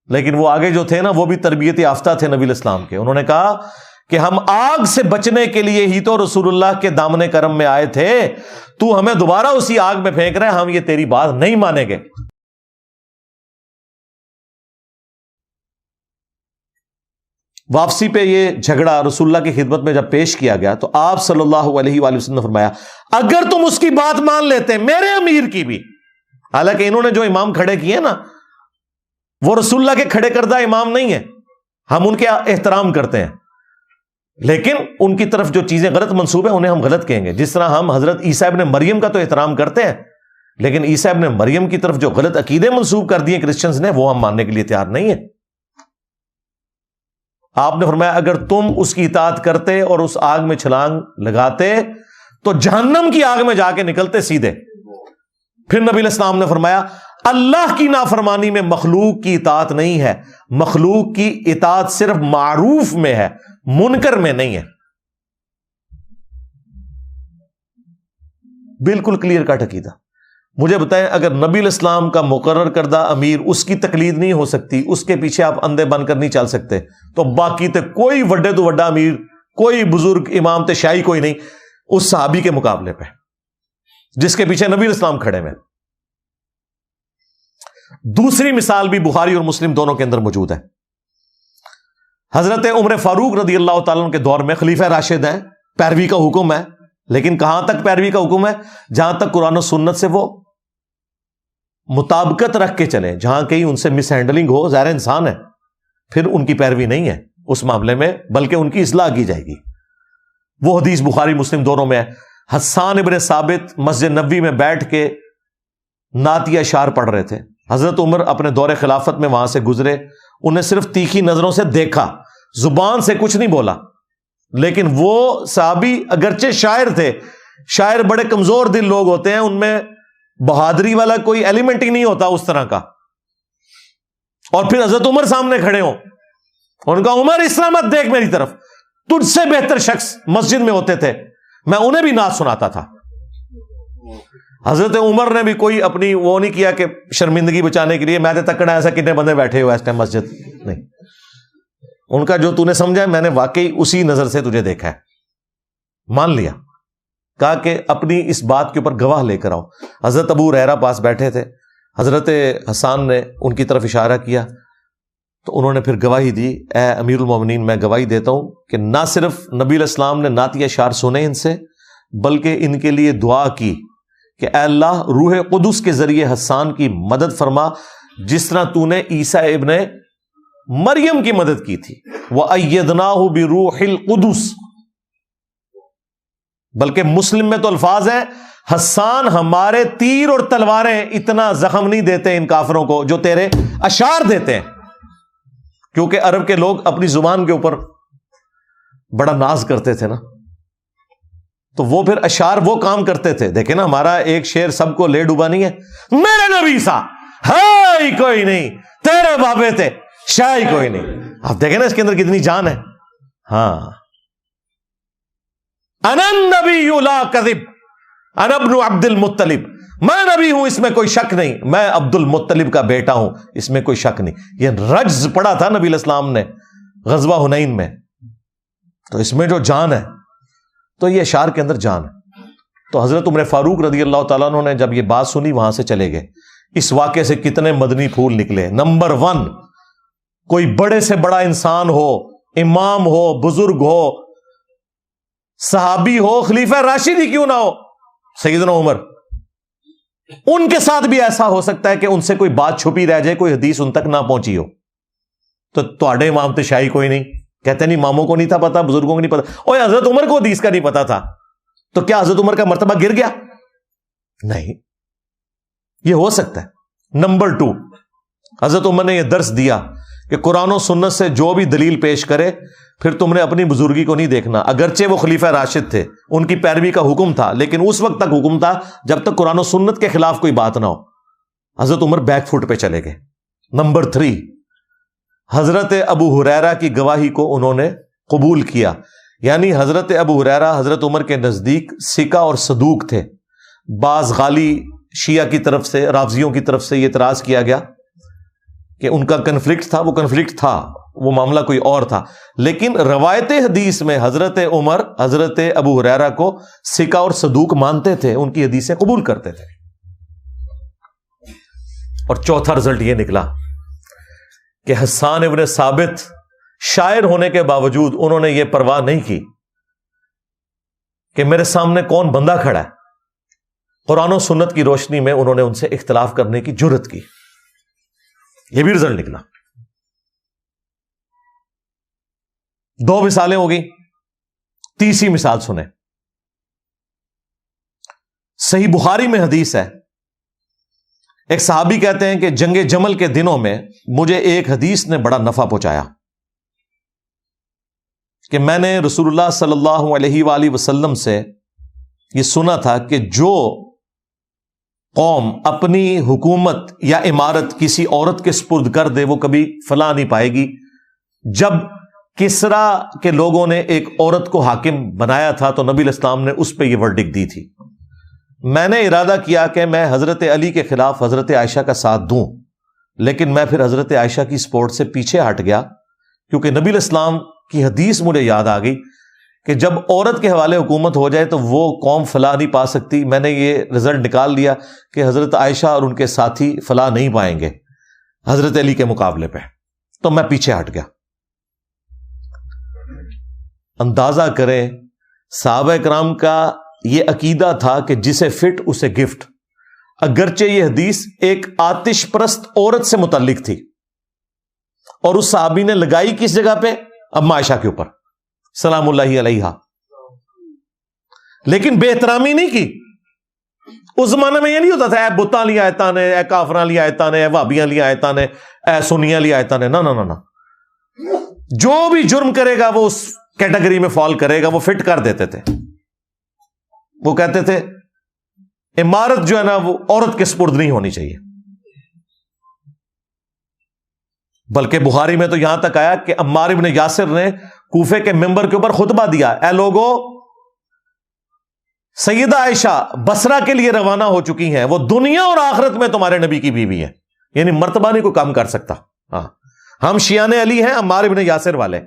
لیکن وہ آگے جو تھے نا وہ بھی تربیت یافتہ تھے نبی علیہ السلام کے. انہوں نے کہا کہ ہم آگ سے بچنے کے لیے ہی تو رسول اللہ کے دامن کرم میں آئے تھے، تو ہمیں دوبارہ اسی آگ میں پھینک رہے ہیں، ہم یہ تیری بات نہیں مانیں گے. واپسی پہ یہ جھگڑا رسول اللہ کی خدمت میں جب پیش کیا گیا تو آپ صلی اللہ علیہ وآلہ وسلم نے فرمایا اگر تم اس کی بات مان لیتے میرے امیر کی بھی، حالانکہ انہوں نے جو امام کھڑے کیے نا وہ رسول اللہ کے کھڑے کردہ امام نہیں ہیں، ہم ان کے احترام کرتے ہیں، لیکن ان کی طرف جو چیزیں غلط منسوب ہیں انہیں ہم غلط کہیں گے. جس طرح ہم حضرت عیسیٰ ابن مریم کا تو احترام کرتے ہیں، لیکن عیسیٰ ابن مریم کی طرف جو غلط عقیدے منسوب کر دیے کرسچنز نے وہ ہم ماننے کے لیے تیار نہیں ہیں. آپ نے فرمایا اگر تم اس کی اطاعت کرتے اور اس آگ میں چھلانگ لگاتے تو جہنم کی آگ میں جا کے نکلتے سیدھے. پھر نبی علیہ السلام نے فرمایا اللہ کی نافرمانی میں مخلوق کی اطاعت نہیں ہے، مخلوق کی اطاعت صرف معروف میں ہے، منکر میں نہیں ہے. بالکل کلیئر کٹ عقیدہ. مجھے بتائیں اگر نبی علیہ السلام کا مقرر کردہ امیر اس کی تقلید نہیں ہو سکتی، اس کے پیچھے آپ اندھے بن کر نہیں چل سکتے، تو باقی تے کوئی وڈے تو وڈا امیر، کوئی بزرگ امام تے شاہی کوئی نہیں اس صحابی کے مقابلے پہ جس کے پیچھے نبی علیہ السلام کھڑے ہوئے. دوسری مثال بھی بخاری اور مسلم دونوں کے اندر موجود ہے. حضرت عمر فاروق رضی اللہ تعالیٰ عنہ کے دور میں خلیفہ راشد ہیں، پیروی کا حکم ہے، لیکن کہاں تک پیروی کا حکم ہے؟ جہاں تک قرآن و سنت سے وہ مطابقت رکھ کے چلیں. جہاں کہیں ان سے مس ہینڈلنگ ہو، ظاہر انسان ہے، پھر ان کی پیروی نہیں ہے اس معاملے میں، بلکہ ان کی اصلاح کی جائے گی. وہ حدیث بخاری مسلم دونوں میں ہے. حسان ابن ثابت مسجد نبوی میں بیٹھ کے نعتیہ اشعار پڑھ رہے تھے. حضرت عمر اپنے دور خلافت میں وہاں سے گزرے، انہیں صرف تیکھی نظروں سے دیکھا، زبان سے کچھ نہیں بولا. لیکن وہ صحابی اگرچہ شاعر تھے، شاعر بڑے کمزور دل لوگ ہوتے ہیں، ان میں بہادری والا کوئی ایلیمنٹ ہی نہیں ہوتا اس طرح کا. اور پھر حضرت عمر سامنے کھڑے ہوں، ان کا عمر اس طرح مت دیکھ میری طرف، تجھ سے بہتر شخص مسجد میں ہوتے تھے، میں انہیں بھی نعت سناتا تھا. حضرت عمر نے بھی کوئی اپنی وہ نہیں کیا کہ شرمندگی بچانے کے لیے میں تکڑا ایسا کتنے بندے بیٹھے ہوئے اس ٹائم مسجد، نہیں، ان کا جو تو نے سمجھا ہے میں نے واقعی اسی نظر سے تجھے دیکھا ہے، مان لیا، کہا کہ اپنی اس بات کے اوپر گواہ لے کر آؤ۔ حضرت ابو ہریرہ پاس بیٹھے تھے، حضرت حسان نے ان کی طرف اشارہ کیا تو انہوں نے پھر گواہی دی، اے امیر المومنین میں گواہی دیتا ہوں کہ نہ صرف نبی علیہ السلام نے نعتیہ اشعار سنے ان سے، بلکہ ان کے لیے دعا کی کہ اے اللہ روح قدس کے ذریعے حسان کی مدد فرما جس طرح تو نے عیسیٰ ابن مریم کی مدد کی تھی، وَأَيَّدْنَاهُ بِرُوحِ الْقُدُسِ، بلکہ مسلم میں تو الفاظ ہیں حسان ہمارے تیر اور تلواریں اتنا زخم نہیں دیتے ان کافروں کو جو تیرے اشعار دیتے ہیں، کیونکہ عرب کے لوگ اپنی زبان کے اوپر بڑا ناز کرتے تھے نا، تو وہ پھر اشعار وہ کام کرتے تھے۔ دیکھیں نا ہمارا ایک شعر سب کو لے ڈوبا نہیں ہے، میرے نبی سا ہے ہی کوئی نہیں، تیرے بابے تھے شاہ ہی کوئی نہیں۔ آپ دیکھیں نا اس کے اندر کتنی جان ہے۔ ہاں، انا النبی لا کذب انا ابن عبد المطلب، میں نبی ہوں اس میں کوئی شک نہیں، میں عبد المطلب کا بیٹا ہوں اس میں کوئی شک نہیں۔ یہ رجز پڑا تھا نبی علیہ السلام نے غزوہ حنین میں، تو اس میں جو جان ہے تو یہ اشعار کے اندر جان ہے۔ تو حضرت عمر فاروق رضی اللہ تعالیٰ عنہ نے جب یہ بات سنی وہاں سے چلے گئے۔ اس واقعے سے کتنے مدنی پھول نکلے۔ نمبر 1، کوئی بڑے سے بڑا انسان ہو، امام ہو، بزرگ ہو، صحابی ہو، خلیفہ راشد ہی کیوں نہ ہو، سیدنا عمر، ان کے ساتھ بھی ایسا ہو سکتا ہے کہ ان سے کوئی بات چھپی رہ جائے، کوئی حدیث ان تک نہ پہنچی ہو۔ تو تواڈے امام تے شاہی کوئی نہیں، کہتے نہیں اماموں کو نہیں تھا پتا، بزرگوں کو نہیں پتا، اور حضرت عمر کو حدیث کا نہیں پتا تھا، تو کیا حضرت عمر کا مرتبہ گر گیا؟ نہیں، یہ ہو سکتا ہے۔ نمبر 2، حضرت عمر نے یہ درس دیا کہ قرآن و سنت سے جو بھی دلیل پیش کرے پھر تم نے اپنی بزرگی کو نہیں دیکھنا، اگرچہ وہ خلیفہ راشد تھے، ان کی پیروی کا حکم تھا، لیکن اس وقت تک حکم تھا جب تک قرآن و سنت کے خلاف کوئی بات نہ ہو۔ حضرت عمر بیک فٹ پہ چلے گئے۔ نمبر 3، حضرت ابو ہریرہ کی گواہی کو انہوں نے قبول کیا، یعنی حضرت ابو ہریرہ حضرت عمر کے نزدیک ثقہ اور صدوق تھے۔ بعض غالی شیعہ کی طرف سے، رافضیوں کی طرف سے یہ اعتراض کیا گیا کہ ان کا کنفلکٹ تھا، وہ کنفلکٹ تھا، وہ معاملہ کوئی اور تھا، لیکن روایت حدیث میں حضرت عمر حضرت ابو ہریرہ کو ثقہ اور صدوق مانتے تھے، ان کی حدیثیں قبول کرتے تھے۔ اور چوتھا رزلٹ یہ نکلا کہ حسان ابن ثابت شاعر ہونے کے باوجود انہوں نے یہ پرواہ نہیں کی کہ میرے سامنے کون بندہ کھڑا ہے، قرآن و سنت کی روشنی میں انہوں نے ان سے اختلاف کرنے کی جرت کی۔ یہ بھی رزلٹ نکلا۔ 2 مثالیں ہو گئی، تیسری مثال سنیں۔ صحیح بخاری میں حدیث ہے، ایک صحابی کہتے ہیں کہ جنگ جمل کے دنوں میں مجھے ایک حدیث نے بڑا نفع پہنچایا کہ میں نے رسول اللہ صلی اللہ علیہ وآلہ وسلم سے یہ سنا تھا کہ جو قوم اپنی حکومت یا عمارت کسی عورت کے سپرد کر دے وہ کبھی فلاح نہیں پائے گی۔ جب کسرا کے لوگوں نے ایک عورت کو حاکم بنایا تھا تو نبی علیہ السلام نے اس پہ یہ ورڈکٹ دی تھی۔ میں نے ارادہ کیا کہ میں حضرت علی کے خلاف حضرت عائشہ کا ساتھ دوں، لیکن میں پھر حضرت عائشہ کی سپورٹ سے پیچھے ہٹ گیا کیونکہ نبی علیہ السلام کی حدیث مجھے یاد آ گئی کہ جب عورت کے حوالے حکومت ہو جائے تو وہ قوم فلاح نہیں پا سکتی۔ میں نے یہ رزلٹ نکال لیا کہ حضرت عائشہ اور ان کے ساتھی فلاح نہیں پائیں گے حضرت علی کے مقابلے پہ، تو میں پیچھے ہٹ گیا۔ اندازہ کریں صحابہ کرام کا یہ عقیدہ تھا کہ جسے فٹ اسے گفٹ، اگرچہ یہ حدیث ایک آتش پرست عورت سے متعلق تھی، اور اس صحابی نے لگائی کس جگہ پہ؟ اما عائشہ کے اوپر سلام اللہ علیہا، لیکن بے احترامی نہیں کی۔ اس زمانے میں یہ نہیں ہوتا تھا اے بتاں لی آیتاں نے، اے کافراں لی آیتاں نے، اے وہابیاں لی آیتاں نے، اے سنیاں لی آیتاں نے، نہ، جو بھی جرم کرے گا وہ اس کیٹیگری میں فال کرے گا، وہ فٹ کر دیتے تھے۔ وہ کہتے تھے عمارت جو ہے نا وہ عورت کے سپرد نہیں ہونی چاہیے۔ بلکہ بخاری میں تو یہاں تک آیا کہ عمار ابن یاسر نے کوفے کے ممبر کے اوپر خطبہ دیا، اے لوگو سیدہ عائشہ بصرہ کے لیے روانہ ہو چکی ہیں، وہ دنیا اور آخرت میں تمہارے نبی کی بیوی ہیں، یعنی مرتبہ نہیں کوئی کام کر سکتا. ہاں ہم شیعان علی ہیں، عمار ابن یاسر والے.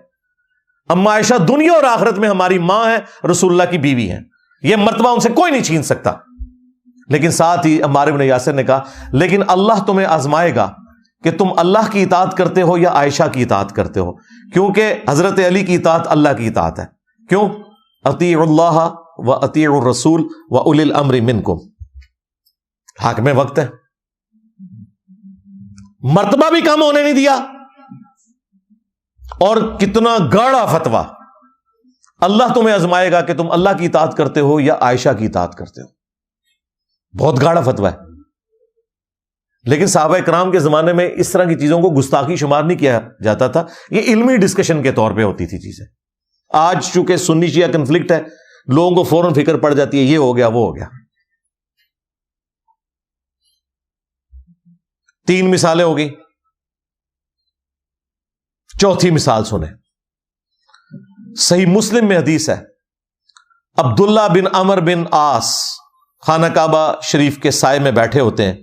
اما عائشہ دنیا اور آخرت میں ہماری ماں ہے، رسول اللہ کی بیوی ہیں، یہ مرتبہ ان سے کوئی نہیں چھین سکتا. لیکن ساتھ ہی عمار ابن یاسر نے کہا لیکن اللہ تمہیں آزمائے گا کہ تم اللہ کی اطاعت کرتے ہو یا عائشہ کی اطاعت کرتے ہو، کیونکہ حضرت علی کی اطاعت اللہ کی اطاعت ہے. کیوں؟ اطیعوا اللہ و اطیعوا الرسول و اولی الامر منکم. حاکم وقت ہے، مرتبہ بھی کم ہونے نہیں دیا. اور کتنا گاڑا فتویٰ، اللہ تمہیں آزمائے گا کہ تم اللہ کی اطاعت کرتے ہو یا عائشہ کی اطاعت کرتے ہو. بہت گاڑا فتویٰ ہے. لیکن صحابہ کرام کے زمانے میں اس طرح کی چیزوں کو گستاخی شمار نہیں کیا جاتا تھا، یہ علمی ڈسکشن کے طور پہ ہوتی تھی چیزیں. آج چونکہ سنی شیعہ کنفلکٹ ہے، لوگوں کو فوراً فکر پڑ جاتی ہے یہ ہو گیا وہ ہو گیا. 3 مثالیں ہو گئی، چوتھی مثال سنیں. صحیح مسلم میں حدیث ہے، عبداللہ بن عمر بن عاص خانہ کعبہ شریف کے سائے میں بیٹھے ہوتے ہیں.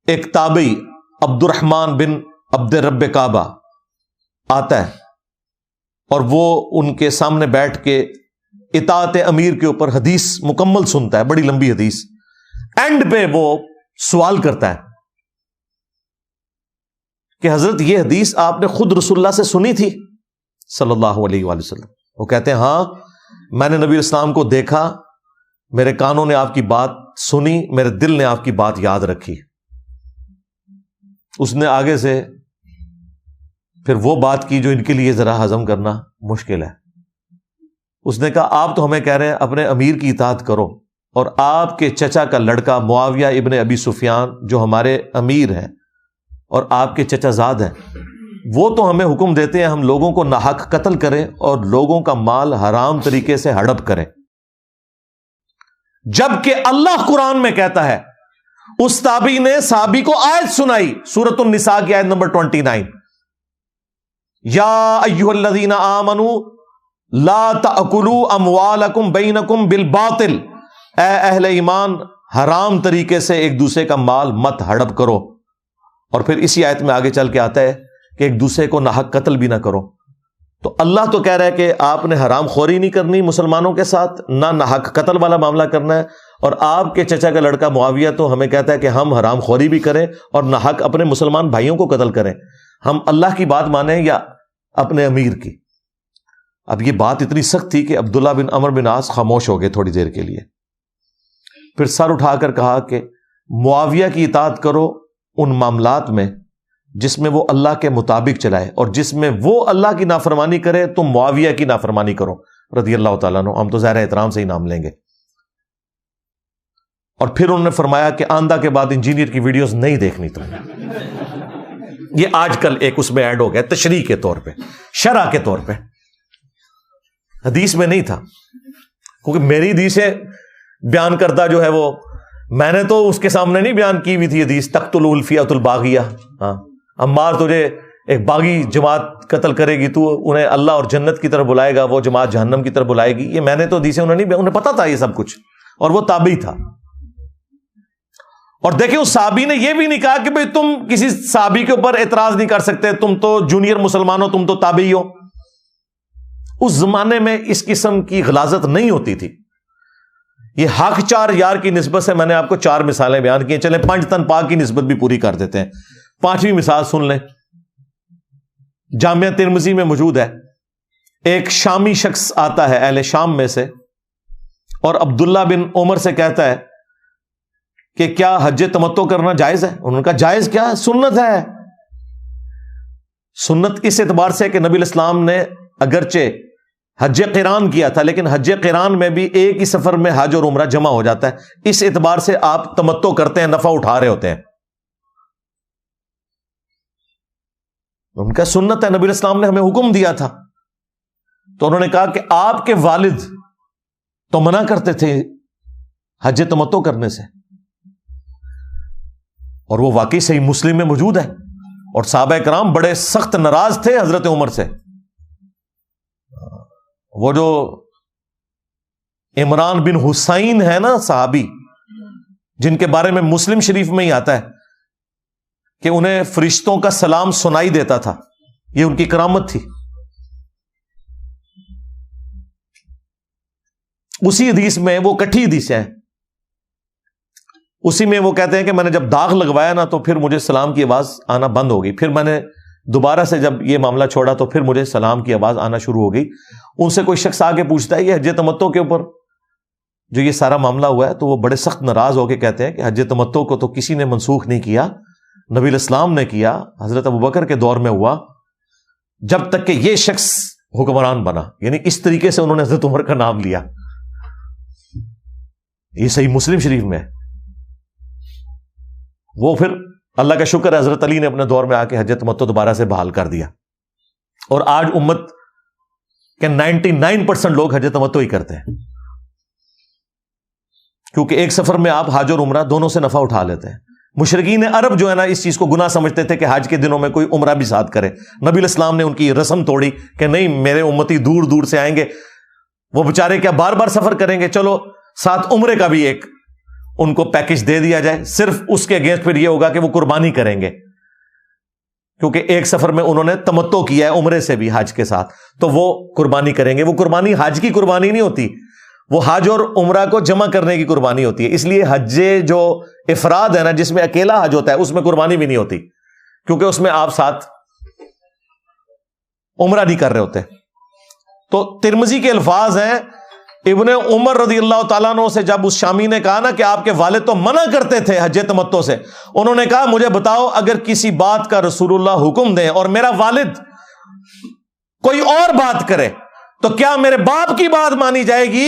ایک تابعی عبد الرحمن بن عبد رب کعبہ آتا ہے اور وہ ان کے سامنے بیٹھ کے اطاعت امیر کے اوپر حدیث مکمل سنتا ہے، بڑی لمبی حدیث. اینڈ پہ وہ سوال کرتا ہے کہ حضرت یہ حدیث آپ نے خود رسول اللہ سے سنی تھی صلی اللہ علیہ وآلہ وسلم؟ وہ کہتے ہیں ہاں، میں نے نبی اسلام کو دیکھا، میرے کانوں نے آپ کی بات سنی، میرے دل نے آپ کی بات یاد رکھی. اس نے آگے سے پھر وہ بات کی جو ان کے لیے ذرا ہضم کرنا مشکل ہے. اس نے کہا آپ تو ہمیں کہہ رہے ہیں اپنے امیر کی اطاعت کرو، اور آپ کے چچا کا لڑکا معاویہ ابن ابی سفیان جو ہمارے امیر ہیں اور آپ کے چچا زاد ہیں، وہ تو ہمیں حکم دیتے ہیں ہم لوگوں کو ناحق قتل کریں اور لوگوں کا مال حرام طریقے سے ہڑپ کریں، جبکہ اللہ قرآن میں کہتا ہے. اس تابعی نے صحابی کو آیت سنائی، سورۃ النساء کی آیت نمبر 29، یا ایھا الذین آمنوا لا تأکلوا اموالکم بینکم بالباطل، اے اہل ایمان حرام طریقے سے ایک دوسرے کا مال مت ہڑپ کرو. اور پھر اسی آیت میں آگے چل کے آتا ہے کہ ایک دوسرے کو ناحق قتل بھی نہ کرو. تو اللہ تو کہہ رہا ہے کہ آپ نے حرام خوری نہیں کرنی مسلمانوں کے ساتھ، نہ ناحق قتل والا معاملہ کرنا ہے، اور آپ کے چچا کا لڑکا معاویہ تو ہمیں کہتا ہے کہ ہم حرام خوری بھی کریں اور ناحق اپنے مسلمان بھائیوں کو قتل کریں. ہم اللہ کی بات مانیں یا اپنے امیر کی؟ اب یہ بات اتنی سخت تھی کہ عبداللہ بن عمر بن عاص خاموش ہو گئے تھوڑی دیر کے لیے. پھر سر اٹھا کر کہا کہ معاویہ کی اطاعت کرو ان معاملات میں جس میں وہ اللہ کے مطابق چلائے، اور جس میں وہ اللہ کی نافرمانی کرے تم معاویہ کی نافرمانی کرو رضی اللہ تعالیٰ عنہ. ہم تو ظاہر احترام سے ہی نام لیں گے. اور پھر انہوں نے فرمایا کہ آندھا کے بعد انجینئر کی ویڈیوز نہیں دیکھنی تم. یہ آج کل ایک اس میں ایڈ ہو گیا تشریح کے طور پہ، شرح کے طور پہ، حدیث میں نہیں تھا. کیونکہ میری حدیث بیان کرتا جو ہے وہ میں نے تو اس کے سامنے نہیں بیان کی ہوئی تھی حدیث تقتل الفیۃ الباغیہ. ہاں عمار تجھے ایک باغی جماعت قتل کرے گی، تو انہیں اللہ اور جنت کی طرف بلائے گا، وہ جماعت جہنم کی طرف بلائے گی. یہ میں نے تو حدیثیں انہیں پتا تھا یہ سب کچھ، اور وہ تابعی تھا. اور دیکھیں اس صحابی نے یہ بھی نہیں کہا کہ بھئی تم کسی صحابی کے اوپر اعتراض نہیں کر سکتے، تم تو جونیئر مسلمان ہو، تم تو تابعی ہو. اس زمانے میں اس قسم کی غلاظت نہیں ہوتی تھی. یہ حق چار یار کی نسبت سے میں نے آپ کو 4 مثالیں بیان کی ہیں. چلیں 5 تن پاک کی نسبت بھی پوری کر دیتے ہیں. 5ویں مثال سن لیں، جامعہ ترمذی میں موجود ہے. ایک شامی شخص آتا ہے اہل شام میں سے، اور عبداللہ بن عمر سے کہتا ہے کہ کیا حج تمتع کرنا جائز ہے؟ انہوں نے کہا جائز کیا ہے، سنت ہے. سنت اس اعتبار سے کہ نبی الاسلام نے اگرچہ حج قران کیا تھا، لیکن حج قران میں بھی ایک ہی سفر میں حج اور عمرہ جمع ہو جاتا ہے. اس اعتبار سے آپ تمتع کرتے ہیں، نفع اٹھا رہے ہوتے ہیں. ان کا سنت ہے، نبی الاسلام نے ہمیں حکم دیا تھا. تو انہوں نے کہا کہ آپ کے والد تو منع کرتے تھے حج تمتع کرنے سے، اور وہ واقعی صحیح مسلم میں موجود ہے. اور صحابہ کرام بڑے سخت ناراض تھے حضرت عمر سے. وہ جو عمران بن حسین ہے نا صحابی، جن کے بارے میں مسلم شریف میں ہی آتا ہے کہ انہیں فرشتوں کا سلام سنائی دیتا تھا، یہ ان کی کرامت تھی. اسی حدیث میں، وہ کٹھی حدیث ہے، اسی میں وہ کہتے ہیں کہ میں نے جب داغ لگوایا نا تو پھر مجھے سلام کی آواز آنا بند ہو گئی، پھر میں نے دوبارہ سے جب یہ معاملہ چھوڑا تو پھر مجھے سلام کی آواز آنا شروع ہو گئی. ان سے کوئی شخص آ کے پوچھتا ہے یہ حج تمتع کے اوپر جو یہ سارا معاملہ ہوا ہے، تو وہ بڑے سخت ناراض ہو کے کہتے ہیں کہ حج تمتع کو تو کسی نے منسوخ نہیں کیا، نبی الاسلام نے کیا، حضرت ابوبکر کے دور میں ہوا، جب تک کہ یہ شخص حکمران بنا. یعنی اس طریقے سے انہوں نے حضرت عمر کا نام لیا. یہ صحیح مسلم شریف میں ہے. وہ پھر اللہ کا شکر ہے حضرت علی نے اپنے دور میں آ کے حج تمتع دوبارہ سے بحال کر دیا، اور آج امت کے 99% لوگ حج تمتع ہی کرتے ہیں، کیونکہ ایک سفر میں آپ حج اور عمرہ دونوں سے نفع اٹھا لیتے ہیں. مشرکین عرب جو ہے نا اس چیز کو گناہ سمجھتے تھے کہ حج کے دنوں میں کوئی عمرہ بھی ساتھ کرے. نبی الاسلام نے ان کی رسم توڑی کہ نہیں، میرے امتی دور دور سے آئیں گے، وہ بیچارے کیا بار بار سفر کریں گے، چلو ساتھ عمرے کا بھی ایک ان کو پیکج دے دیا جائے. صرف اس کے اگینسٹ پھر یہ ہوگا کہ وہ قربانی کریں گے، کیونکہ ایک سفر میں انہوں نے تمتع کیا ہے عمرے سے بھی حج کے ساتھ، تو وہ قربانی کریں گے. وہ قربانی حج کی قربانی نہیں ہوتی، وہ حج اور عمرہ کو جمع کرنے کی قربانی ہوتی ہے. اس لیے حج جو افراد ہے نا، جس میں اکیلا حج ہوتا ہے، اس میں قربانی بھی نہیں ہوتی، کیونکہ اس میں آپ ساتھ عمرہ نہیں کر رہے ہوتے. تو ترمذی کے الفاظ ہیں، ابن عمر رضی اللہ تعالیٰ عنہ سے جب اس شامی نے کہا نا کہ آپ کے والد تو منع کرتے تھے حج تمتع سے، انہوں نے کہا مجھے بتاؤ اگر کسی بات کا رسول اللہ حکم دیں اور میرا والد کوئی اور بات کرے تو کیا میرے باپ کی بات مانی جائے گی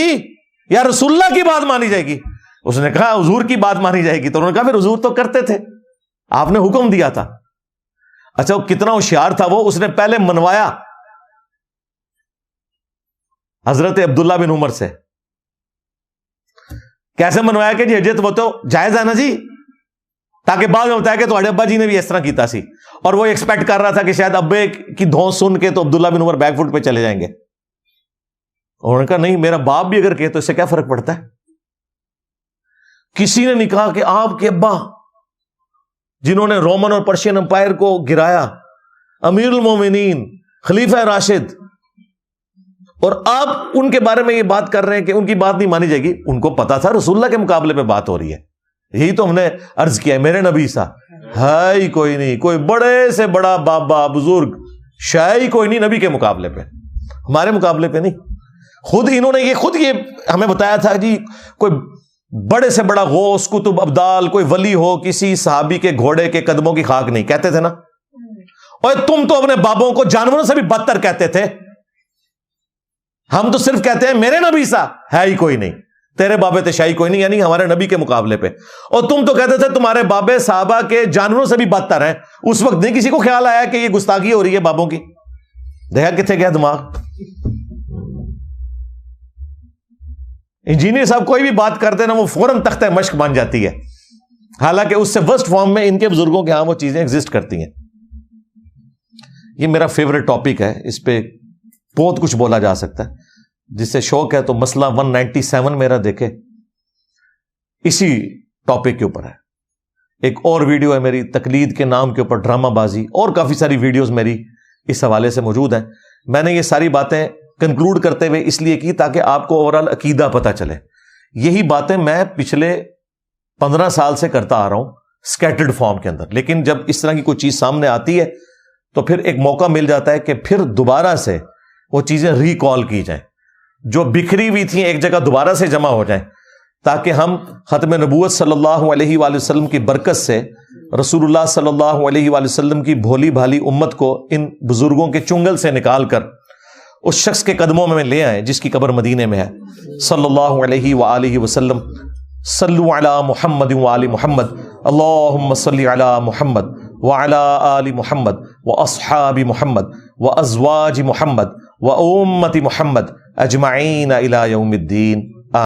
یا رسول اللہ کی بات مانی جائے گی؟ اس نے کہا حضور کی بات مانی جائے گی. تو انہوں نے کہا پھر حضور تو کرتے تھے، آپ نے حکم دیا تھا. اچھا وہ کتنا ہوشیار تھا، وہ اس نے پہلے منوایا حضرت عبداللہ بن عمر سے. کیسے منوایا کہ جی حج تمتع جائز ہے نا جی، تاکہ بعد میں بتایا کہ تمہارے ابا جی نے بھی اس طرح کیتا سی، اور وہ ایکسپیکٹ کر رہا تھا کہ شاید ابے کی دھونس سن کے تو عبداللہ بن عمر بیک فٹ پہ چلے جائیں گے. انہوں نے کہا نہیں، میرا باپ بھی اگر کہے تو اس سے کیا فرق پڑتا ہے. کسی نے نہیں کہا کہ آپ کے ابا جنہوں نے رومن اور پرشین امپائر کو گرایا، امیر المومنین، خلیفہ راشد، اور آپ ان کے بارے میں یہ بات کر رہے ہیں کہ ان کی بات نہیں مانی جائے گی. ان کو پتا تھا رسول اللہ کے مقابلے پہ بات ہو رہی ہے. یہی تو ہم نے عرض کیا ہے، میرے نبی سا ہے ہی کوئی نہیں، کوئی بڑے سے بڑا بابا بزرگ شاید ہی کوئی نہیں نبی کے مقابلے پہ، ہمارے مقابلے پہ نہیں. خود انہوں نے یہ ہمیں بتایا تھا جی، کوئی بڑے سے بڑا غوث قطب ابدال کوئی ولی ہو کسی صحابی کے گھوڑے کے قدموں کی خاک نہیں، کہتے تھے نا. اور تم تو اپنے بابوں کو جانوروں سے بھی بدتر کہتے تھے. ہم تو صرف کہتے ہیں میرے نبی سا ہے ہی کوئی نہیں، تیرے بابے تشائی کوئی نہیں، یعنی ہمارے نبی کے مقابلے پہ. اور تم تو کہتے تھے تمہارے بابے صحابہ کے جانوروں سے بھی بدتر ہیں. اس وقت نہیں کسی کو خیال آیا کہ یہ گستاخی ہو رہی ہے بابوں کی. دیکھا کتنے گیا دماغ. انجینئر صاحب کوئی بھی بات کرتے نا وہ فوراً تختہ مشق بن جاتی ہے، حالانکہ اس سے ورسٹ فارم میں ان کے بزرگوں کے ہاں وہ چیزیں ایگزسٹ کرتی ہیں. یہ میرا فیوریٹ ٹاپک ہے، اس پہ بہت کچھ بولا جا سکتا ہے. جس سے شوق ہے تو مسئلہ 197 میرا دیکھے، اسی ٹاپک کے اوپر ہے. ایک اور ویڈیو ہے میری تقلید کے نام کے اوپر، ڈرامہ بازی، اور کافی ساری ویڈیوز میری اس حوالے سے موجود ہیں. میں نے یہ ساری باتیں کنکلوڈ کرتے ہوئے اس لیے کی تاکہ آپ کو اوورال عقیدہ پتہ چلے. یہی باتیں میں پچھلے 15 سال سے کرتا آ رہا ہوں اسکیٹرڈ فارم کے اندر، لیکن جب اس طرح کی کوئی چیز سامنے آتی ہے تو پھر ایک موقع مل جاتا ہے کہ پھر دوبارہ سے وہ چیزیں ریکال کی جائیں، جو بکھری ہوئی تھیں ایک جگہ دوبارہ سے جمع ہو جائیں، تاکہ ہم ختم نبوت صلی اللہ علیہ وآلہ وسلم کی برکت سے رسول اللہ صلی اللہ علیہ وآلہ وسلم کی بھولی بھالی امت کو ان بزرگوں کے چنگل سے نکال کر اس شخص کے قدموں میں لے آئیں جس کی قبر مدینے میں ہے، صلی اللہ علیہ وآلہ وسلم. صلو علی محمد وآل محمد، اللہم صلی علی محمد وعلی آل محمد واصحاب محمد وازواج محمد وامت محمد اجمعین الی یوم الدین.